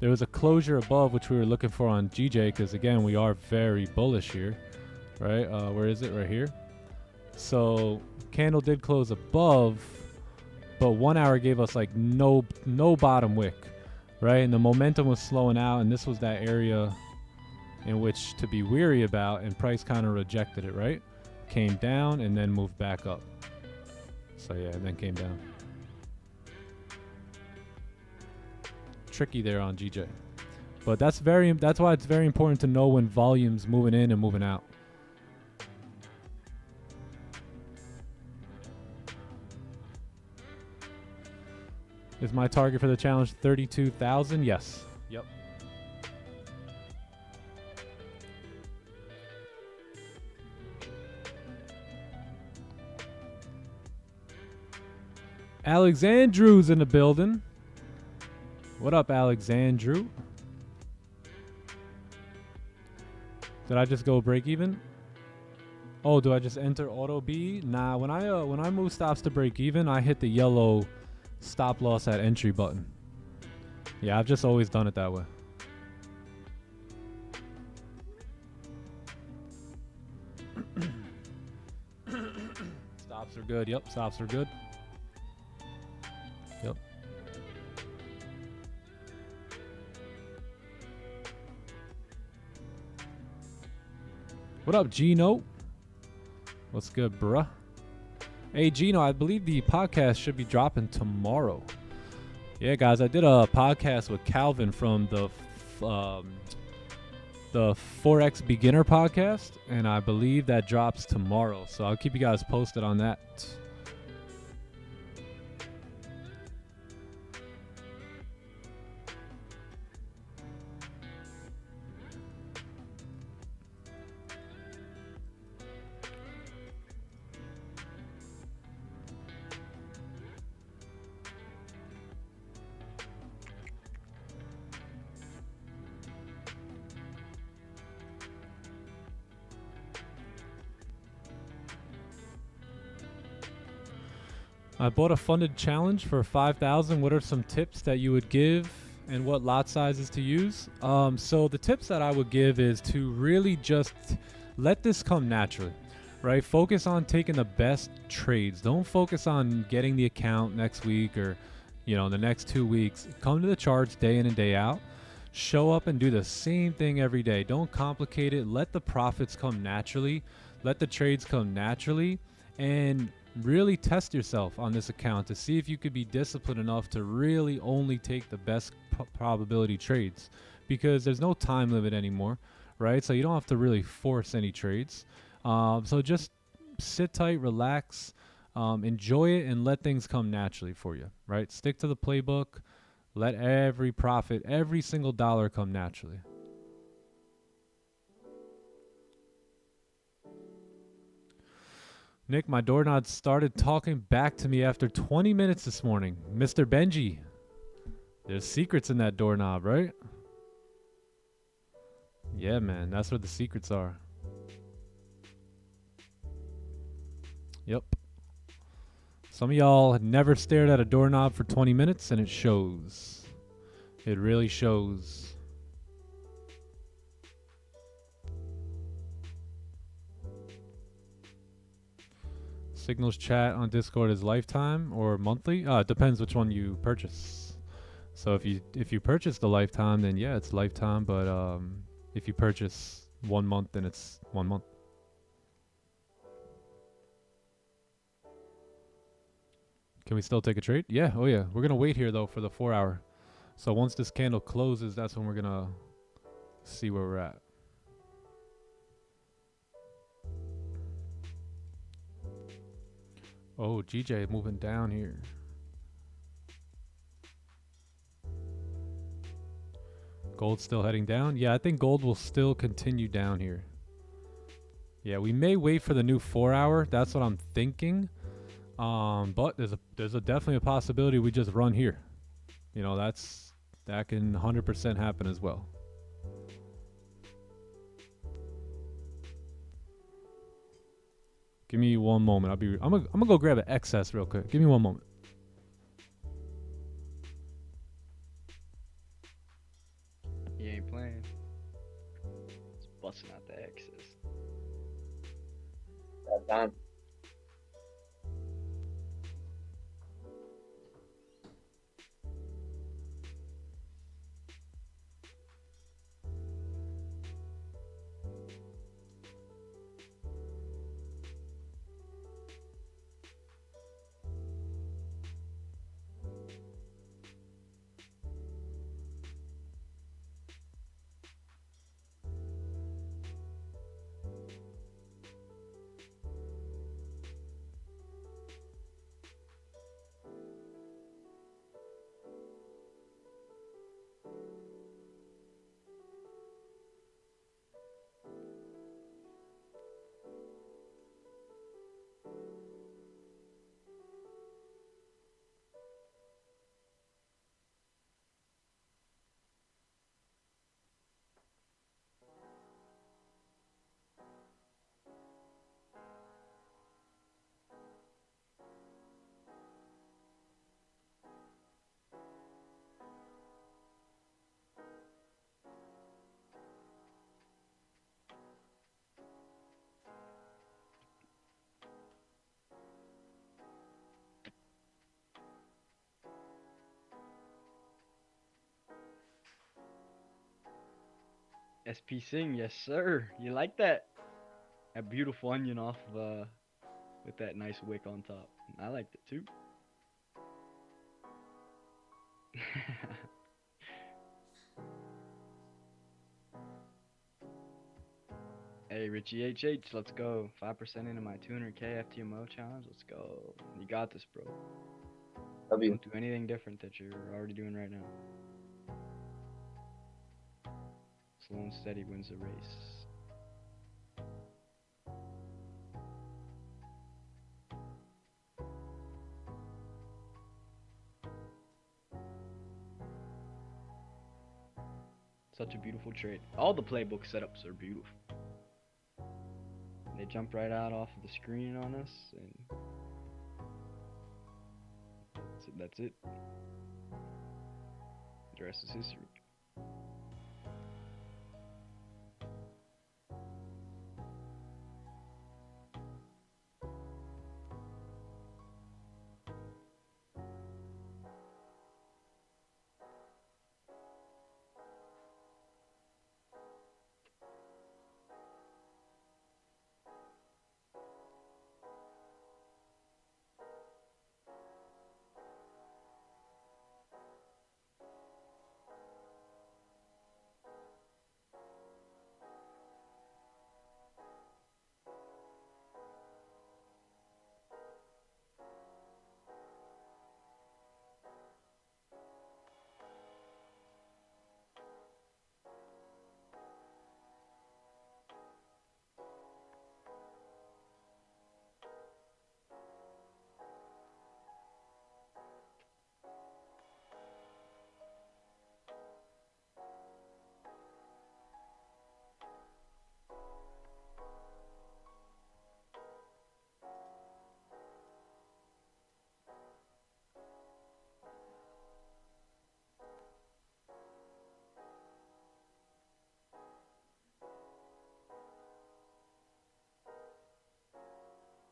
There was a closure above, which we were looking for on GJ, because again, we are very bullish here, right? Where is it? Right here. So candle did close above, but 1 hour gave us like no bottom wick, right? And the momentum was slowing out, and this was that area in which to be weary about, and price kind of rejected it, right? Came down and then moved back up. So yeah, and then came down. Tricky there on GJ, but that's why it's very important to know when volume's moving in and moving out. Is my target for the challenge 32,000? Yes. Yep. Alexandru's in the building. What up, Alexandru? Did I just go break even? Oh, do I just enter auto B? Nah, when I move stops to break even, I hit the yellow stop loss at entry button. Yeah, I've just always done it that way. Stops are good. Yep, stops are good. Yep. What up, Gino? What's good, bruh? Hey, Gino, I believe the podcast should be dropping tomorrow. Yeah, guys, I did a podcast with Calvin from the Forex Beginner podcast, and I believe that drops tomorrow. So I'll keep you guys posted on that. I bought a funded challenge for 5,000. What are some tips that you would give, and what lot sizes to use? So the tips that I would give is to really just let this come naturally, right? Focus on taking the best trades. Don't focus on getting the account next week or, you know, the next 2 weeks. Come to the charts day in and day out. Show up and do the same thing every day. Don't complicate it. Let the profits come naturally. Let the trades come naturally, and really test yourself on this account to see if you could be disciplined enough to really only take the best probability trades, because there's no time limit anymore, right? So you don't have to really force any trades. So just sit tight, relax, enjoy it, and let things come naturally for you, right? Stick to the playbook. Let every profit, every single dollar come naturally. Nick, my doorknob started talking back to me after 20 minutes this morning. Mr. Benji, there's secrets in that doorknob, right? Yeah, man, that's where the secrets are. Yep. Some of y'all had never stared at a doorknob for 20 minutes, and it shows. It really shows. Signals chat on Discord is lifetime or monthly. It depends which one you purchase. So if you purchase the lifetime, then yeah, it's lifetime. But if you purchase 1 month, then it's 1 month. Can we still take a trade? Yeah. Oh yeah. We're gonna wait here though for the 4 hour. So once this candle closes, that's when we're gonna see where we're at. Oh, GJ moving down here. Gold's still heading down. Yeah, I think gold will still continue down here. Yeah, we may wait for the new 4 hour. That's what I'm thinking. But there's definitely a possibility we just run here. You know, that can 100% happen as well. Give me one moment. I'm gonna go grab an excess real quick. Give me one moment. He ain't playing. He's busting out the X's. Done. SP Sing, yes sir. You like that? That beautiful onion off of with that nice wick on top. I liked it too. Hey Richie HH, let's go. 5% into my 200k FTMO challenge. Let's go. You got this, bro. W. Don't do anything different that you're already doing right now. Slow and steady wins the race. Such a beautiful trade. All the playbook setups are beautiful. They jump right out off of the screen on us, and that's it. The rest is history.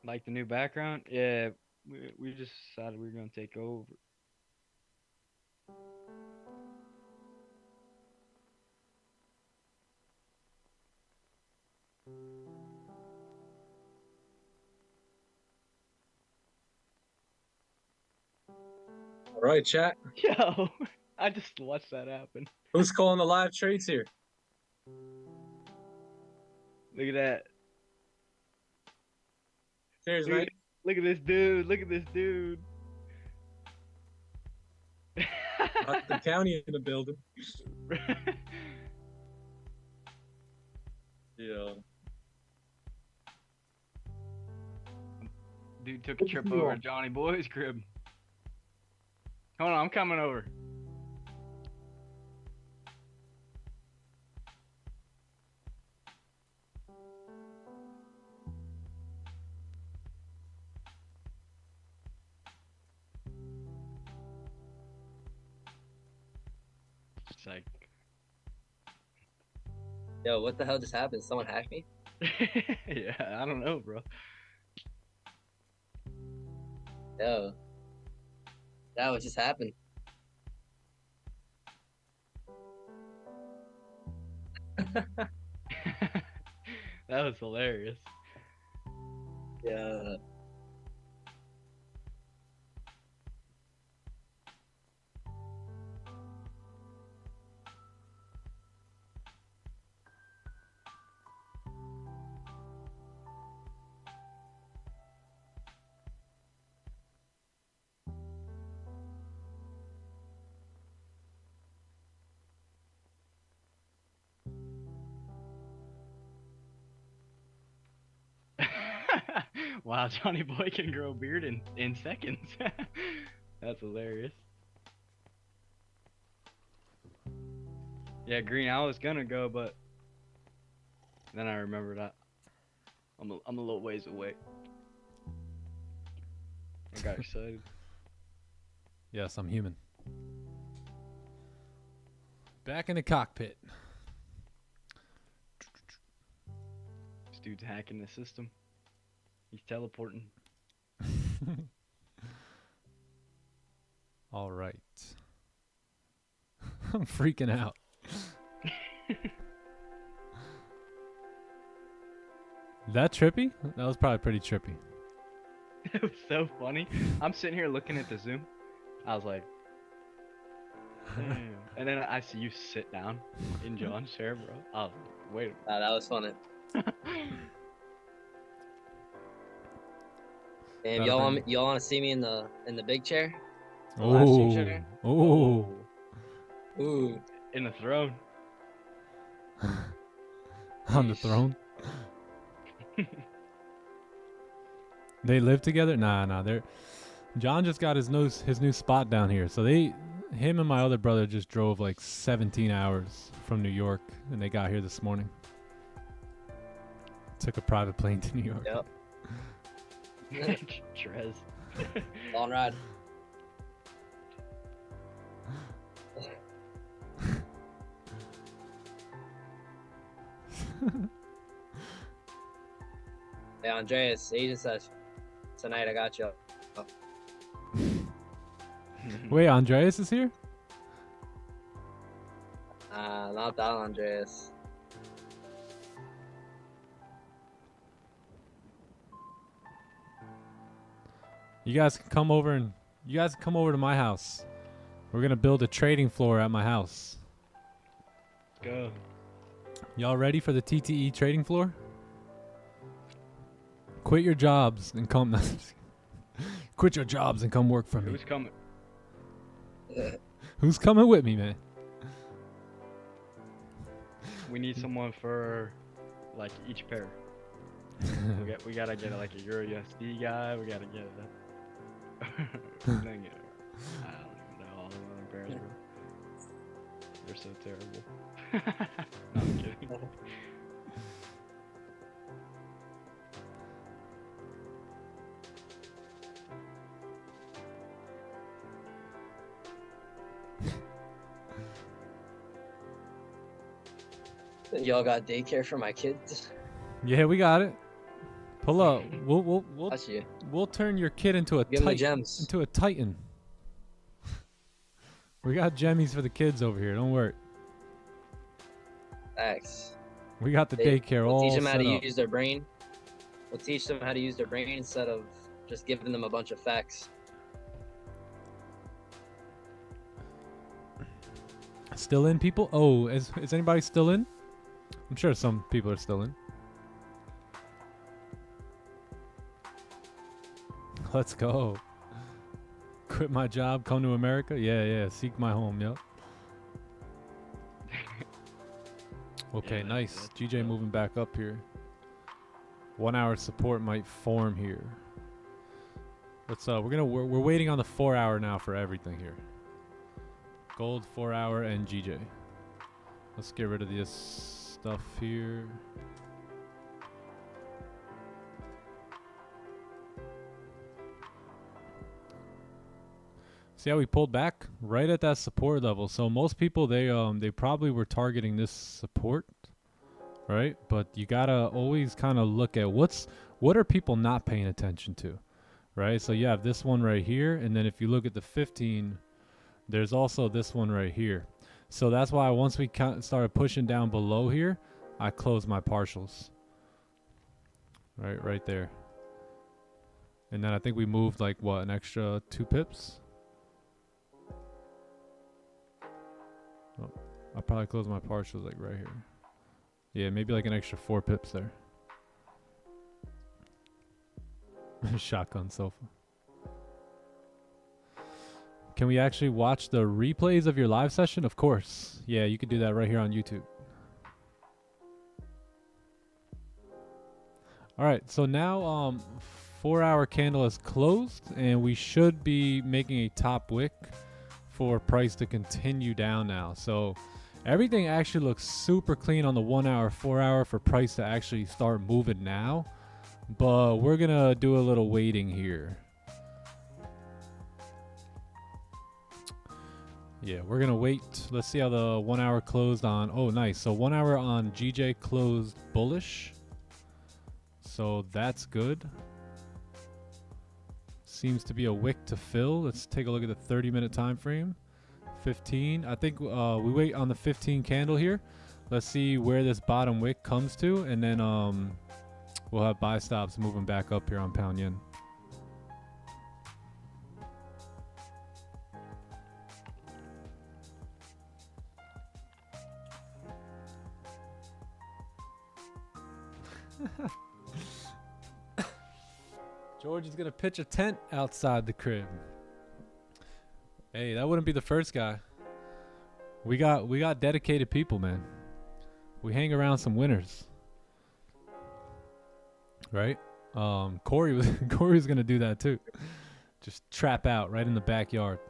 Like the new background? Yeah, we just decided we were gonna take over. All right, chat. Yo, I just watched that happen. Who's calling the live trades here? Look at that. Cheers, Look at, mate. look at this dude. Look at this dude. The county in the building. Yeah. Dude took a trip over to Johnny Boy's crib. Hold on, I'm coming over. It's like, Yo, what the hell just happened? Someone hacked me? yeah, I don't know, bro. Yo. That what just happened? That was hilarious. Yeah. Wow, Johnny Boy can grow a beard in seconds. That's hilarious. Yeah, Green, I was gonna go, but then I remembered I'm a little ways away. I got excited. Yes, I'm human. Back in the cockpit. This dude's hacking the system. He's teleporting. All right. I'm freaking out. That trippy? That was probably pretty trippy. It was so funny. I'm sitting here looking at the Zoom. I was like, damn. And then I see you sit down in John's chair, bro. I was like, wait a That was funny. minute. Damn, y'all want to see me in the big chair? The Oh, livestream chair? oh. Ooh. In the throne. On the throne. They live together? Nah. John just got his new spot down here. So him and my other brother just drove like 17 hours from New York, and they got here this morning. Took a private plane to New York. Yep. Trez. Long ride. Hey, Andreas, agent says tonight I got you. Wait, Andreas is here? Not that Andreas. You guys can come over to my house. We're gonna build a trading floor at my house. Let's go. Y'all ready for the TTE trading floor? Quit your jobs and come. Quit your jobs and come work for me. Who's coming? Who's coming with me, man? We need someone for like each pair. We gotta get like a Euro USD guy. We gotta get a. I don't even know all the other pairs, bro. They're so terrible. No, I'm kidding. Y'all got daycare for my kids? Yeah, we got it. Pull up. We'll That's you. we'll turn your kid into a Give 'em the titan. gems. Into a titan. We got jemmies for the kids over here. Don't worry. Thanks. We got the daycare We'll all teach them how set to up. use their brain. We'll teach them how to use their brain instead of just giving them a bunch of facts. Still in, people? Oh, is anybody still in? I'm sure some people are still in. Let's go. Quit my job, come to America? Yeah, seek my home, yep. Okay, Yeah, nice. that's GJ moving back up here. 1 hour support might form here. Let's we're waiting on the 4 hour now for everything here. Gold 4 hour and GJ. Let's get rid of this stuff here. See how we pulled back right at that support level. So most people they probably were targeting this support, right? But you gotta always kind of look at what are people not paying attention to, right? So you have this one right here, and then if you look at the 15, there's also this one right here. So that's why once we started pushing down below here, I closed my partials. Right there. And then I think we moved like what, an extra 2 pips? Oh, I'll probably close my partials like right here. Yeah, maybe like an extra 4 pips there. Shotgun sofa. Can we actually watch the replays of your live session? Of course. Yeah, you can do that right here on YouTube. All right, so now 4 hour candle is closed, and we should be making a top wick for price to continue down now. So everything actually looks super clean on the 1 hour, 4 hour for price to actually start moving now. But we're gonna do a little waiting here. Yeah, we're gonna wait. Let's see how the 1 hour closed on. Oh, nice. So 1 hour on GJ closed bullish. So that's good. Seems to be a wick to fill. Let's take a look at the 30-minute time frame. 15. I think we wait on the 15 candle here. Let's see where this bottom wick comes to, and then we'll have buy stops moving back up here on pound yen. George is gonna pitch a tent outside the crib. Hey, that wouldn't be the first guy. We got dedicated people, man. We hang around some winners, right? Corey was gonna do that too. Just trap out right in the backyard.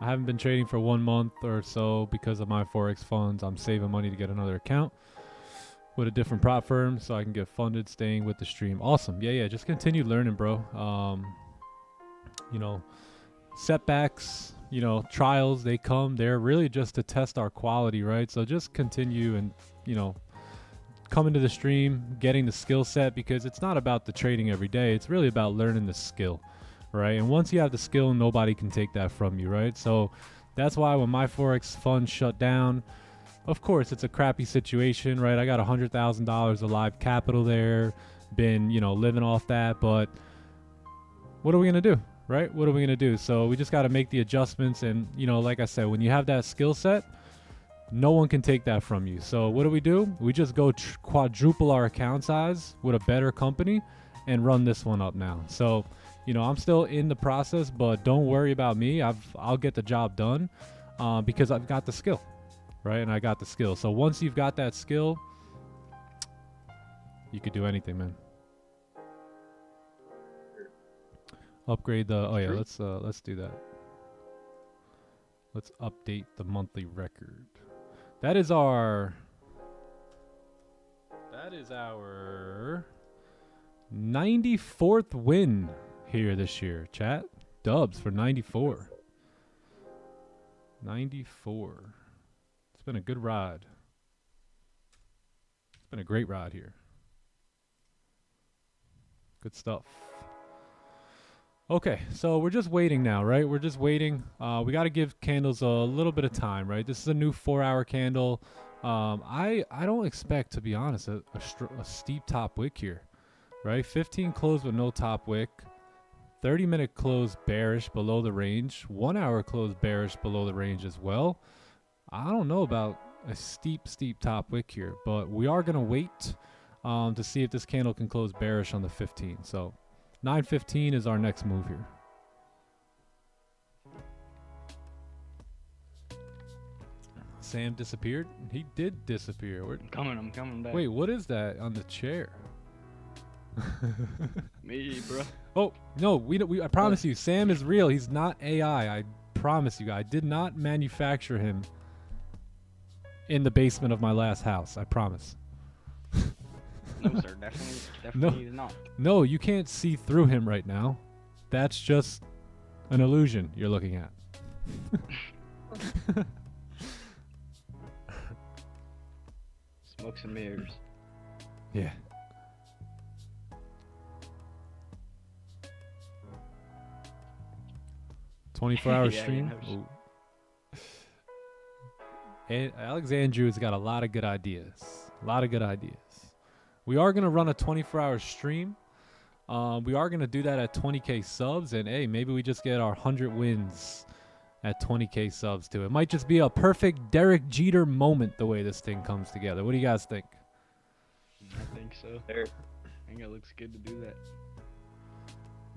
I haven't been trading for 1 month or so because of my Forex funds. I'm saving money to get another account with a different prop firm so I can get funded staying with the stream. Awesome. Yeah, just continue learning, bro. You know, setbacks, you know, trials, they come. They're really just to test our quality, right? So just continue and, you know, coming to the stream, getting the skill set, because it's not about the trading every day. It's really about learning the skill. Right, and once you have the skill, nobody can take that from you, right? So that's why when my Forex fund shut down, of course it's a crappy situation, right? I got $100,000 of live capital there, been, you know, living off that, but what are we gonna do, right? What are we gonna do? So we just got to make the adjustments, and you know, like I said, when you have that skill set, no one can take that from you. So what do? We just go quadruple our account size with a better company and run this one up now. So you know, I'm still in the process, but don't worry about me. I'll get the job done because I've got the skill, right? And I got the skill. So once you've got that skill, you could do anything, man. Upgrade the. Oh yeah, let's do that. Let's update the monthly record. That is our 94th win here this year, chat. Dubs for 94. 94. It's been a good ride. It's been a great ride here. Good stuff. Okay, so we're just waiting now, right? We're just waiting. We got to give candles a little bit of time, right? This is a new 4 hour candle. I don't expect, to be honest, a steep top wick here, right? 15 close with no top wick, 30-minute close bearish below the range, 1 hour close bearish below the range as well. I don't know about a steep top wick here, but we are gonna wait to see if this candle can close bearish on the 15. So 9:15 is our next move here. Sam disappeared. He did disappear. I'm coming back. Wait, what is that on the chair? Me, bro. Oh no, I promise you, Sam is real. He's not AI. I promise you. I did not manufacture him in the basement of my last house. I promise. No, sir. Definitely he's not. No, you can't see through him right now. That's just an illusion you're looking at. Smokes and mirrors. Yeah. "24-hour Yeah, stream." yeah, Ooh. And Alexandru's got a lot of good ideas. We are going to run a 24-hour stream. We are going to do that at 20K subs. And, hey, maybe we just get our 100 wins at 20K subs, too. It might just be a perfect Derek Jeter moment the way this thing comes together. What do you guys think? I think so. Sure. I think it looks good to do that.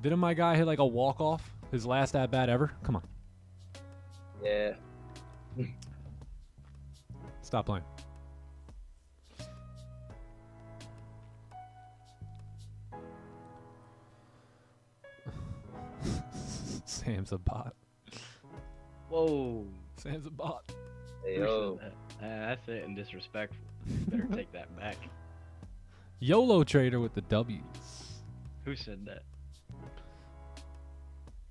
Didn't my guy hit like a walk-off? His last at-bat ever? Come on. Yeah. Stop playing. Sam's a bot. Whoa. Sam's a bot. Hey, Who yo. said that? That's it and disrespectful. Better take that back. YOLO trader with the W's. Who said that?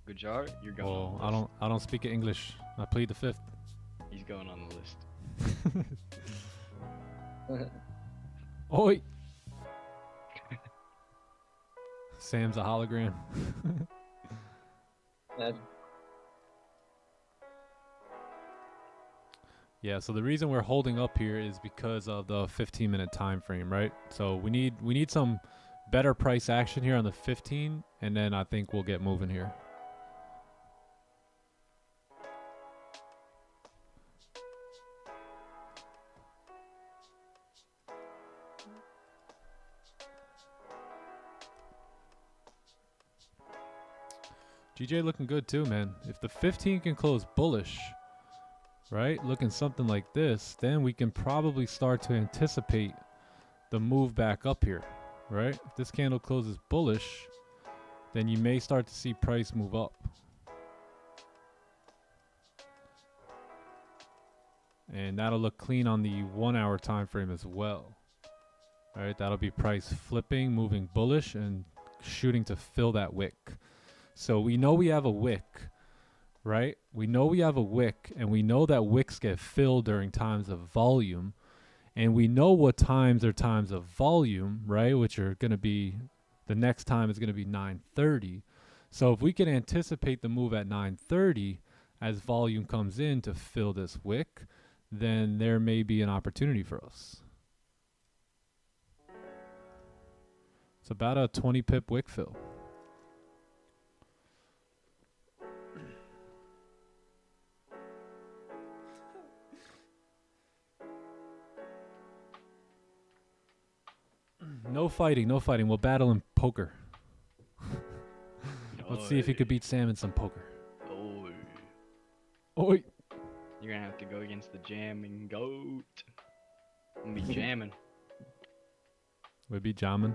Gujar, you're going Oh, on the list. I don't speak English. I plead the fifth. He's going on the list. Oi. Sam's a hologram. Yeah, so the reason we're holding up here is because of the 15-minute time frame, right? So we need some better price action here on the 15, and then I think we'll get moving here. GJ looking good too, man. If the 15 can close bullish, right, looking something like this, then we can probably start to anticipate the move back up here, right? If this candle closes bullish, then you may start to see price move up. And that'll look clean on the 1 hour time frame as well. All right, that'll be price flipping, moving bullish, and shooting to fill that wick. So we know we have a wick, right? We know we have a wick, and we know that wicks get filled during times of volume. And we know what times are times of volume, right? Which are going to be, the next time is going to be 9:30. So if we can anticipate the move at 9:30 as volume comes in to fill this wick, then there may be an opportunity for us. It's about a 20 pip wick fill. No fighting, no fighting. We'll battle in poker. Let's see if he could beat Sam in some poker. Oi. Oi. You're gonna have to go against the jamming goat. I'm gonna be jamming. We'd be jamming.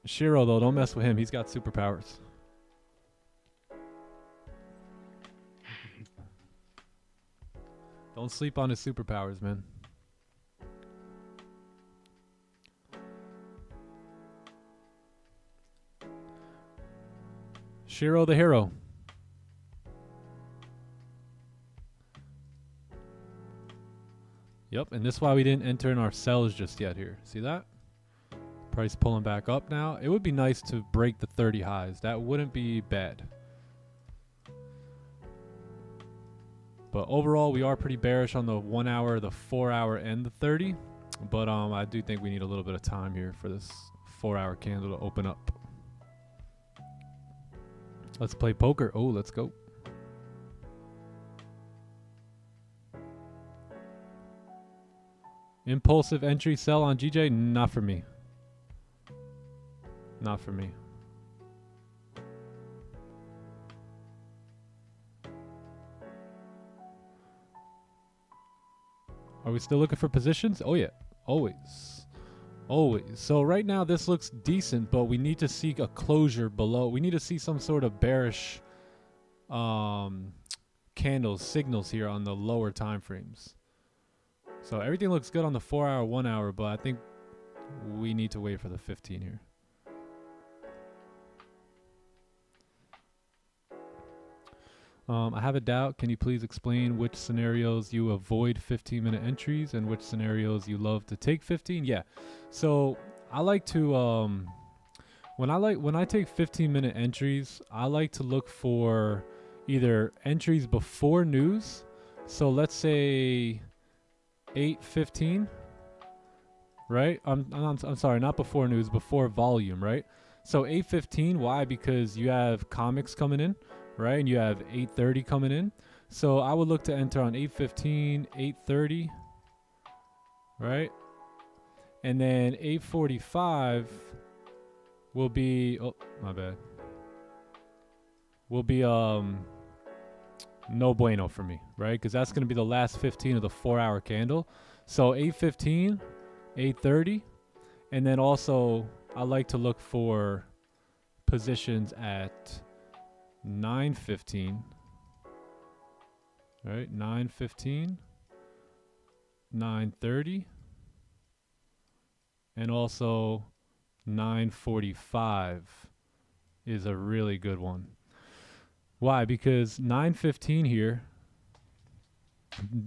Shiro, though, don't mess with him. He's got superpowers. Don't sleep on his superpowers, man. Shiro the hero. Yep, and this is why we didn't enter in our sells just yet here. See that? Price pulling back up now. It would be nice to break the 30 highs. That wouldn't be bad. But overall, we are pretty bearish on the 1 hour, the 4 hour, and the 30. But I do think we need a little bit of time here for this 4 hour candle to open up. Let's play poker. Oh, let's go. Impulsive entry sell on GJ? Not for me. Not for me. Are we still looking for positions? Oh yeah, always. Always. So right now this looks decent, but we need to seek a closure below. We need to see some sort of bearish candles, signals here on the lower time frames. So everything looks good on the 4 hour, 1 hour, but I think we need to wait for the 15 here. I have a doubt. Can you please explain which scenarios you avoid 15-minute entries and which scenarios you love to take 15? Yeah. So I like to when I take 15-minute entries, I like to look for either entries before news. So let's say 8:15, right? I'm sorry, not before news, before volume, right? So 8:15, why? Because you have comics coming in, right? And you have 8:30 coming in. So I would look to enter on 8:15, 8:30, right? And then 8:45 will be, oh, my bad. Will be no bueno for me, right? Because that's going to be the last 15 of the 4 hour candle. So 8:15, 8:30, and then also I like to look for positions at 9:15, right? 9:15, 9:30, and also 9:45 is a really good one. Why? Because 9:15 here,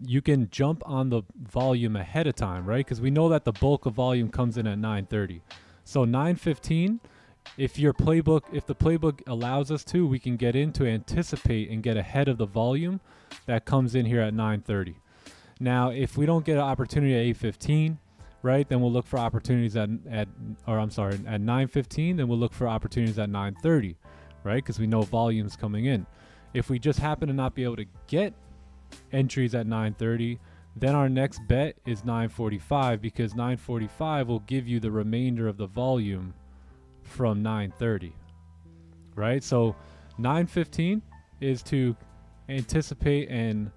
you can jump on the volume ahead of time, right? Because we know that the bulk of volume comes in at 9:30. So 9:15, if the playbook allows us to, we can get in to anticipate and get ahead of the volume that comes in here at 9:30. Now, if we don't get an opportunity at 8:15, right, then we'll look for opportunities at 9:15, then we'll look for opportunities at 9:30. Right? Because we know volume's coming in. If we just happen to not be able to get entries at 9:30, then our next bet is 9:45, because 9:45 will give you the remainder of the volume from 9:30. Right? So 9:15 is to anticipate and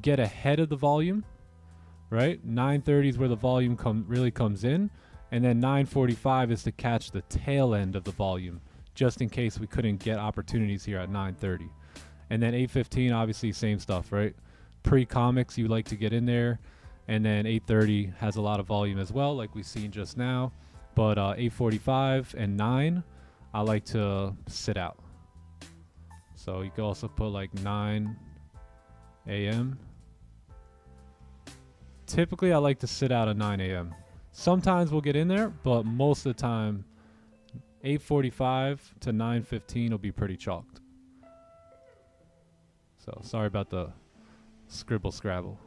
get ahead of the volume. Right? 9:30 is where the volume really comes in, and then 9:45 is to catch the tail end of the volume, just in case we couldn't get opportunities here at 9:30. And then 8:15, obviously same stuff, right? Pre-comics, you like to get in there. And then 8:30 has a lot of volume as well, like we've seen just now. But 8:45 and 9, I like to sit out. So you can also put like 9 a.m. Typically, I like to sit out at 9 a.m. Sometimes we'll get in there, but most of the time, 8:45 to 9:15 will be pretty chalked. So sorry about the scribble scrabble.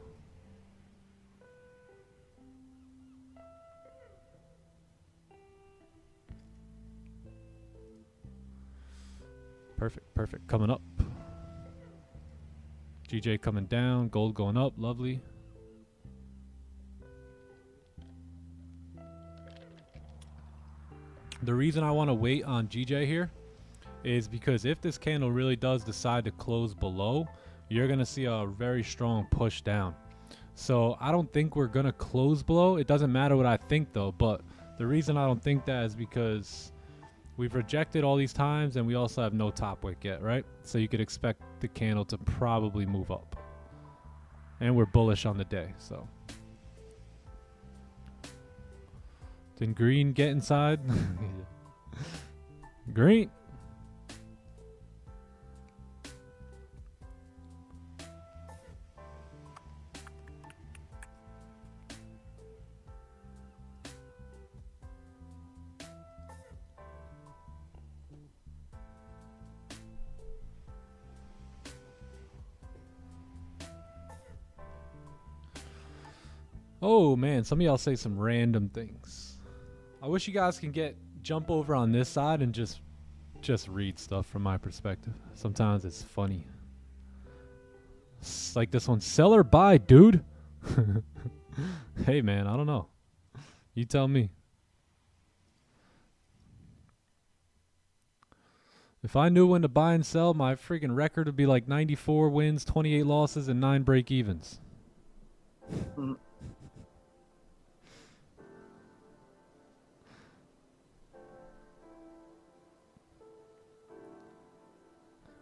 Perfect. Coming up. GJ coming down, gold going up, lovely. The reason I want to wait on GJ here is because if this candle really does decide to close below, you're going to see a very strong push down. So I don't think we're going to close below. It doesn't matter what I think though, but the reason I don't think that is because we've rejected all these times and we also have no top wick yet, right? So you could expect the candle to probably move up. And we're bullish on the day, so. Did green get inside? Green. Oh man, some of y'all say some random things. I wish you guys can jump over on this side and just read stuff from my perspective. Sometimes it's funny. It's like this one, sell or buy, dude. Hey man, I don't know. You tell me. If I knew when to buy and sell, my freaking record would be like 94 wins, 28 losses, and 9 break evens.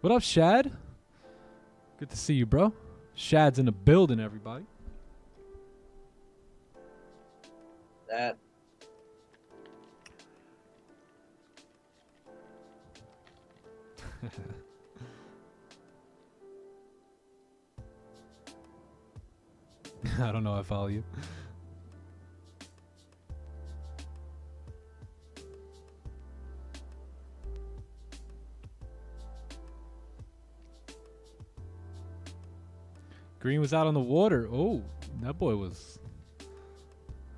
What up, Shad? Good to see you, bro. Shad's in the building, everybody. That. I don't know. I follow you. Green was out on the water. Oh, that boy was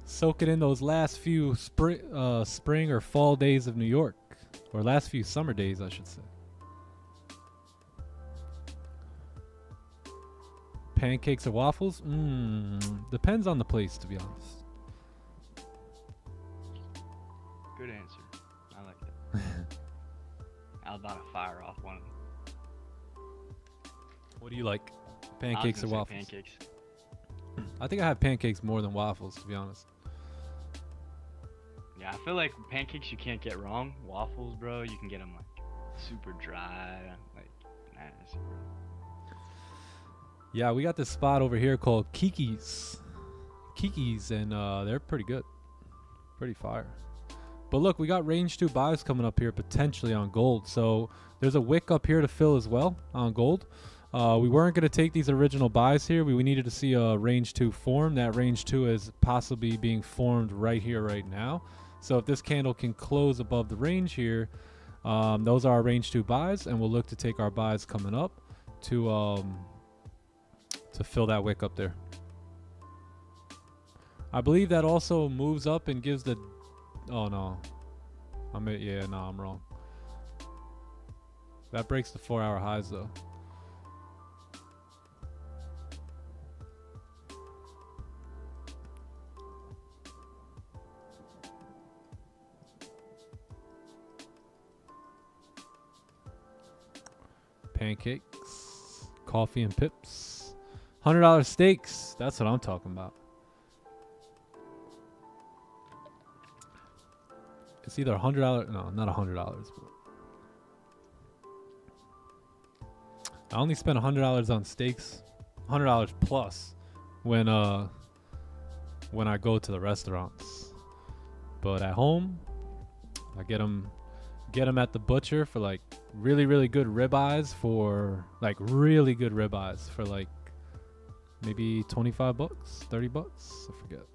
soaking in those last few spring or fall days of New York, or last few summer days, I should say. Pancakes or waffles? Depends on the place, to be honest. Good answer. I like that. I was about to fire off one of them. What do you like? I was Pancakes or gonna say waffles? Pancakes. I think I have pancakes more than waffles, to be honest. Yeah, I feel like pancakes you can't get wrong. Waffles, bro, you can get them like super dry, like nasty, bro. Yeah, we got this spot over here called Kiki's. Kiki's, and they're pretty good. Pretty fire. But look, we got range 2 buys coming up here potentially on gold. So there's a wick up here to fill as well on gold. We weren't going to take these original buys here. We needed to see a range 2 form. That range 2 is possibly being formed right here, right now. So if this candle can close above the range here, those are our range 2 buys, and we'll look to take our buys coming up to fill that wick up there. I believe that also moves up and gives the... Oh, no. I'm wrong. That breaks the 4-hour highs, though. Pancakes, coffee and pips, $100 steaks. That's what I'm talking about. It's either $100. No, not $100. But I only spent $100 on steaks, $100 plus when I go to the restaurants. But at home, I get them at the butcher for like really good ribeyes for like maybe 25 bucks, 30 bucks, I forget.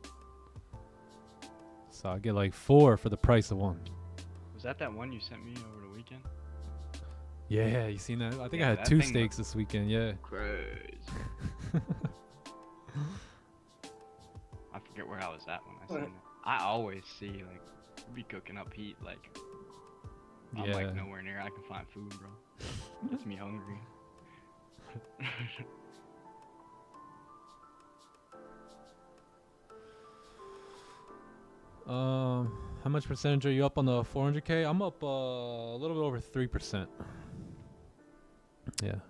So I get like 4 for the price of 1. Was that one you sent me over the weekend? Yeah, you seen that? I think Yeah, I had that 2 thing steaks this weekend, yeah. Crazy. I forget where I was at when I seen it. I always see like be cooking up heat like I'm Yeah. like nowhere near I can find food, bro. Gets me hungry. How much percentage are you up on the 400K? I'm up a little bit over 3%. Yeah.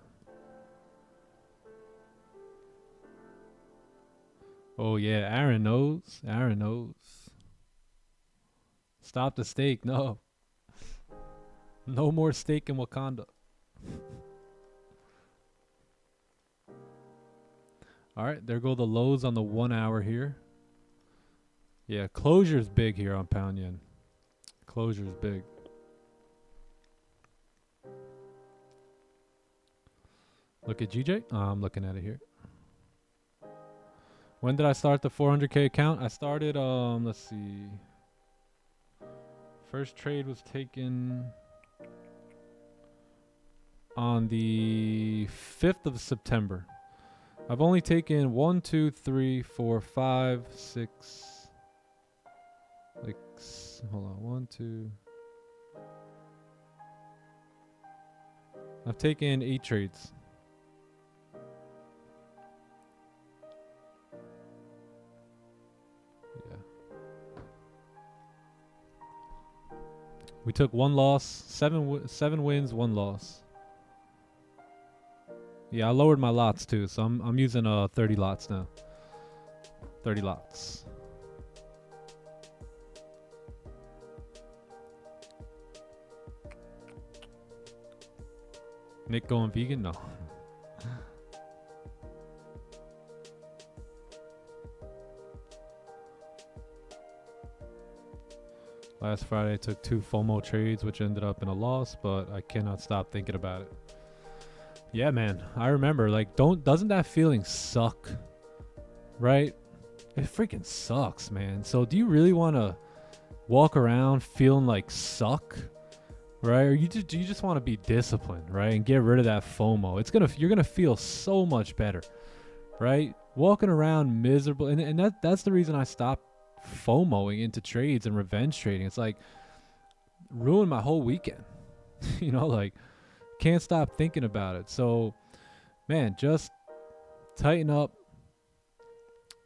Oh yeah, Aaron knows. Aaron knows. Stop the steak. No. No more steak in Wakanda. Alright, there go the lows on the 1 hour here. Yeah, closure's big here on pound yen. Closure's big. Look at GJ. I'm looking at it here. When did I start the 400K account? I started, let's see. First trade was taken on the 5th of September. I've only taken 1, 2, 3, 4, 5, 6. Like, hold on. 1, 2. I've taken 8 trades. Yeah. We took 1 loss, 7 wins, 1 loss. Yeah, I lowered my lots too, so I'm using 30 lots now. 30 lots. Nick going vegan? No. Last Friday I took 2 FOMO trades, which ended up in a loss, but I cannot stop thinking about it. Yeah, man. I remember, like, doesn't that feeling suck? Right? It freaking sucks, man. So do you really want to walk around feeling like suck? Right? Or do you just want to be disciplined, right? And get rid of that FOMO. You're gonna feel so much better. Right? Walking around miserable, and that's the reason I stopped FOMOing into trades and revenge trading. It's like ruined my whole weekend. You know, like can't stop thinking about it. So man, just tighten up,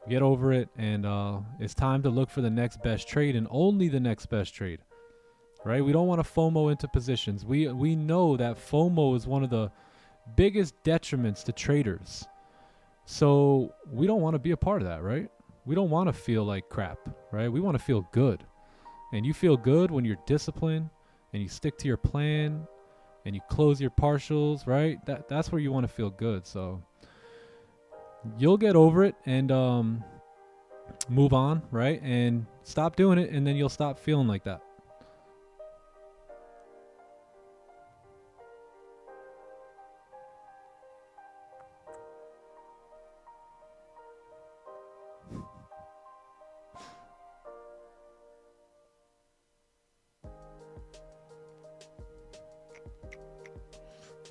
get over it, and it's time to look for the next best trade and only the next best trade. Right? We don't want to FOMO into positions. We know that FOMO is one of the biggest detriments to traders. So we don't want to be a part of that, right? We don't want to feel like crap, right? We want to feel good. And you feel good when you're disciplined and you stick to your plan and you close your partials, right? That's where you want to feel good. So you'll get over it and move on, right? And stop doing it, and then you'll stop feeling like that.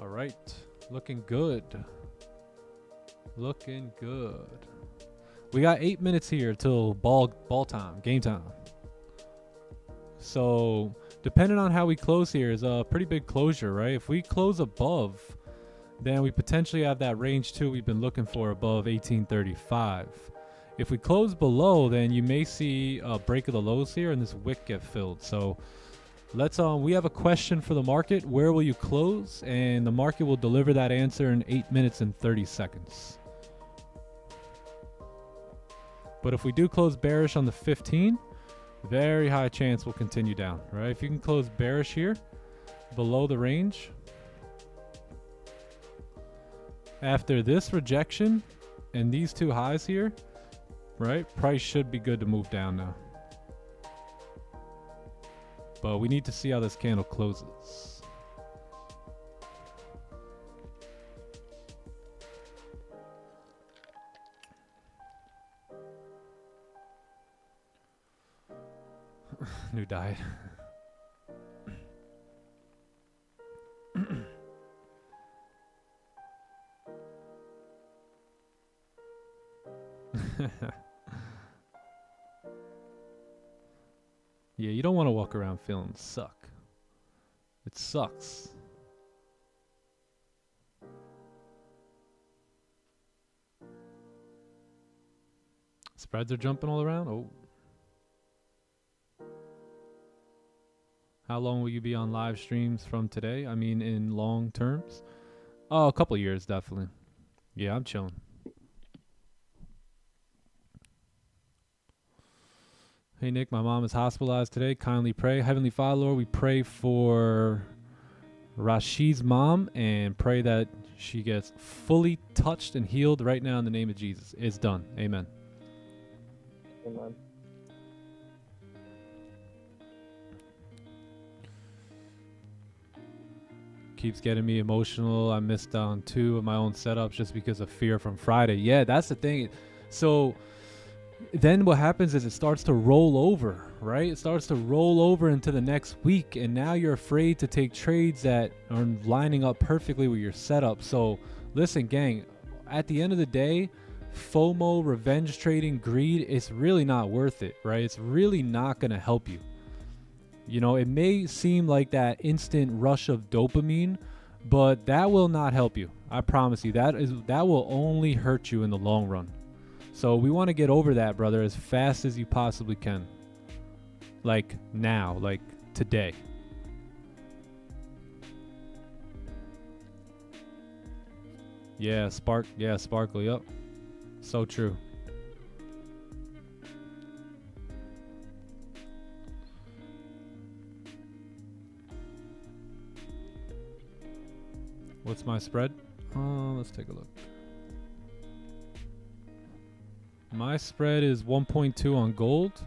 All right, looking good. Looking good. We got 8 minutes here till ball time, game time. So depending on how we close here is a pretty big closure, right? If we close above, then we potentially have that range too we've been looking for above 1835. If we close below, then you may see a break of the lows here and this wick get filled. So let's we have a question for the market. Where will you close? And the market will deliver that answer in 8 minutes and 30 seconds. But if we do close bearish on the 15, very high chance we'll continue down, right? If you can close bearish here below the range, after this rejection and these 2 highs here, right, price should be good to move down now. But we need to see how this candle closes. New diet. Yeah, you don't want to walk around feeling suck. It sucks. Spreads are jumping all around. Oh. How long will you be on live streams from today? I mean, in long terms? Oh, a couple of years, definitely. Yeah, I'm chilling. Hey, Nick, my mom is hospitalized today. Kindly pray. Heavenly Father, Lord, we pray for Rashid's mom and pray that she gets fully touched and healed right now in the name of Jesus. It's done. Amen. Amen. Keeps getting me emotional. I missed on 2 of my own setups just because of fear from Friday. Yeah, that's the thing. So then what happens is it starts to roll over, right? It starts to roll over into the next week, and now you're afraid to take trades that are lining up perfectly with your setup. So listen, gang, at the end of the day, FOMO, revenge trading, greed, it's really not worth it, right? It's really not going to help you. You know, it may seem like that instant rush of dopamine, but that will not help you. I promise you, that will only hurt you in the long run. So we want to get over that, brother, as fast as you possibly can. Like now, like today. Yeah, sparkly, yup. So true. What's my spread? Let's take a look. My spread is 1.2 on gold.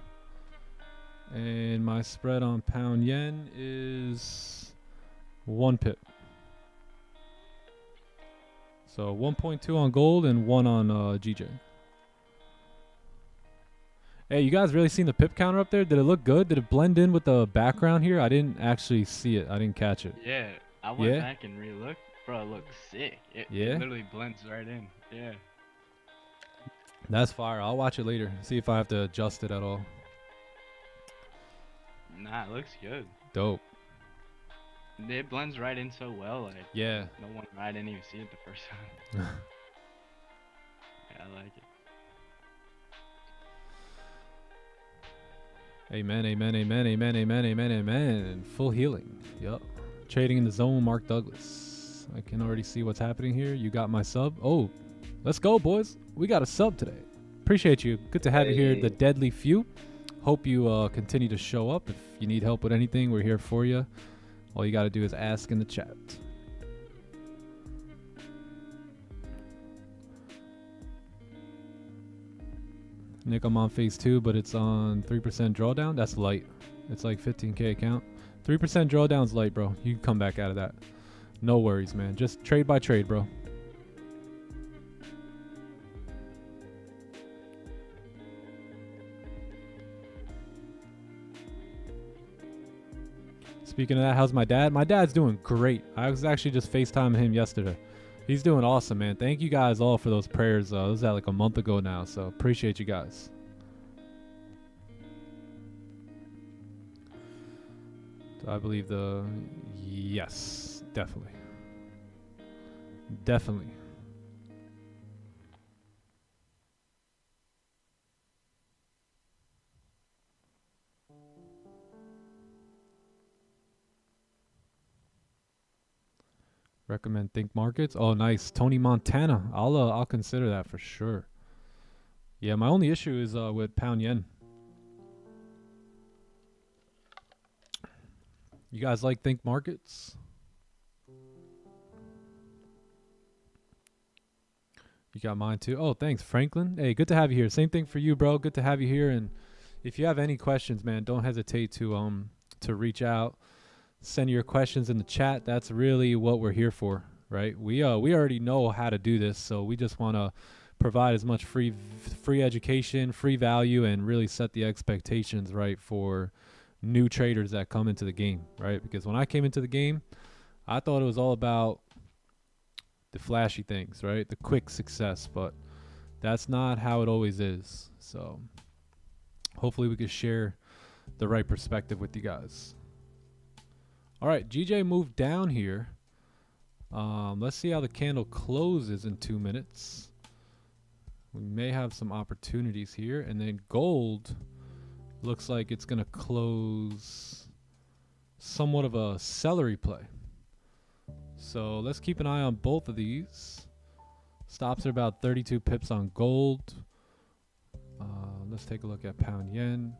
And my spread on pound yen is 1 pip. So 1.2 on gold and 1 on GJ. Hey, you guys really seen the pip counter up there? Did it look good? Did it blend in with the background here? I didn't actually see it. I didn't catch it. Yeah, I went back and re-looked. Bro, it looks sick. It literally blends right in. Yeah. That's fire. I'll watch it later. See if I have to adjust it at all. Nah, it looks good. Dope. It blends right in so well. Like, yeah. No one, I didn't even see it the first time. Yeah, I like it. Amen, amen, amen, amen, amen, amen, amen. Full healing. Yup. Trading in the zone, Mark Douglas. I can already see what's happening here. You got my sub. Oh, let's go, boys. We got a sub today. Appreciate you. Good to have you here, the Deadly Few. Hope you continue to show up. If you need help with anything, we're here for you. All you got to do is ask in the chat. Nick, I'm on phase 2, but it's on 3% drawdown. That's light. It's like 15K account. 3% drawdown's light, bro. You can come back out of that. No worries, man. Just trade by trade, bro. Speaking of that, how's my dad? My dad's doing great. I was actually just FaceTiming him yesterday. He's doing awesome, man. Thank you guys all for those prayers. It was like a month ago now, so appreciate you guys. Do I believe the... Yes, definitely. Definitely. Recommend Think Markets. Oh, nice. Tony Montana. I'll consider that for sure. Yeah, my only issue is with pound yen. You guys like Think Markets? You got mine too. Oh, thanks, Franklin. Hey, good to have you here. Same thing for you, bro. Good to have you here. And if you have any questions, man, don't hesitate to reach out. Send your questions in the chat. That's really what we're here for, right? We already know how to do this, so we just want to provide as much free education, free value, and really set the expectations right for new traders that come into the game, right? Because when I came into the game, I thought it was all about the flashy things, right? The quick success, but that's not how it always is. So hopefully we can share the right perspective with you guys. All right, GJ moved down here. Let's see how the candle closes in 2 minutes. We may have some opportunities here. And then gold looks like it's going to close somewhat of a celery play. So let's keep an eye on both of these. Stops are about 32 pips on gold. Let's take a look at pound yen.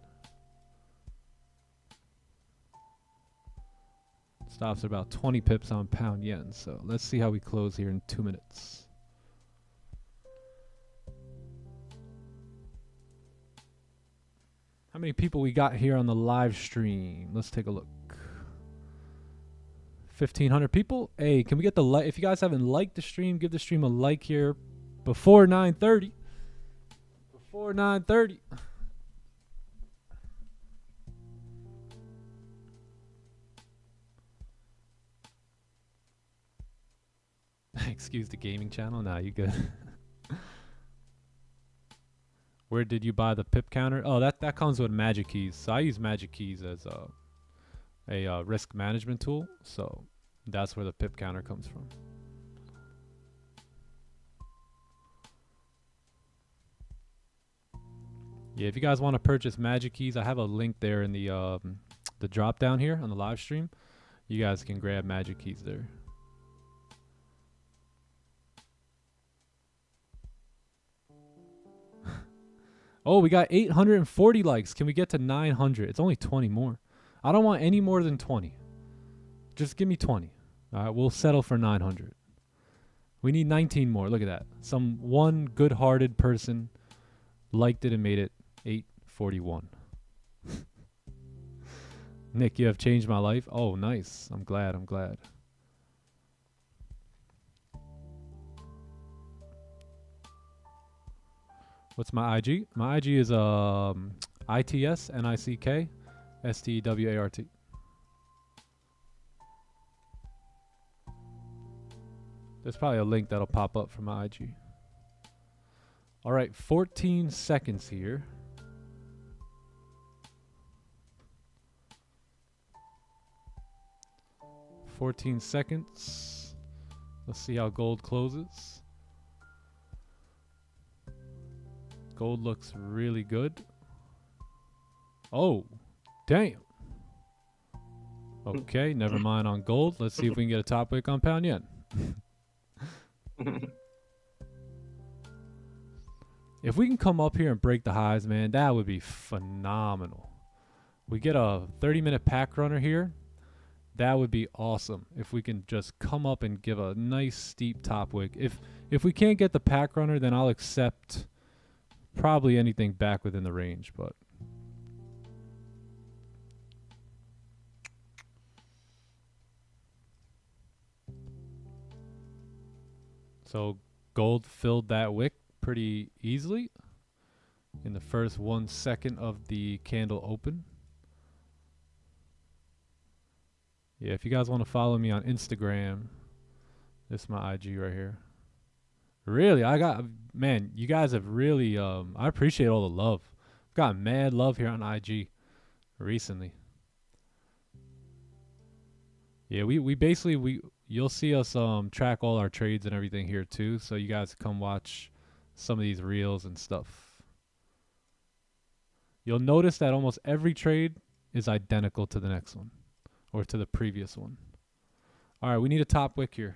Stops are about 20 pips on pound yen. So let's see how we close here in 2 minutes. How many people we got here on the live stream? Let's take a look. 1,500 people. Hey, can we get the like? If you guys haven't liked the stream, give the stream a like here before 9:30. Before 9:30. Excuse the gaming channel. Nah, you good. Where did you buy the pip counter? Oh, that comes with Magic Keys. So I use Magic Keys as a risk management tool. So that's where the pip counter comes from. Yeah, if you guys want to purchase Magic Keys, I have a link there in the drop down here on the live stream. You guys can grab Magic Keys there. Oh, we got 840 likes. Can we get to 900? It's only 20 more. I don't want any more than 20. Just give me 20. All right, we'll settle for 900. We need 19 more. Look at that. Some one good-hearted person liked it and made it 841. Nick, you have changed my life. Oh, nice. I'm glad. I'm glad. What's my IG? My IG is ITS NICK STWART. There's probably a link that'll pop up for my IG. All right, 14 seconds here. $14 seconds. Let's see how gold closes. Gold looks really good. Oh, damn. Okay, never mind on gold. Let's see if we can get a top wick on pound yen. If we can come up here and break the highs, man, that would be phenomenal. We get a 30-minute pack runner here. That would be awesome if we can just come up and give a nice steep top wick. If we can't get the pack runner, then I'll accept probably anything back within the range, but so gold filled that wick pretty easily in the first 1 second of the candle open. Yeah, if you guys want to follow me on Instagram, this is my IG right here. Really, man, you guys have really, I appreciate all the love. I've got mad love here on IG recently. Yeah, we basically, you'll see us track all our trades and everything here too, so you guys come watch some of these reels and stuff. You'll notice that almost every trade is identical to the next one or to the previous one. All right, we need a top wick here.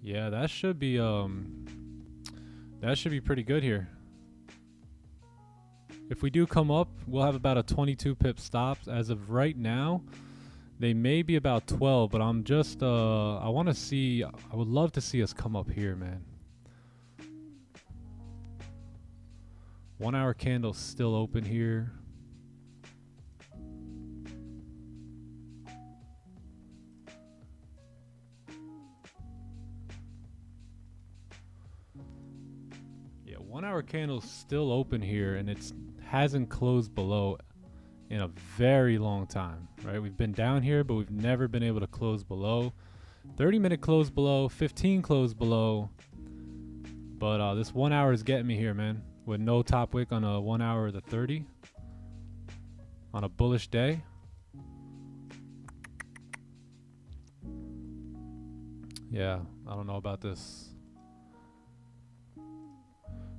Yeah, that should be pretty good here. If we do come up, we'll have about a 22 pip stops. As of right now, they may be about 12, but I'm just I want to see, I would love to see us come up here, man. 1 hour candle still open here. Yeah, 1 hour candle's still open here, and it hasn't closed below in a very long time, right? We've been down here, but we've never been able to close below. 30-minute close below, 15 close below. But this 1 hour is getting me here, man. With no top wick on a 1 hour of the 30 on a bullish day. Yeah, I don't know about this.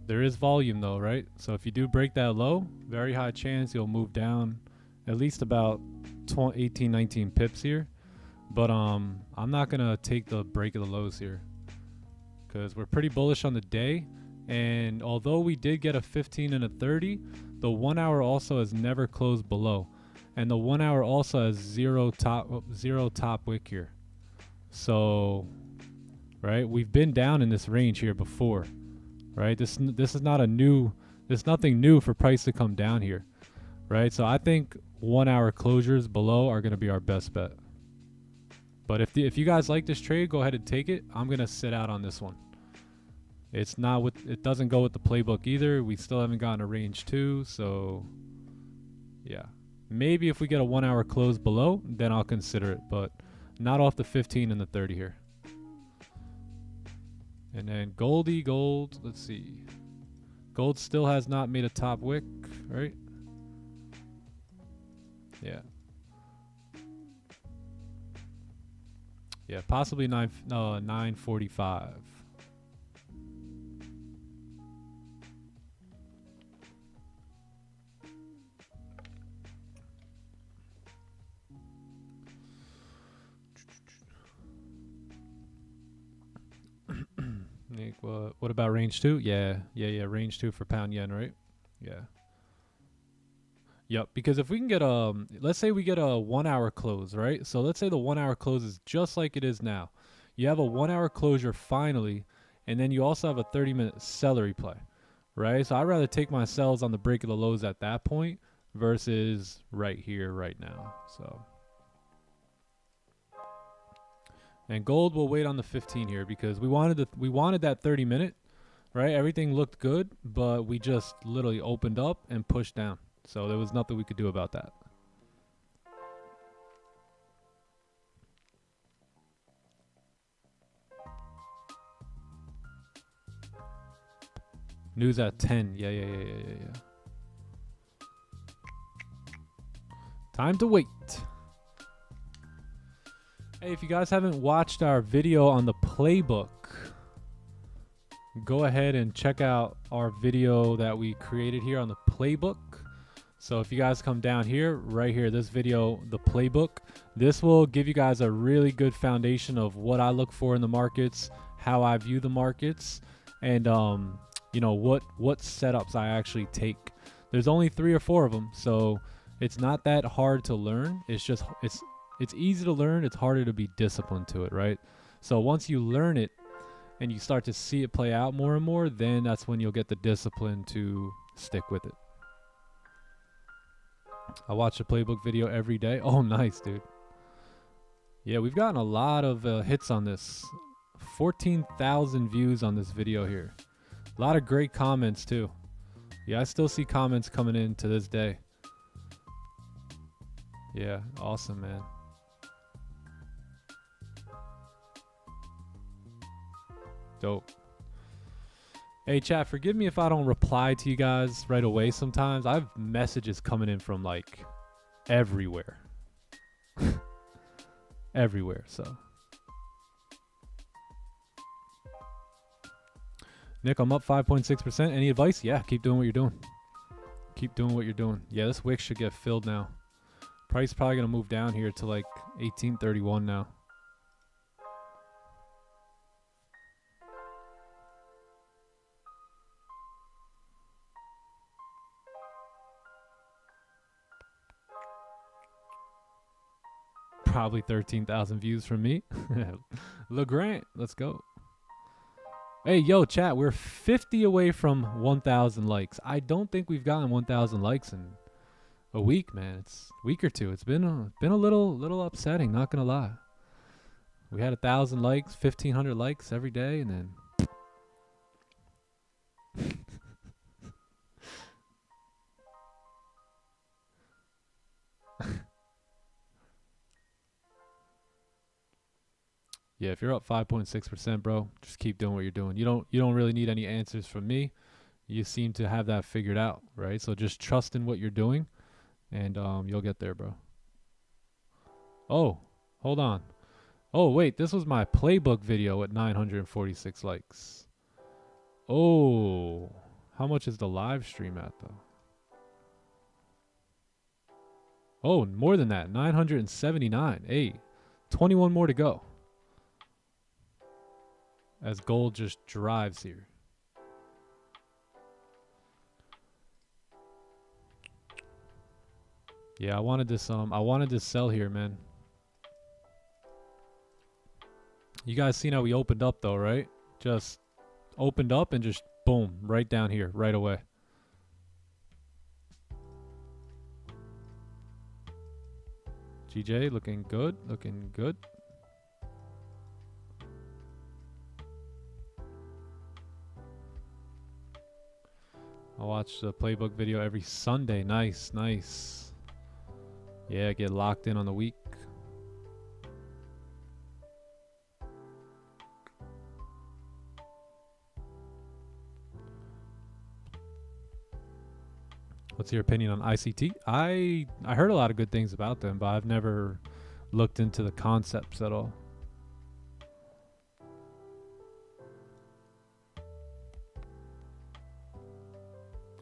There is volume though, right? So if you do break that low, very high chance you'll move down at least about 18, 19 pips here. But I'm not gonna take the break of the lows here because we're pretty bullish on the day. And although we did get a 15 and a 30, the 1 hour also has never closed below. And the 1 hour also has zero top wick here. So, right, we've been down in this range here before. Right, this is not a new, there's nothing new for price to come down here, right? So I think 1 hour closures below are going to be our best bet. But if you guys like this trade, go ahead and take it. I'm gonna sit out on this one. It's not with, it doesn't go with the playbook either. We still haven't gotten a range 2, so yeah. Maybe if we get a 1 hour close below, then I'll consider it, but not off the 15 and the 30 here. And then Goldie Gold, let's see. Gold still has not made a top wick, right? Yeah. Yeah, possibly 945. Nick, what about range 2? Yeah, range 2 for pound yen, right? Yeah. Yep, because if we can get let's say we get a 1 hour close, right? So let's say the 1 hour close is just like it is now. You have a 1 hour closure finally, and then you also have a 30-minute celery play, right? So I'd rather take my sells on the break of the lows at that point versus right here, right now. So, and gold will wait on the 15 here because we wanted that 30-minute, right? Everything looked good, but we just literally opened up and pushed down. So there was nothing we could do about that. News at 10. Yeah. Time to wait. Hey, if you guys haven't watched our video on the playbook, go ahead and check out our video that we created here on the playbook. So if you guys come down here, right here, this video, the playbook, this will give you guys a really good foundation of what I look for in the markets, how I view the markets, and you know, what setups I actually take. There's only 3 or 4 of them, so it's not that hard to learn. It's just it's easy to learn. It's harder to be disciplined to it, right? So once you learn it and you start to see it play out more and more, then that's when you'll get the discipline to stick with it. I watch the playbook video every day. Oh, nice, dude. Yeah, we've gotten a lot of hits on this. 14,000 views on this video here. A lot of great comments, too. Yeah, I still see comments coming in to this day. Yeah, awesome, man. Dope. Hey, chat, forgive me if I don't reply to you guys right away sometimes. I have messages coming in from, like, everywhere. Everywhere, so. Nick, I'm up 5.6%. Any advice? Yeah, keep doing what you're doing. Keep doing what you're doing. Yeah, this wick should get filled now. Price probably going to move down here to, like, 1831 now. Probably 13,000 views from me. LeGrant, let's go. Hey, yo, chat, we're 50 away from 1,000 likes. I don't think we've gotten 1,000 likes in a week, man. It's a week or two. It's been a little upsetting, not gonna lie. We had 1,000 likes, 1,500 likes every day, and then yeah, if you're up 5.6%, bro, just keep doing what you're doing. You don't really need any answers from me. You seem to have that figured out, right? So just trust in what you're doing, and you'll get there, bro. Oh, hold on. Oh, wait, this was my playbook video at 946 likes. Oh, how much is the live stream at, though? Oh, more than that, 979. Hey, 21 more to go. As gold just drives here. Yeah, I wanted to sell here, man. You guys seen how we opened up though, right? Just opened up and just boom, right down here, right away. GJ looking good, looking good. I watch the playbook video every Sunday. Nice, nice. Yeah, get locked in on the week. What's your opinion on ICT? I heard a lot of good things about them, but I've never looked into the concepts at all.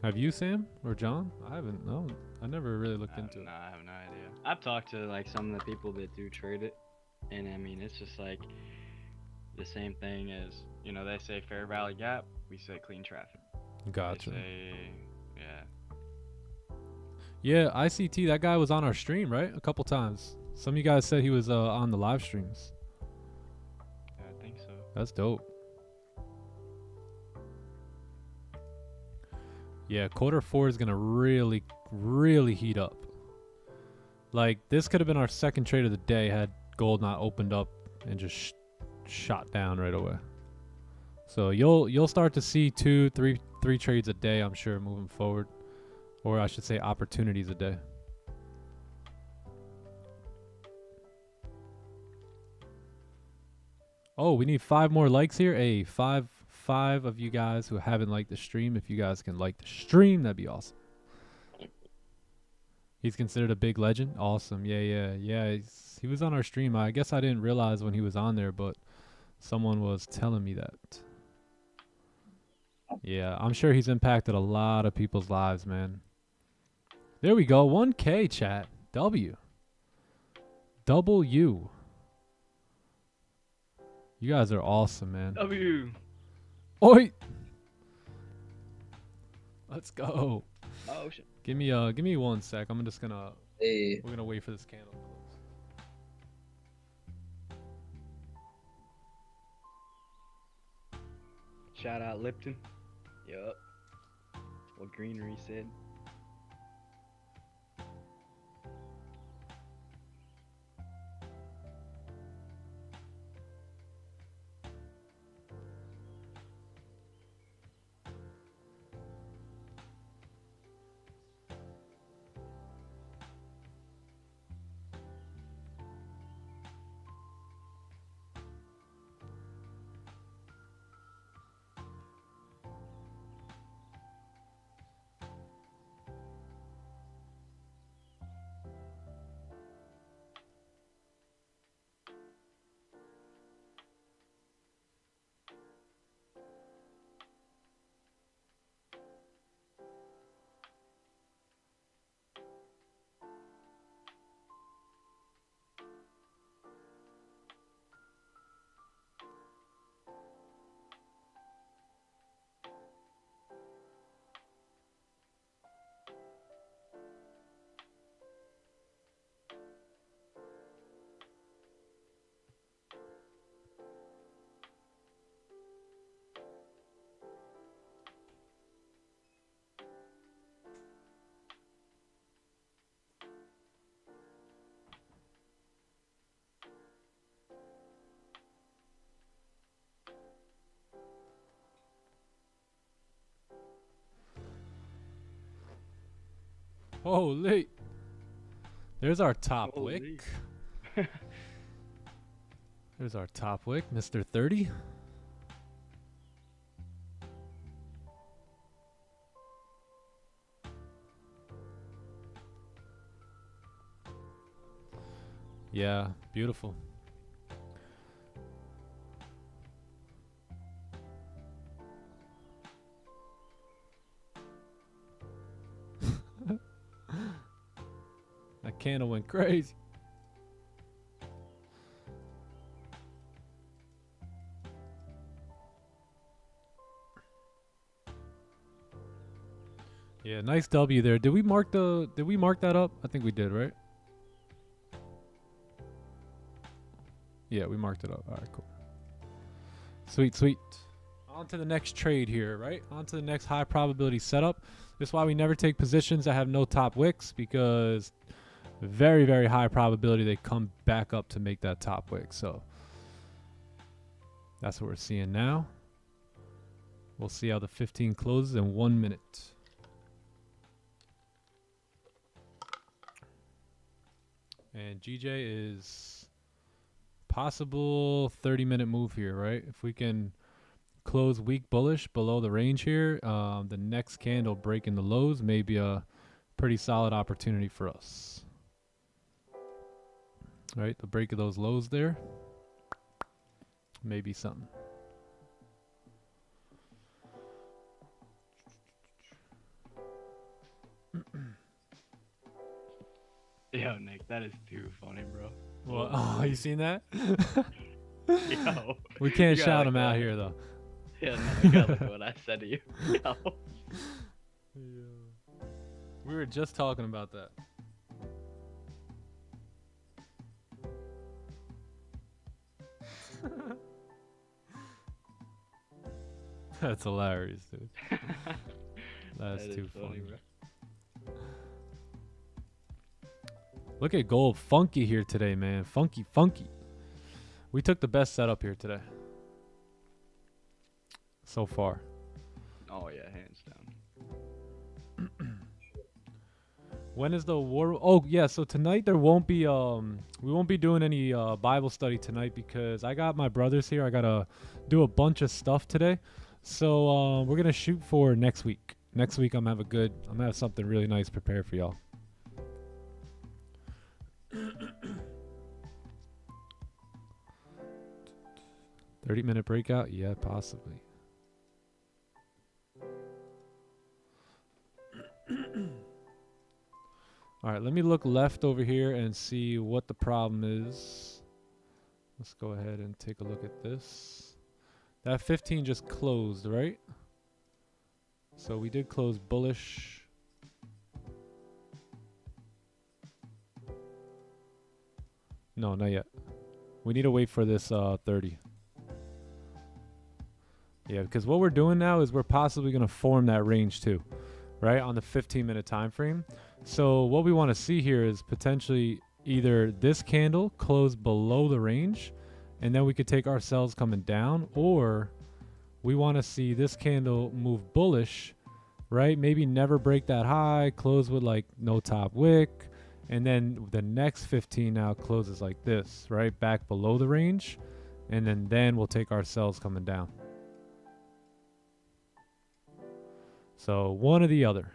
Have you, Sam or John? I haven't. No, I never really looked into it. No, I have no idea. I've talked to like some of the people that do trade it, and I mean it's just like the same thing as, you know, they say fair value gap, we say clean traffic. Gotcha. They say, yeah. Yeah, ICT. That guy was on our stream, right? A couple times. Some of you guys said he was on the live streams. Yeah, I think so. That's dope. Yeah, Q4 is gonna really, really heat up. Like, this could have been our second trade of the day had gold not opened up and just shot down right away. So you'll start to see three trades a day, I'm sure, moving forward, or I should say opportunities a day. Oh, we need 5 more likes here. Hey, five of you guys who haven't liked the stream. If you guys can like the stream, that'd be awesome. He's considered a big legend. Awesome. Yeah. He was on our stream. I guess I didn't realize when he was on there, but someone was telling me that. Yeah, I'm sure he's impacted a lot of people's lives, man. There we go. 1K, chat. W. Double U. You guys are awesome, man. W. Oi! Let's go. Oh shit. Give me 1 sec. I'm just gonna. Hey. We're gonna wait for this candle to close. Shout out Lipton. Yup. What Greenery said. Holy. There's our top Holy. wick. There's our top wick, Mr. 30. Yeah, beautiful. That candle went crazy. Yeah, nice W there. Did we mark that up? I think we did, right? Yeah, we marked it up. All right, cool. Sweet, sweet. On to the next trade here, right? On to the next high probability setup. This is why we never take positions that have no top wicks, because very, very high probability they come back up to make that top wick. So that's what we're seeing now. We'll see how the 15 closes in 1 minute. And GJ is possible 30-minute move here, right? If we can close weak bullish below the range here, the next candle breaking the lows may be a pretty solid opportunity for us. All right, the break of those lows there, maybe something. Yo, Nick, that is too funny, bro. Well, oh, you seen that? Yo, We can't you gotta shout look him out at here it. though. Yeah, no, you gotta look at what I said to you. Yo. We were just talking about that. That's hilarious, dude. That's That is too funny. bro. Look at gold, funky here today, man. Funky, funky. We took the best setup here today. So far. Oh yeah, hands down. When is the war? Oh yeah, so tonight there won't be we won't be doing any Bible study tonight because I got my brothers here. I gotta do a bunch of stuff today. So we're gonna shoot for next week. Next week I'm gonna have something really nice prepared for y'all. 30-minute breakout? Yeah, possibly. All right, let me look left over here and see what the problem is. Let's go ahead and take a look at this. That 15 just closed, right? So we did close bullish. No, not yet. We need to wait for this 30. Yeah, because what we're doing now is we're possibly going to form that range too, right, on the 15-minute time frame. So what we want to see here is potentially either this candle close below the range, and then we could take our sells coming down, or we want to see this candle move bullish, right? Maybe never break that high, close with like no top wick, and then the next 15 now closes like this, right, back below the range, and then we'll take our sells coming down. So one or the other.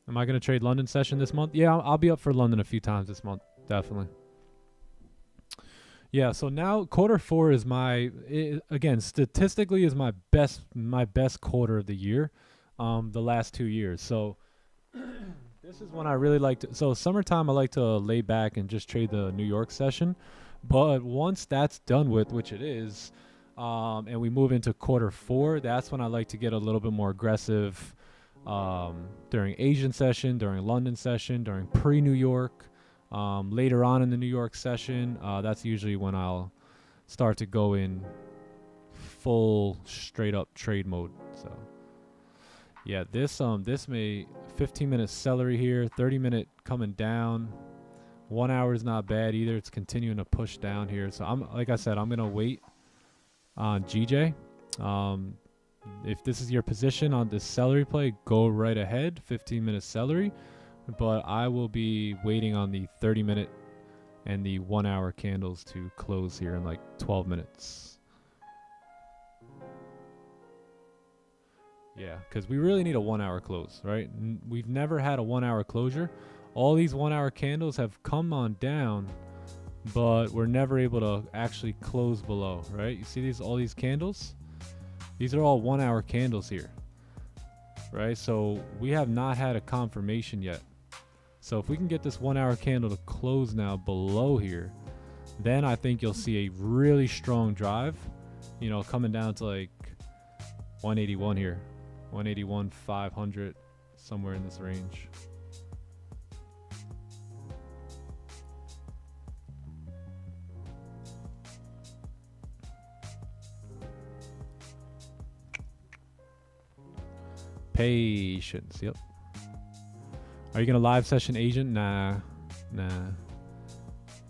Am I going to trade London session this month? Yeah, I'll be up for London a few times this month. Definitely. Yeah, so now quarter four is again, statistically is my best quarter of the year, the last 2 years. So this is when I really like to, so summertime I like to lay back and just trade the New York session. But once that's done with, which it is, and we move into quarter four, that's when I like to get a little bit more aggressive during Asian session, during London session, during pre-New York, later on in the New York session. That's usually when I'll start to go in full straight up trade mode. So yeah, this may 15-minute celery here, 30-minute coming down. 1 hour is not bad either. It's continuing to push down here. So like I said, I'm gonna wait on GJ. If this is your position on this celery play, go right ahead, 15-minute celery. But I will be waiting on the 30-minute and the 1 hour candles to close here in like 12 minutes. Yeah, because we really need a 1 hour close, right? We've never had a 1 hour closure. All these 1 hour candles have come on down, but we're never able to actually close below, right? You see all these candles? These are all 1 hour candles here, right? So we have not had a confirmation yet. So if we can get this 1 hour candle to close now below here, then I think you'll see a really strong drive, you know, coming down to like 181 here, 181, 500, somewhere in this range. Patience, yep. Are you gonna live session agent? Nah.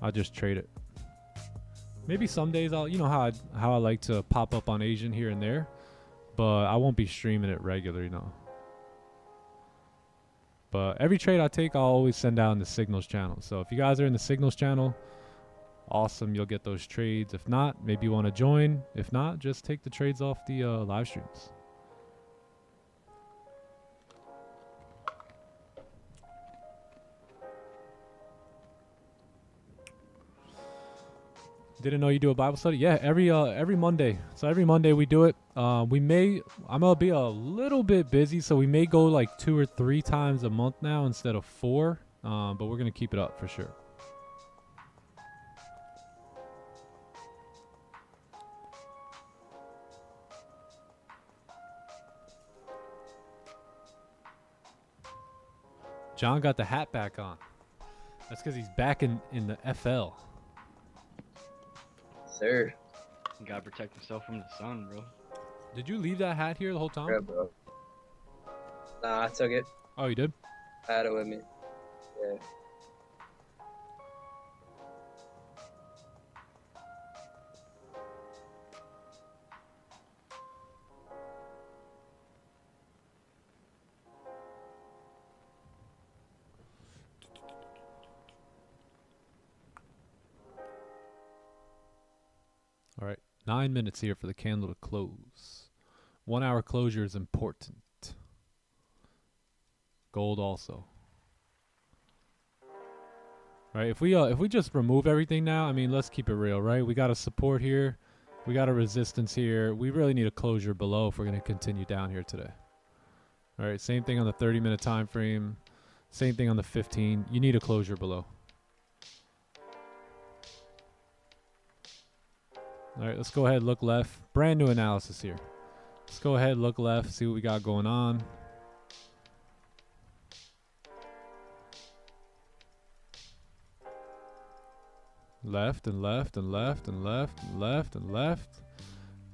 I'll just trade it. Maybe some days I'll, you know how I like to pop up on Asian here and there, but I won't be streaming it regularly, no. But every trade I take, I'll always send out in the signals channel. So if you guys are in the signals channel, awesome, you'll get those trades. If not, maybe you want to join. If not, just take the trades off the live streams. Didn't know you do a Bible study? Yeah, every Monday. So every Monday we do it. I'm gonna be a little bit busy, so we may go like 2 or 3 times a month now instead of 4. But we're gonna keep it up for sure. John got the hat back on. That's because he's back in the FL. Sir. You gotta protect yourself from the sun, bro. Did you leave that hat here the whole time? Yeah, bro. Nah, I took it. Oh, you did? I had it with me. Yeah. All right, 9 minutes here for the candle to close. 1 hour closure is important. Gold also. All right, if we just remove everything now, I mean, let's keep it real, right? We got a support here, we got a resistance here. We really need a closure below if we're going to continue down here today. All right, same thing on the 30-minute time frame, same thing on the 15. You need a closure below. All right, let's go ahead, look left. Brand new analysis here. Let's go ahead, look left, see what we got going on. Left and left and left and left and left and left.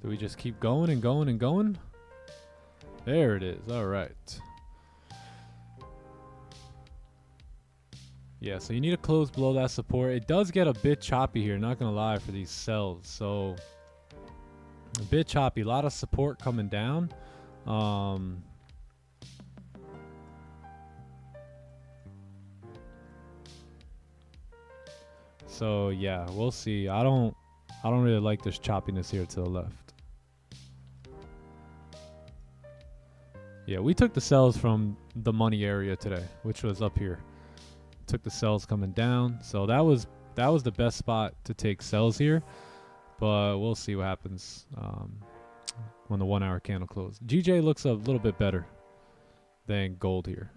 Do we just keep going and going and going? There it is. All right. Yeah, so you need to close below that support. It does get a bit choppy here, not gonna lie, for these sells. So a bit choppy, a lot of support coming down. So yeah, we'll see. I don't really like this choppiness here to the left. Yeah, we took the sells from the money area today, which was up here. Took the sells coming down, so that was the best spot to take sells here, but we'll see what happens when the 1 hour candle closes. GJ looks a little bit better than gold here.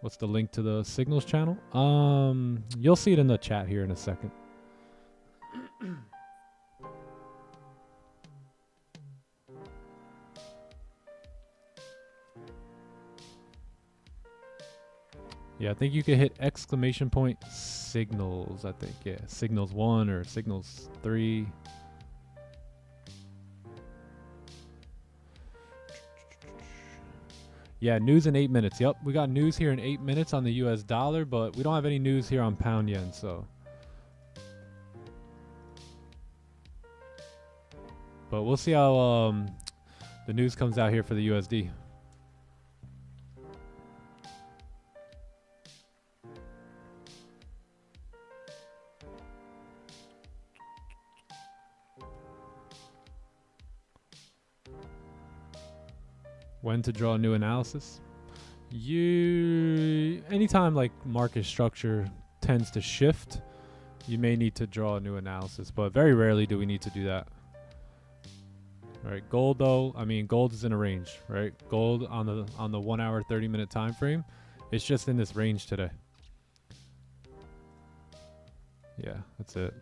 What's the link to the signals channel? You'll see it in the chat here in a second. Yeah, I think you could hit exclamation point signals, I think. Yeah, signals 1 or signals 3. Yeah, news in 8 minutes. Yep, we got news here in 8 minutes on the US dollar, but we don't have any news here on pound yen, so. But we'll see how the news comes out here for the USD. When to draw a new analysis? Anytime like market structure tends to shift, you may need to draw a new analysis, but very rarely do we need to do that. All right, gold though, I mean, gold is in a range, right? Gold on the 1 hour 30-minute time frame, it's just in this range today. Yeah, that's it.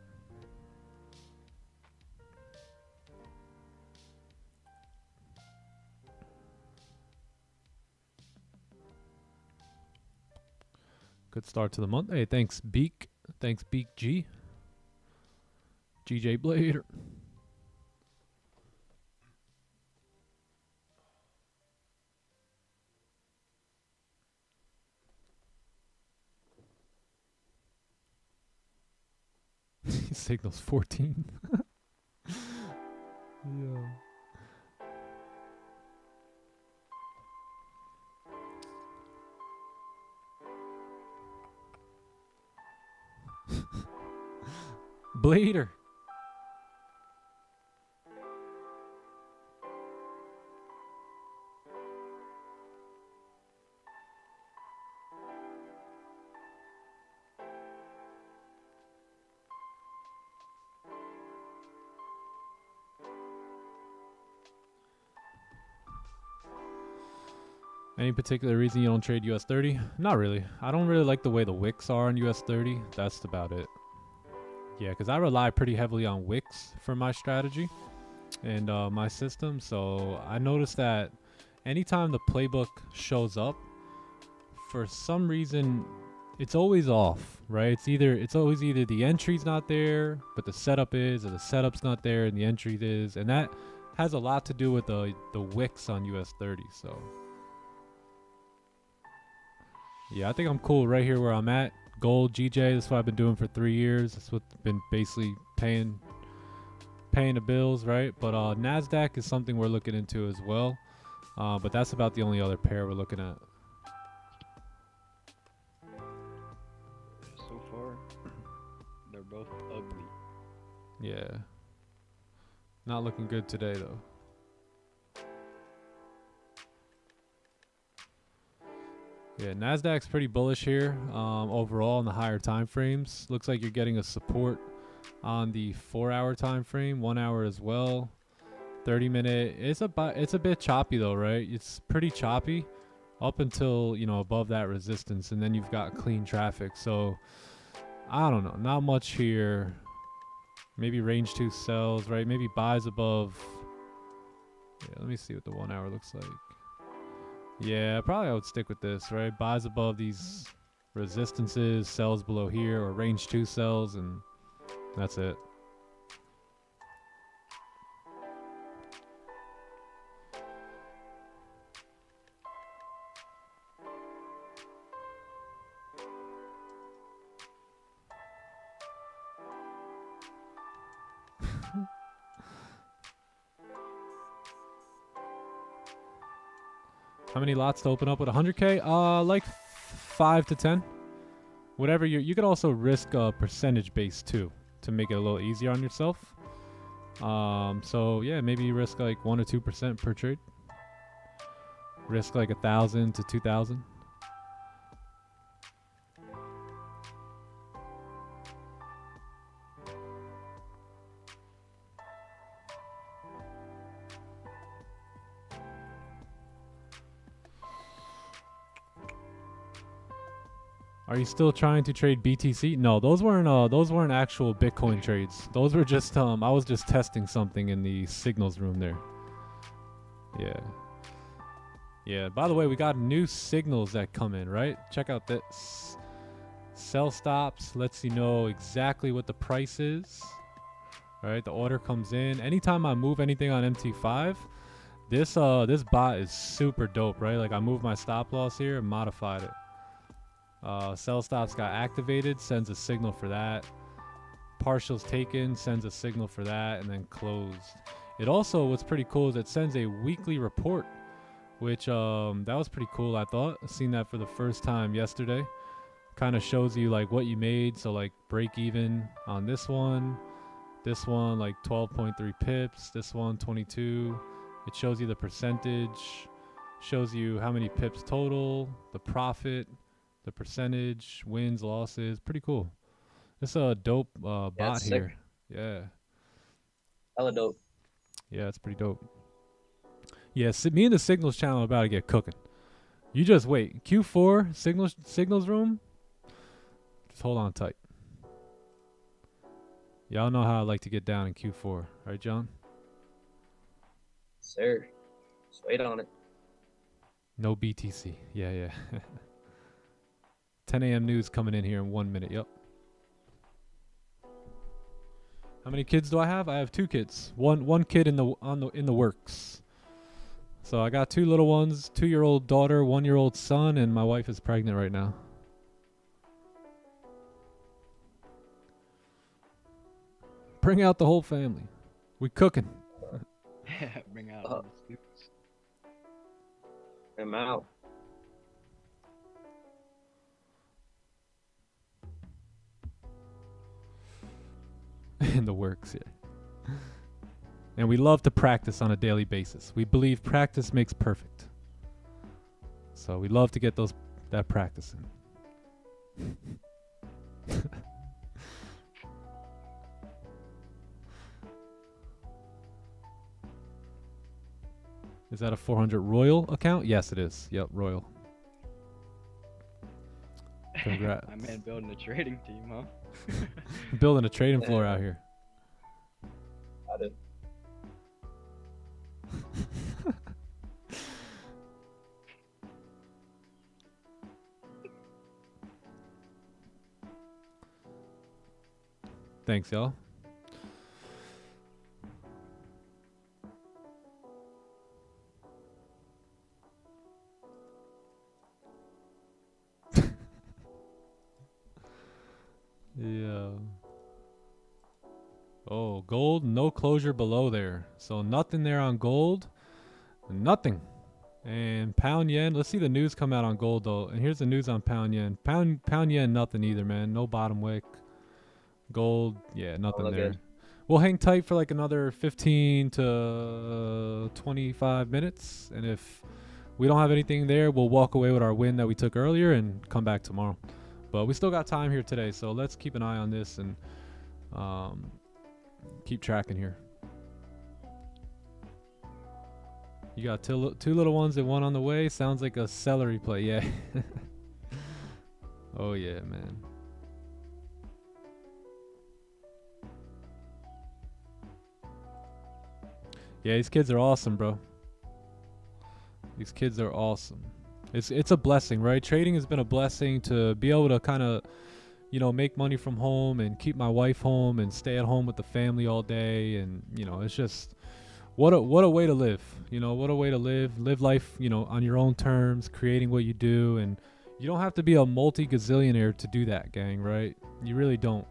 Good start to the month. Hey, thanks Beak. Thanks Beak G. GJ Blader. Signals 14. Yeah. Blader. Any particular reason you don't trade US 30? Not really. I don't really like the way the wicks are on US 30. That's about it. Yeah, because I rely pretty heavily on wicks for my strategy and my system. So I noticed that anytime the playbook shows up, for some reason, it's always off, right? It's always either the entry's not there, but the setup is, or the setup's not there and the entry is, and that has a lot to do with the wicks on US 30. So yeah, I think I'm cool right here where I'm at. Gold, GJ, that's what I've been doing for 3 years. That's what's been basically paying the bills, right? But NASDAQ is something we're looking into as well. But that's about the only other pair we're looking at. So far, they're both ugly. Yeah. Not looking good today, though. Yeah, NASDAQ's pretty bullish here overall in the higher time frames. Looks like you're getting a support on the 4-hour time frame, 1 hour as well. 30-minute. It's a bit choppy though, right? It's pretty choppy up until, you know, above that resistance, and then you've got clean traffic. So I don't know, not much here. Maybe range 2 sells, right? Maybe buys above. Yeah, let me see what the 1 hour looks like. Yeah, probably I would stick with this, right? Buys above these resistances, sells below here, or range 2 sells, and that's it. How many lots to open up with 100K? Like 5 to 10. Whatever you could also risk a percentage base too to make it a little easier on yourself. So yeah, maybe you risk like 1 or 2% per trade. Risk like 1,000 to 2,000. Are you still trying to trade BTC? No, those weren't actual Bitcoin trades. Those were just I was just testing something in the signals room there. Yeah. Yeah, by the way, we got new signals that come in, right? Check out this. Sell stops lets you know exactly what the price is. All right, the order comes in. Anytime I move anything on MT5, this bot is super dope, right? Like I moved my stop loss here and modified it. Sell stops got activated, sends a signal for that. Partials taken, sends a signal for that, and then closed. It also, what's pretty cool is it sends a weekly report, which that was pretty cool, I thought. I seen that for the first time yesterday. Kind of shows you like what you made, so like break even on this one like 12.3 pips, this one 22. It shows you the percentage, shows you how many pips total, the profit, the percentage, wins, losses. Pretty cool. This is a dope bot here. Yeah. Hella dope. Yeah, it's pretty dope. Yeah, me and the Signals channel are about to get cooking. You just wait. Q4 Signals room. Just hold on tight. Y'all know how I like to get down in Q4, right, John? Sir, just wait on it. No BTC. Yeah. 10 a.m. news coming in here in 1 minute. Yep. How many kids do I have? I have 2 kids. One kid in the works. So I got 2 little ones, 2-year-old daughter, 1-year-old son, and my wife is pregnant right now. Bring out the whole family. We cooking. Bring out all the students. I'm out. In the works, yeah. And we love to practice on a daily basis. We believe practice makes perfect. So we love to get that practice in. Is that a 400 Royal account? Yes, it is. Yep, Royal. Congrats. My man building a trading team, huh? Building a trading floor out here. Got it. Thanks, y'all. Yeah. Oh, gold, no closure below there. So nothing there on gold. Nothing. And pound yen, let's see the news come out on gold though. And here's the news on pound yen. Pound yen, nothing either, man. No bottom wick. Gold, yeah, nothing there. Good. We'll hang tight for like another 15 to 25 minutes. And if we don't have anything there, we'll walk away with our win that we took earlier and come back tomorrow. But we still got time here today, so let's keep an eye on this and keep tracking here. You got two little ones and one on the way. Sounds like a celery play, yeah. Oh yeah, man. Yeah, these kids are awesome, bro. These kids are awesome. It's a blessing, right? Trading has been a blessing to be able to kind of, you know, make money from home and keep my wife home and stay at home with the family all day. And, you know, it's just what a way to live, you know, what a way to live life, you know, on your own terms, creating what you do. And you don't have to be a multi-gazillionaire to do that, gang, right? You really don't.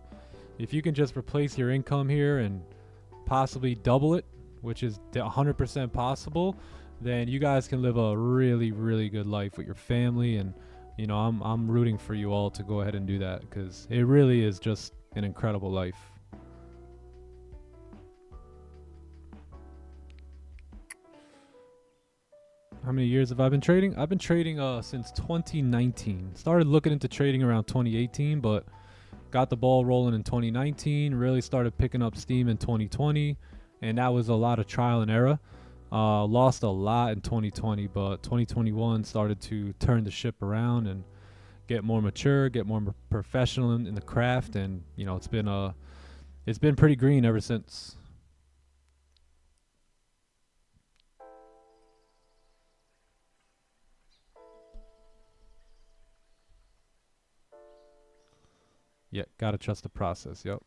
If you can just replace your income here and possibly double it, which is 100% possible, then you guys can live a really, really good life with your family. And, you know, I'm rooting for you all to go ahead and do that, because it really is just an incredible life. How many years have I been trading? I've been trading since 2019. Started looking into trading around 2018, but got the ball rolling in 2019. Really started picking up steam in 2020, and that was a lot of trial and error. Lost a lot in 2020, but 2021 started to turn the ship around and get more mature, get more professional in the craft, and you know, it's been pretty green ever since. Yeah, gotta trust the process. Yep.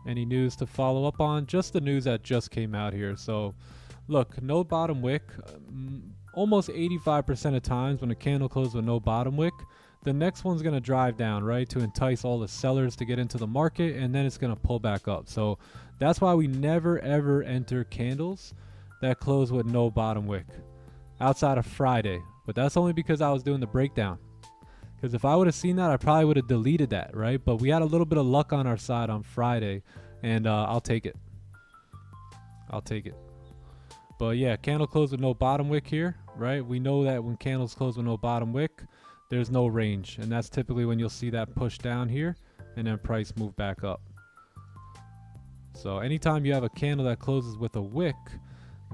Any news to follow up on? Just the news that just came out here. So look, no bottom wick. Almost 85% of times when a candle closes with no bottom wick, the next one's going to drive down, right, to entice all the sellers to get into the market, and then it's going to pull back up. So that's why we never ever enter candles that close with no bottom wick outside of Friday. But that's only because I was doing the breakdown. Because if I would have seen that, I probably would have deleted that, right? But we had a little bit of luck on our side on Friday, and I'll take it. I'll take it. But yeah, candle close with no bottom wick here, right? We know that when candles close with no bottom wick, there's no range. And that's typically when you'll see that push down here and then price move back up. So anytime you have a candle that closes with a wick,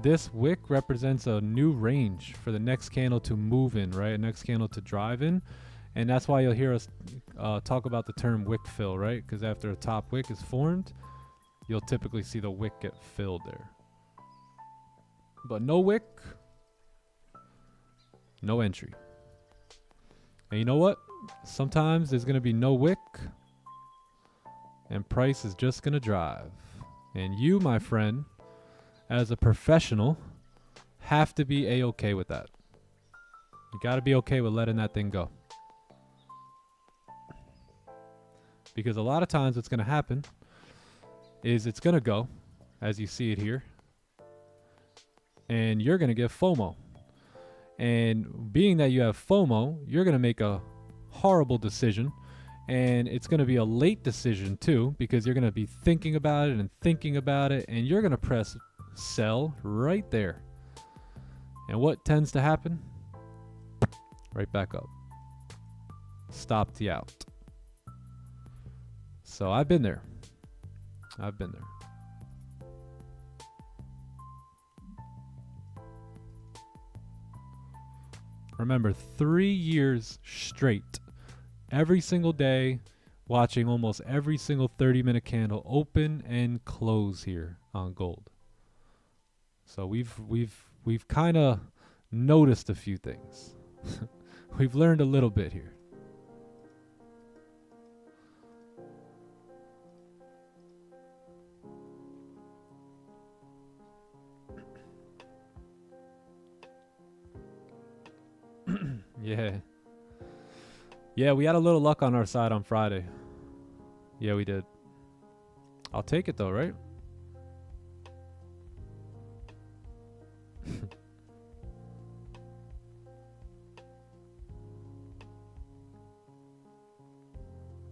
this wick represents a new range for the next candle to move in, right? A next candle to drive in. And that's why you'll hear us talk about the term wick fill, right? Because after a top wick is formed, you'll typically see the wick get filled there. But no wick, no entry. And you know what? Sometimes there's going to be no wick and price is just going to drive. And you, my friend, as a professional, have to be A-okay with that. You got to be okay with letting that thing go. Because a lot of times what's going to happen is it's going to go, as you see it here, and you're going to get FOMO. And being that you have FOMO, you're going to make a horrible decision. And it's going to be a late decision too, because you're going to be thinking about it, and you're going to press sell right there. And what tends to happen? Right back up. Stop the out. So I've been there. Remember, 3 years straight, every single day, watching almost every single 30-minute candle open and close here on gold. So we've kind of noticed a few things. We've learned a little bit here. Yeah, we had a little luck on our side on Friday. Yeah, we did. I'll take it though, right?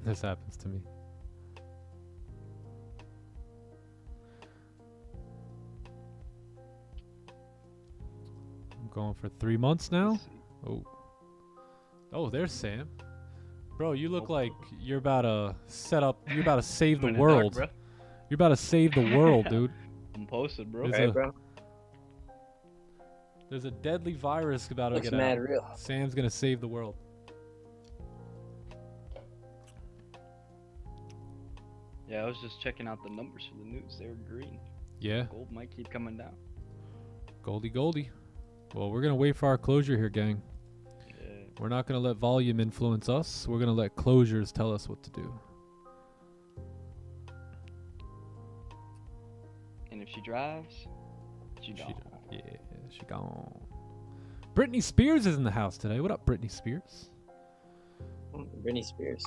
This happens to me. I'm going for 3 months now. Oh, there's Sam. Bro, you look like you're about to set up. You're about to save the world. You're about to save the world, dude. I'm posted, bro. Hey, bro. There's a deadly virus about to Looks get mad out. real. Sam's gonna save the world. Yeah, I was just checking out the numbers for the news. They were green. Yeah. Gold might keep coming down. Goldie. Well, we're gonna wait for our closure here, gang. Yeah. We're not gonna let volume influence us. We're gonna let closures tell us what to do. And if she drives, she gone. Yeah, she gone. Britney Spears is in the house today. What up, Britney Spears? Britney Spears.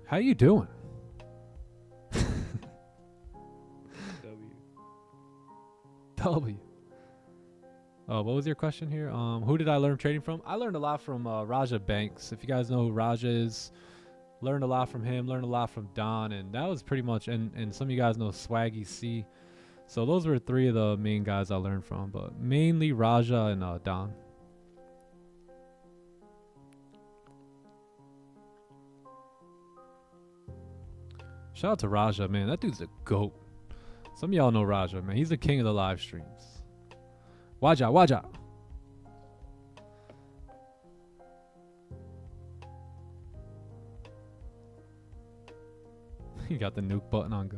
How you doing? W. Oh, what was your question here? Who did I learn trading from? I learned a lot from Raja Banks. If you guys know who Raja is, learned a lot from him. Learned a lot from Don, and that was pretty much. And some of you guys know Swaggy C. So those were 3 of the main guys I learned from, but mainly Raja and Don. Shout out to Raja, man. That dude's a goat. Some of y'all know Raja, man. He's the king of the live streams. Waja. He got the nuke button on go.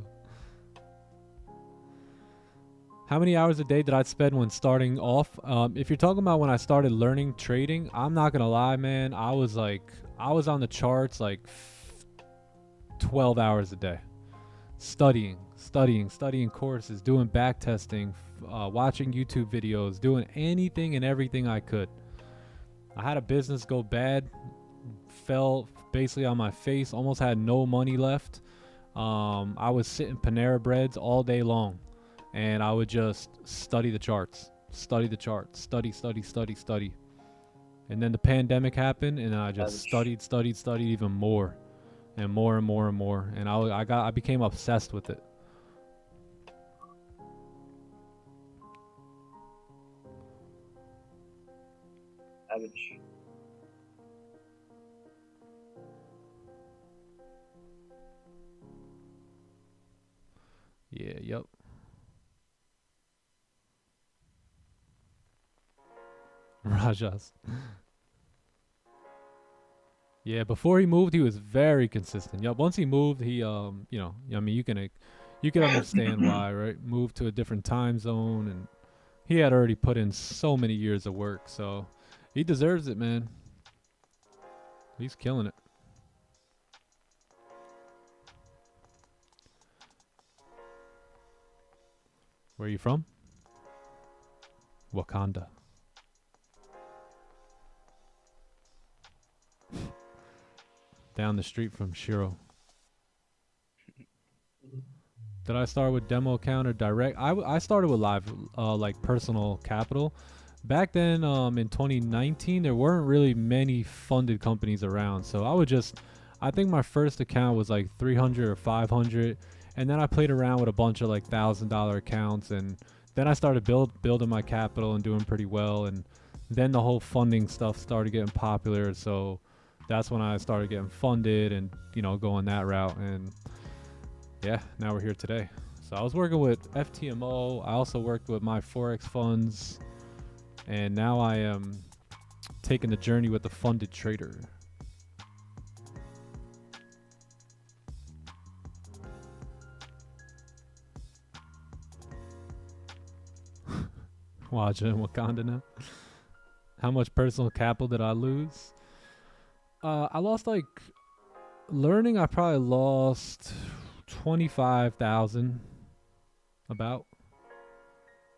How many hours a day did I spend when starting off? If you're talking about when I started learning trading, I'm not going to lie, man. I was on the charts like 12 hours a day. Studying courses, doing back testing, watching YouTube videos, doing anything and everything I could. I had a business go bad, fell basically on my face, almost had no money left. I was sitting Panera Breads all day long, and I would just study the charts, study. And then the pandemic happened, and I just studied even more. And more. And I became obsessed with it. Savage. Yeah, yep. Rajas. Yeah, before he moved, he was very consistent. Yup, once he moved, he you know, I mean, you can understand why, right? Moved to a different time zone, and he had already put in so many years of work, so he deserves it, man. He's killing it. Where are you from? Wakanda. Down the street from Shiro. Did I start with demo account or direct? I started with live, like personal capital. Back then, in 2019, there weren't really many funded companies around. So I think my first account was like 300 or 500. And then I played around with a bunch of like $1,000 accounts. And then I started building my capital and doing pretty well. And then the whole funding stuff started getting popular. So that's when I started getting funded and, you know, going that route. And yeah, now we're here today. So I was working with FTMO. I also worked with my Forex funds. And now I am taking the journey with the funded trader. Watching Wakanda now. How much personal capital did I lose? I lost like learning. I probably lost 25,000, about,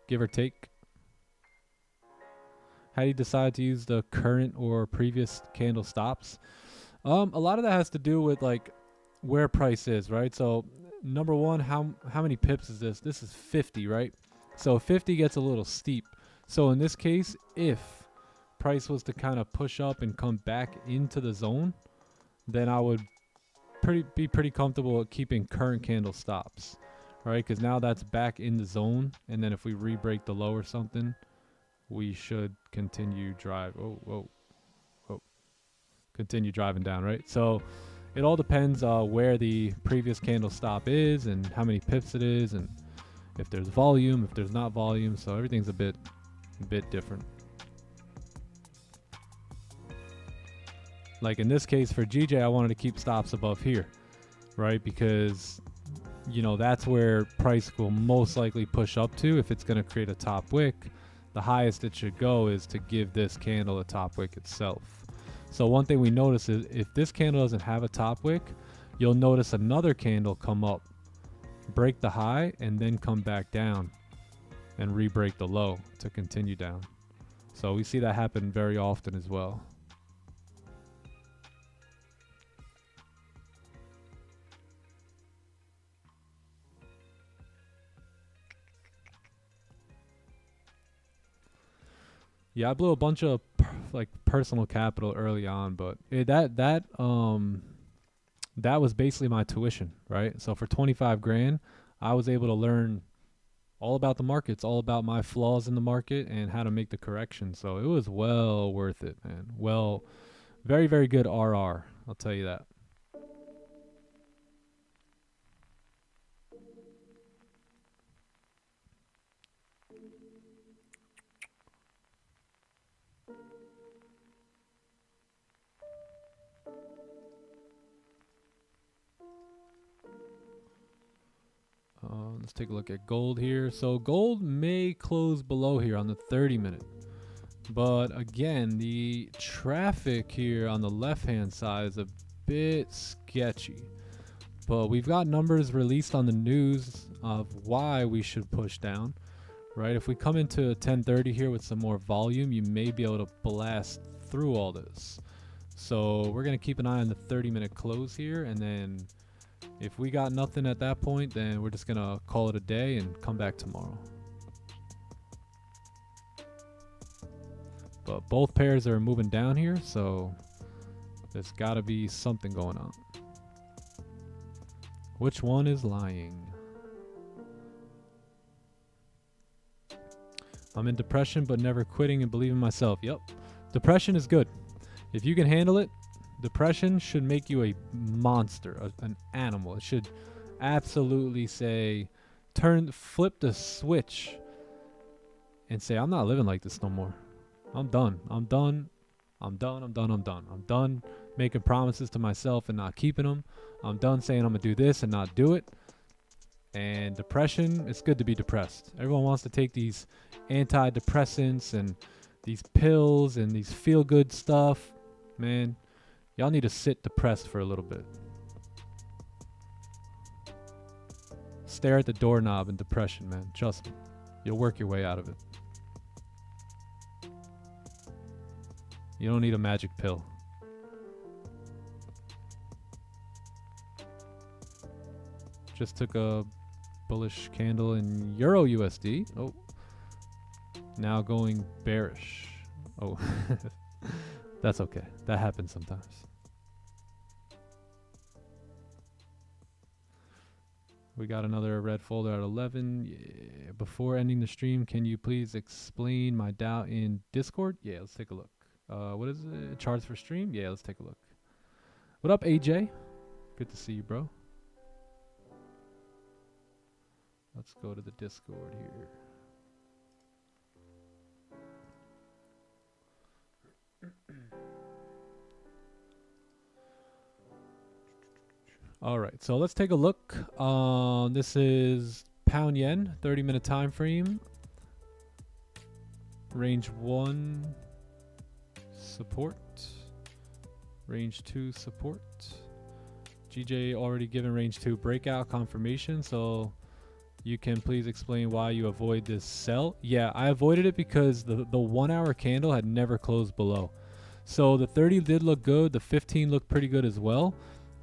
give or take. How do you decide to use the current or previous candle stops? A lot of that has to do with like where price is, right? So number one, how many pips is this? This is 50, right? So 50 gets a little steep. So in this case, if price was to kind of push up and come back into the zone, then I would be pretty comfortable at keeping current candle stops, right? Because now that's back in the zone, and then if we re-break the low or something, we should continue continue driving down, right? So it all depends where the previous candle stop is and how many pips it is, and if there's volume, if there's not volume. So everything's a bit different. Like in this case for GJ, I wanted to keep stops above here, right? Because, you know, that's where price will most likely push up to if it's going to create a top wick. The highest it should go is to give this candle a top wick itself. So one thing we notice is if this candle doesn't have a top wick, you'll notice another candle come up, break the high, and then come back down and re-break the low to continue down. So we see that happen very often as well. Yeah, I blew a bunch of like personal capital early on, but that was basically my tuition, right? So for 25 grand, I was able to learn all about the markets, all about my flaws in the market and how to make the correction. So it was well worth it, man. Well, very, very good RR. I'll tell you that. Let's take a look at gold here. So gold may close below here on the 30-minute. But again, the traffic here on the left-hand side is a bit sketchy. But we've got numbers released on the news of why we should push down, right? If we come into 1030 here with some more volume, you may be able to blast through all this. So we're going to keep an eye on the 30-minute close here, and then if we got nothing at that point, then we're just going to call it a day and come back tomorrow. But both pairs are moving down here, so there's got to be something going on. Which one is lying? I'm in depression, but never quitting and believing myself. Yep. Depression is good. If you can handle it, depression should make you a monster, an animal. It should absolutely say, flip the switch and say, I'm not living like this no more. I'm done. I'm done. I'm done. I'm done making promises to myself and not keeping them. I'm done saying I'm gonna do this and not do it. And depression, it's good to be depressed. Everyone wants to take these antidepressants and these pills and these feel-good stuff. Man, y'all need to sit depressed for a little bit. Stare at the doorknob in depression, man. Trust me. You'll work your way out of it. You don't need a magic pill. Just took a bullish candle in Euro USD. Oh. Now going bearish. Oh. That's okay. That happens sometimes. We got another red folder at 11. Yeah. Before ending the stream, can you please explain my doubt in Discord? Yeah, let's take a look. What is it? Charts for stream? Yeah, let's take a look. What up, AJ? Good to see you, bro. Let's go to the Discord here. All right, so let's take a look. This is pound yen, 30-minute time frame. Range 1 support. Range 2 support. GJ already given range 2 breakout confirmation, so you can please explain why you avoid this sell. Yeah, I avoided it because the 1 hour candle had never closed below. So the 30 did look good, the 15 looked pretty good as well,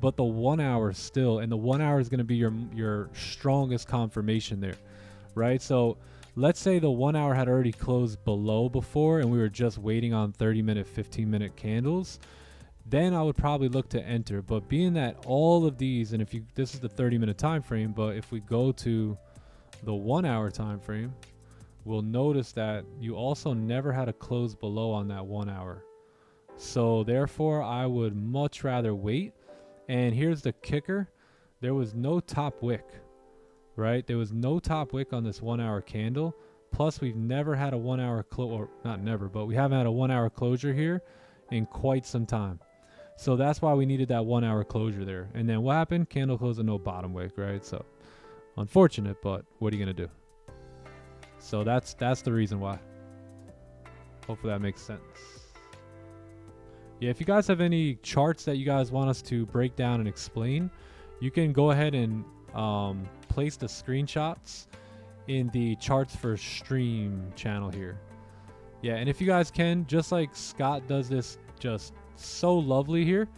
but the 1 hour still, and the 1 hour is going to be your strongest confirmation there, right? So let's say the 1 hour had already closed below before and we were just waiting on 30-minute, 15-minute candles, then I would probably look to enter. But being that all of these, and this is the 30-minute time frame, but if we go to the 1 hour time frame, we'll notice that you also never had a close below on that 1 hour. So therefore, I would much rather wait. And here's the kicker. There was no top wick, right? There was no top wick on this 1 hour candle. Plus, we've never had a 1 hour or not never, but we haven't had a 1 hour closure here in quite some time. So that's why we needed that 1 hour closure there. And then what happened? Candle closed with no bottom wick, right? So unfortunate, but what are you going to do? So that's the reason why. Hopefully that makes sense. Yeah, if you guys have any charts that you guys want us to break down and explain, you can go ahead and place the screenshots in the charts for stream channel here. Yeah, and if you guys can, just like Scott does this just so lovely here,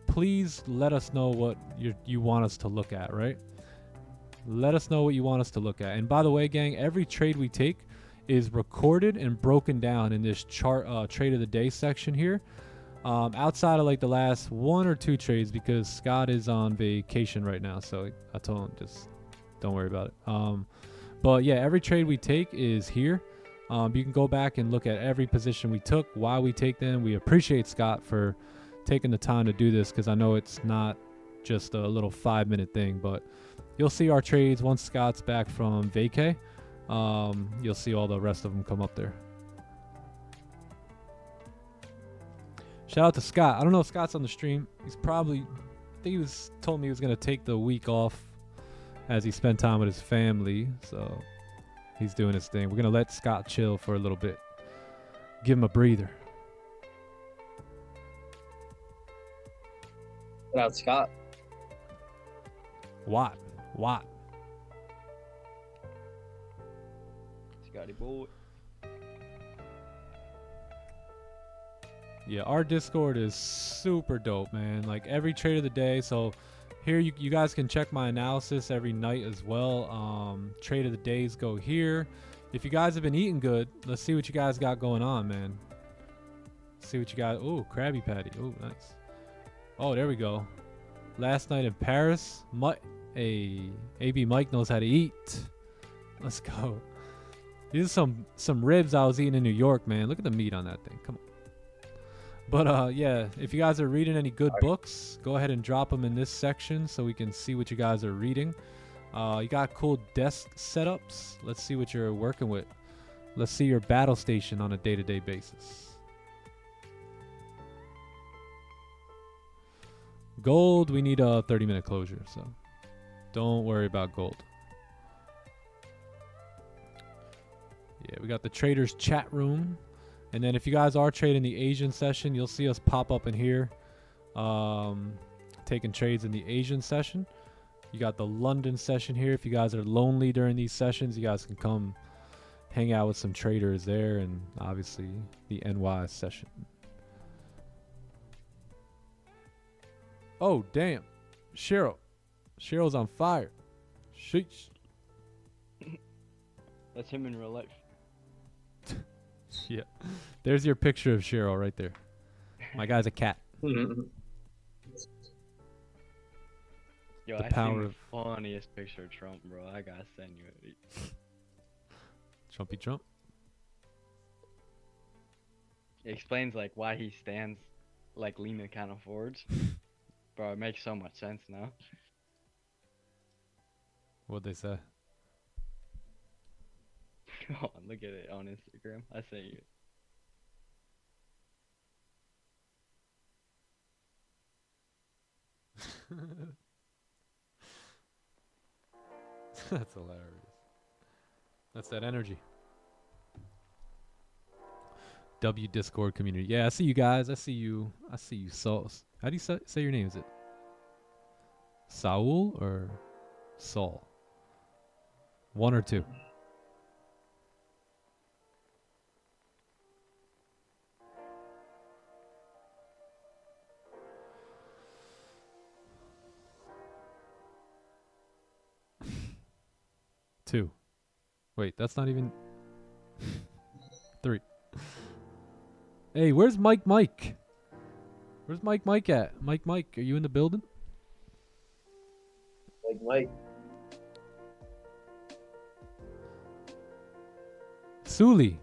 please let us know what you want us to look at, right? Let us know what you want us to look at. And by the way, gang, every trade we take is recorded and broken down in this chart trade of the day section here. Outside of like the last 1 or 2 trades, because Scott is on vacation right now, so I told him just don't worry about it. But yeah, every trade we take is here. You can go back and look at every position we took, why we take them. We appreciate Scott for taking the time to do this, because I know it's not just a little 5-minute thing, but you'll see our trades once Scott's back from vacay. You'll see all the rest of them come up there. Shout out to Scott. I don't know if Scott's on the stream. He's probably, I think told me he was going to take the week off as he spent time with his family. So he's doing his thing. We're going to let Scott chill for a little bit. Give him a breather. Shout out Scott. Watt. Scotty boy. Yeah, our Discord is super dope, man. Like every trade of the day. So here you guys can check my analysis every night as well. Trade of the days go here. If you guys have been eating good, let's see what you guys got going on, man. See what you got. Oh, Krabby Patty. Oh, nice. Oh, there we go. Last night in Paris. AB Mike knows how to eat. Let's go. These are some ribs I was eating in New York, man. Look at the meat on that thing. Come on. But yeah, if you guys are reading any good books, go ahead and drop them in this section so we can see what you guys are reading. You got cool desk setups. Let's see what you're working with. Let's see your battle station on a day-to-day basis. Gold, we need a 30-minute closure, so don't worry about gold. Yeah, we got the traders chat room. And then if you guys are trading the Asian session, you'll see us pop up in here. Taking trades in the Asian session. You got the London session here. If you guys are lonely during these sessions, you guys can come hang out with some traders there. And obviously the NY session. Oh, damn. Cheryl's on fire. Sheesh. That's him in real life. Yeah. There's your picture of Cheryl right there. My guy's a cat. Yo, The I power seen the of- funniest picture of Trump, bro. I gotta send you it. Trumpy Trump. It explains like why he stands like leaning kind of forwards. Bro, it makes so much sense now. What'd they say? Oh, look at it on Instagram. I sent you. That's hilarious. That's that energy. W Discord community. Yeah, I see you guys. I see you. I see you. Sauls. How do you say your name? Is it Saul or Saul? One or two? Two. Wait, that's not even... Three. Hey, where's Mike? Where's Mike at? Mike, are you in the building? Like, Suli,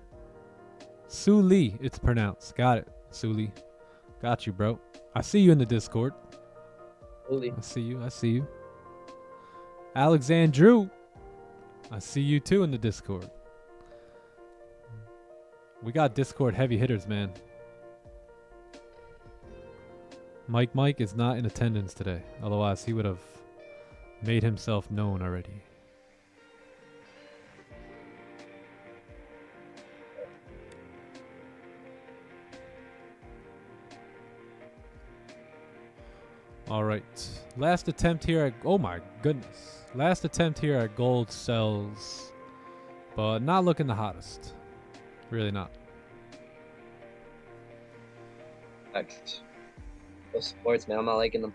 it's pronounced. Got it, Suli. Got you, bro. I see you in the Discord. Holy. I see you. Alexandru, I see you too in the Discord. We got Discord heavy hitters, man. Mike is not in attendance today. Otherwise, he would have made himself known already. All right. Last attempt here at... Oh, my goodness. Last attempt here at gold sells. But not looking the hottest. Really not. Facts. Those supports, man. I'm not liking them.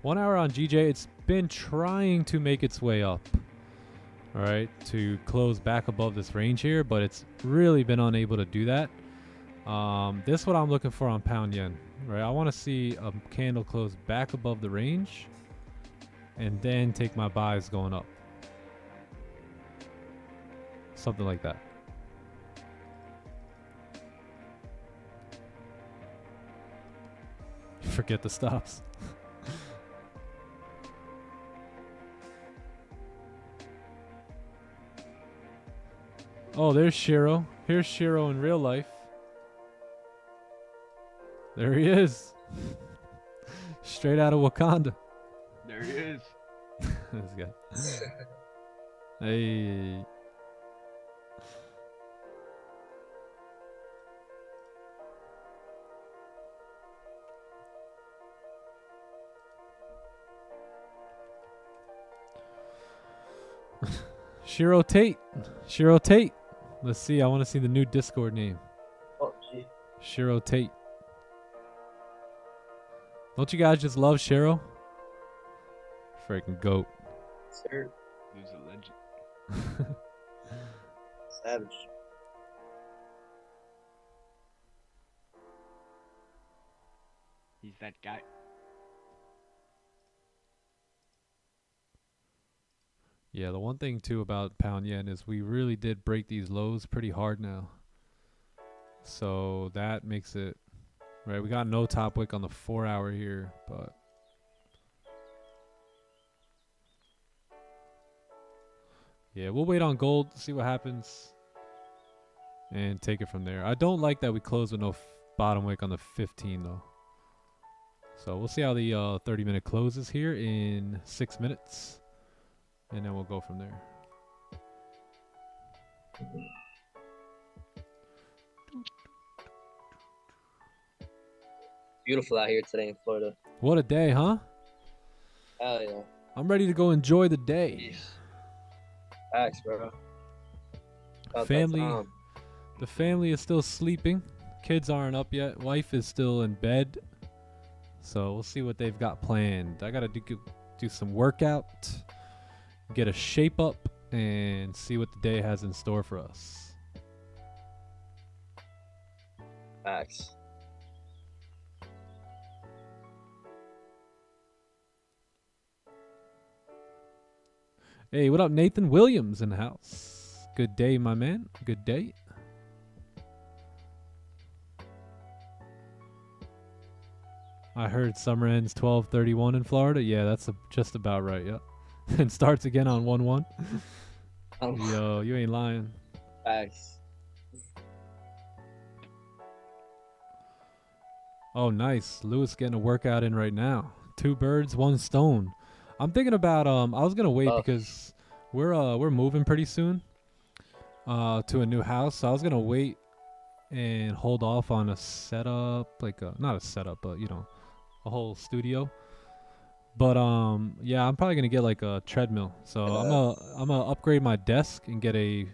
1 hour on GJ. It's been trying to make its way up. All right. To close back above this range here. But it's really been unable to do that. This is what I'm looking for on pound yen. Right. I want to see a candle close back above the range. And then take my buys going up. Something like that. Forget the stops. Oh, there's Shiro. Here's Shiro in real life. There he is. Straight out of Wakanda. There he is. This guy. Hey. Shiro Tate. Let's see. I want to see the new Discord name. Oh, gee. Shiro Tate. Don't you guys just love Shiro? Freaking goat. Sir. He's a legend. Savage. He's that guy. Yeah, the one thing too about pound yen is we really did break these lows pretty hard now. So that makes it right. We got no top wick on the 4 hour here, but yeah, we'll wait on gold, see what happens, and take it from there. I don't like that we close with bottom wick on the 15 though. So we'll see how the 30-minute closes here in 6 minutes, and then we'll go from there. Beautiful out here today in Florida. What a day, huh? Hell yeah. I'm ready to go enjoy the day. Facts, bro. About that Family, time. the family is still sleeping. Kids aren't up yet. Wife is still in bed. So we'll see what they've got planned. I gotta do some workout, get a shape up, and see what the day has in store for us. Facts. Hey, what up, Nathan Williams in the house? Good day, my man. Good day. I heard summer ends 12/31 in Florida. Yeah, that's just about right. Yep. And starts again on 1/1. Yo, you ain't lying. Facts. Oh, nice. Lewis getting a workout in right now. 2 birds, 1 stone. I'm thinking about I was gonna wait because we're moving pretty soon to a new house. So I was gonna wait and hold off on a setup, like not a setup, but you know, a whole studio. But yeah, I'm probably gonna get like a treadmill. So I'm gonna upgrade my desk and get a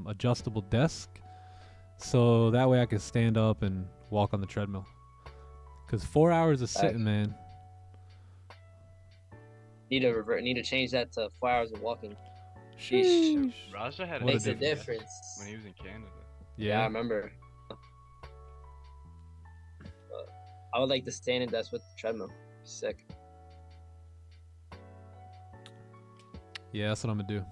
adjustable desk, so that way I can stand up and walk on the treadmill. Cause 4 hours of sitting, man. Need to change that to 4 hours of walking. Sheesh. Raja had What a Makes a difference. difference. when he was in Canada. Yeah, I Yeah. remember. I would like to stand in desk with the treadmill. Sick. Yeah, that's what I'm gonna do.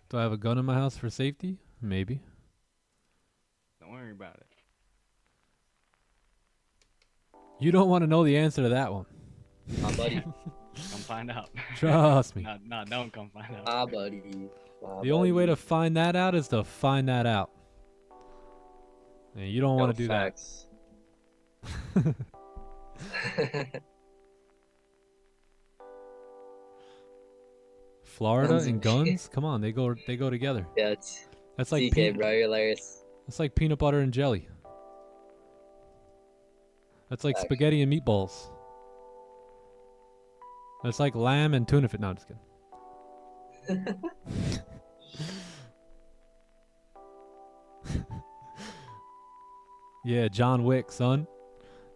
Do I have a gun in my house for safety? Maybe. Don't worry about it. You don't want to know the answer to that one. My buddy. Come find out. Trust me. No, don't come find out. My buddy. My The only way to buddy. find that out is to find that out. And you don't want to do Facts. that. Florida Guns and and guns? Come on, they go together. Yeah, it's That's like DK, bro. You're hilarious. that's like peanut butter and jelly. That's like Facts. spaghetti and meatballs. That's like lamb and tuna fish. No, I'm just kidding. Yeah, John Wick, son.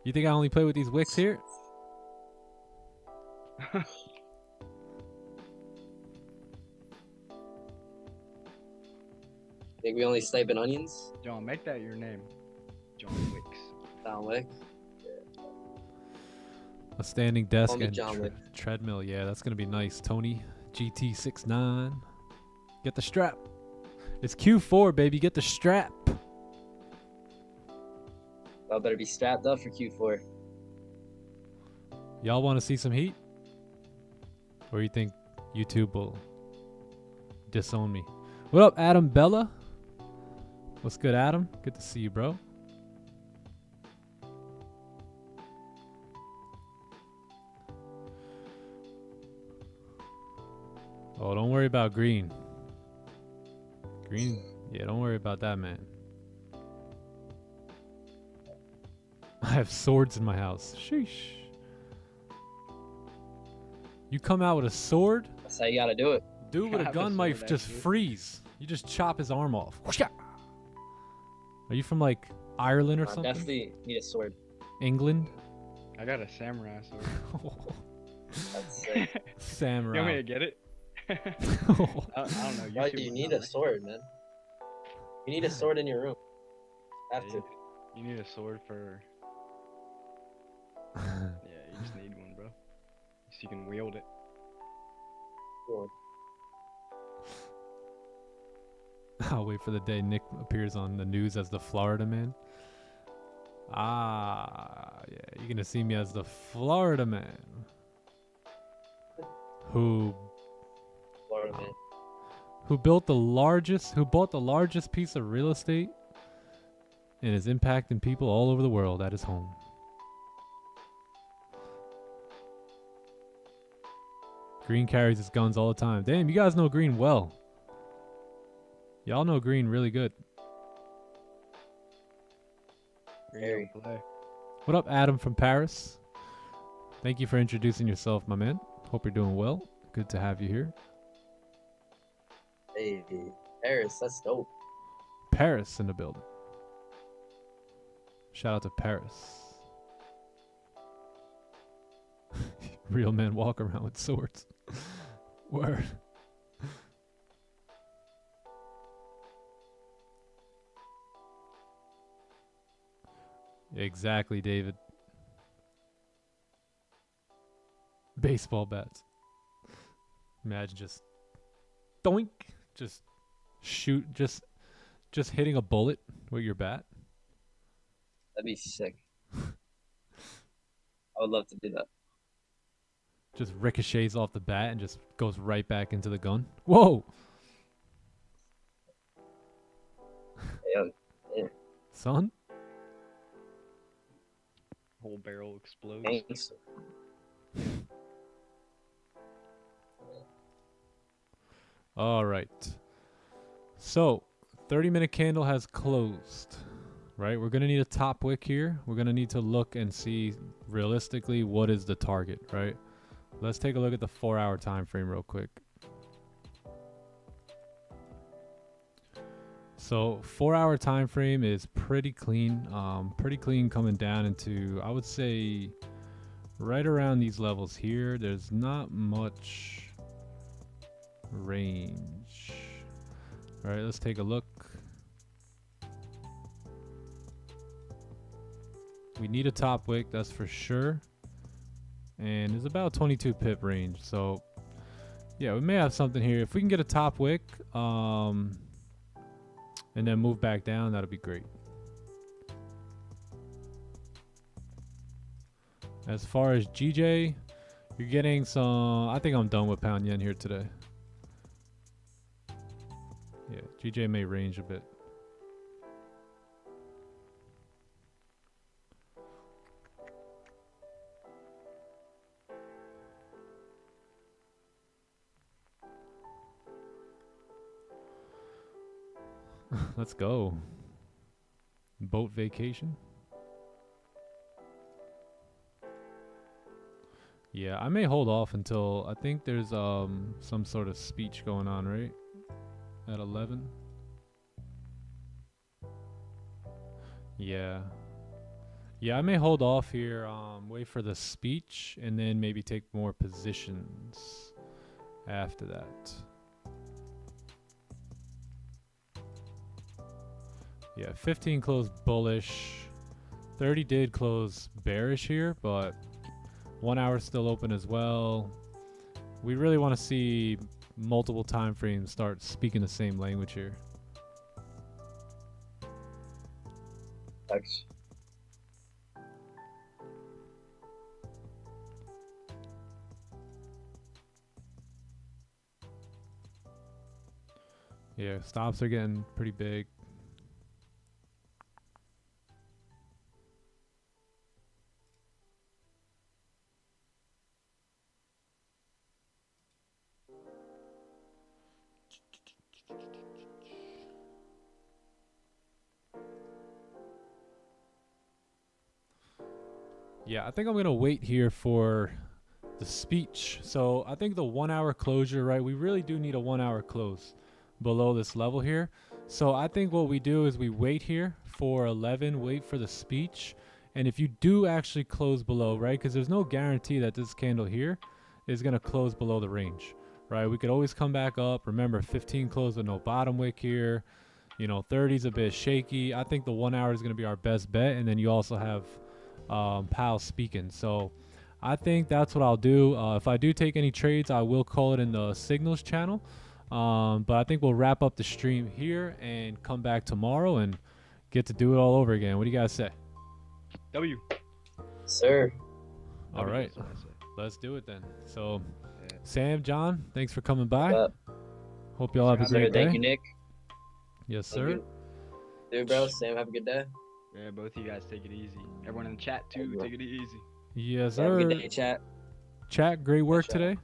You think I only play with these wicks here? Think we only snipe in onions? John, make that your name. John Wicks. John Wick. A standing desk Call me and John Wick. treadmill. Yeah, that's gonna be nice. Tony, GT69. Get the strap. It's Q4, baby. Get the strap. Y'all better be strapped up for Q4. Y'all want to see some heat? Or you think YouTube will disown me? What up, Adam Bella? What's good, Adam? Good to see you, bro. Oh, don't worry about green. Green? Yeah, don't worry about that, man. I have swords in my house. Sheesh. You come out with a sword? That's how you gotta do it. Dude with I a have a gun might sword, just actually. freeze. You just chop his arm off. Whoosha! Are you from like Ireland or I something? definitely need a sword. England? I got a samurai sword. That's sick. You want me to Samurai. get it? I don't know. Why should do you would need know, a right? sword, man? You need a sword in your room. Have Yeah, to. you need a sword for. Yeah, you just need one, bro. So you can wield it. Cool. I'll wait for the day Nick appears on the news as the Florida man. Ah, yeah, you're gonna see me as the Florida man. Who Florida man. who bought the largest piece of real estate and is impacting people all over the world at his home. Green carries his guns all the time. Damn, you guys know Green well. Y'all know Green really good. Very. What up, Adam from Paris? Thank you for introducing yourself, my man. Hope you're doing well. Good to have you here. Hey, Paris, that's dope. Paris in the building. Shout out to Paris. Real men walk around with swords. Word. Exactly, David. Baseball bats. Imagine just doink, just shoot, just hitting a bullet with your bat. That'd be sick. I would love to do that. Just ricochets off the bat and just goes right back into the gun. Whoa! Yeah. Son? Whole barrel explodes. Thanks. All right. So, 30-minute candle has closed, right? We're going to need a top wick here. We're going to need to look and see realistically what is the target, right? Let's take a look at the 4-hour time frame real quick. So 4-hour time frame is pretty clean coming down into, I would say, right around these levels here. There's not much range. All right, let's take a look. We need a top wick, that's for sure. And it's about 22 pip range. So yeah, we may have something here. If we can get a top wick, and then move back down, that'll be great. As far as GJ, you're getting some, I think I'm done with pound yen here today. Yeah, GJ may range a bit. Let's go. Boat vacation. Yeah, I may hold off until, I think there's some sort of speech going on, right? At 11. Yeah. Yeah, I may hold off here, wait for the speech, and then maybe take more positions after that. Yeah, 15 closed bullish. 30 did close bearish here, but 1 hour still open as well. We really want to see multiple time frames start speaking the same language here. Thanks. Yeah, stops are getting pretty big. Yeah, I think I'm going to wait here for the speech. So I think the 1 hour closure, right? We really do need a 1 hour close below this level here. So I think what we do is we wait here for 11, wait for the speech. And if you do actually close below, right? Because there's no guarantee that this candle here is going to close below the range, right? We could always come back up. Remember, 15 closed with no bottom wick here. You know, 30's a bit shaky. I think the 1 hour is going to be our best bet. And then you also have Powell speaking. So I think that's what I'll do. If I do take any trades, I will call it in the signals channel. But I think we'll wrap up the stream here and come back tomorrow and get to do it all over again. What do you guys say? W. Sir. All right, That's what I say. let's do it then. So Yeah. Sam, John, thanks for coming by. Yep. Hope y'all have a Yes, Sir, great thank day. you, Nick. Yes, Thank sir. you. Dude, bro, Sam, have a good day. Yeah, both of you guys take it easy. Everyone in the chat too, bro. take it easy. Yes, Yeah, have a sir. good day, chat. Chat, great work chat. today.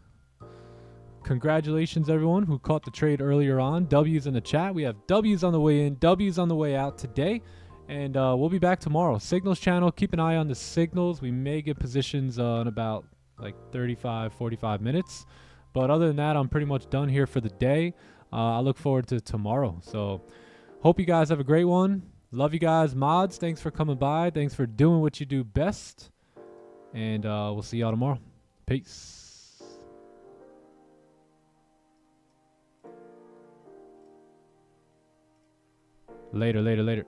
Congratulations, everyone who caught the trade earlier on. W's in the chat. We have W's on the way in, W's on the way out today. And we'll be back tomorrow. Signals channel, keep an eye on the signals. We may get positions in about like 35, 45 minutes. But other than that, I'm pretty much done here for the day. I look forward to tomorrow. So hope you guys have a great one. Love you guys. Mods, thanks for coming by. Thanks for doing what you do best. And we'll see y'all tomorrow. Peace. Later.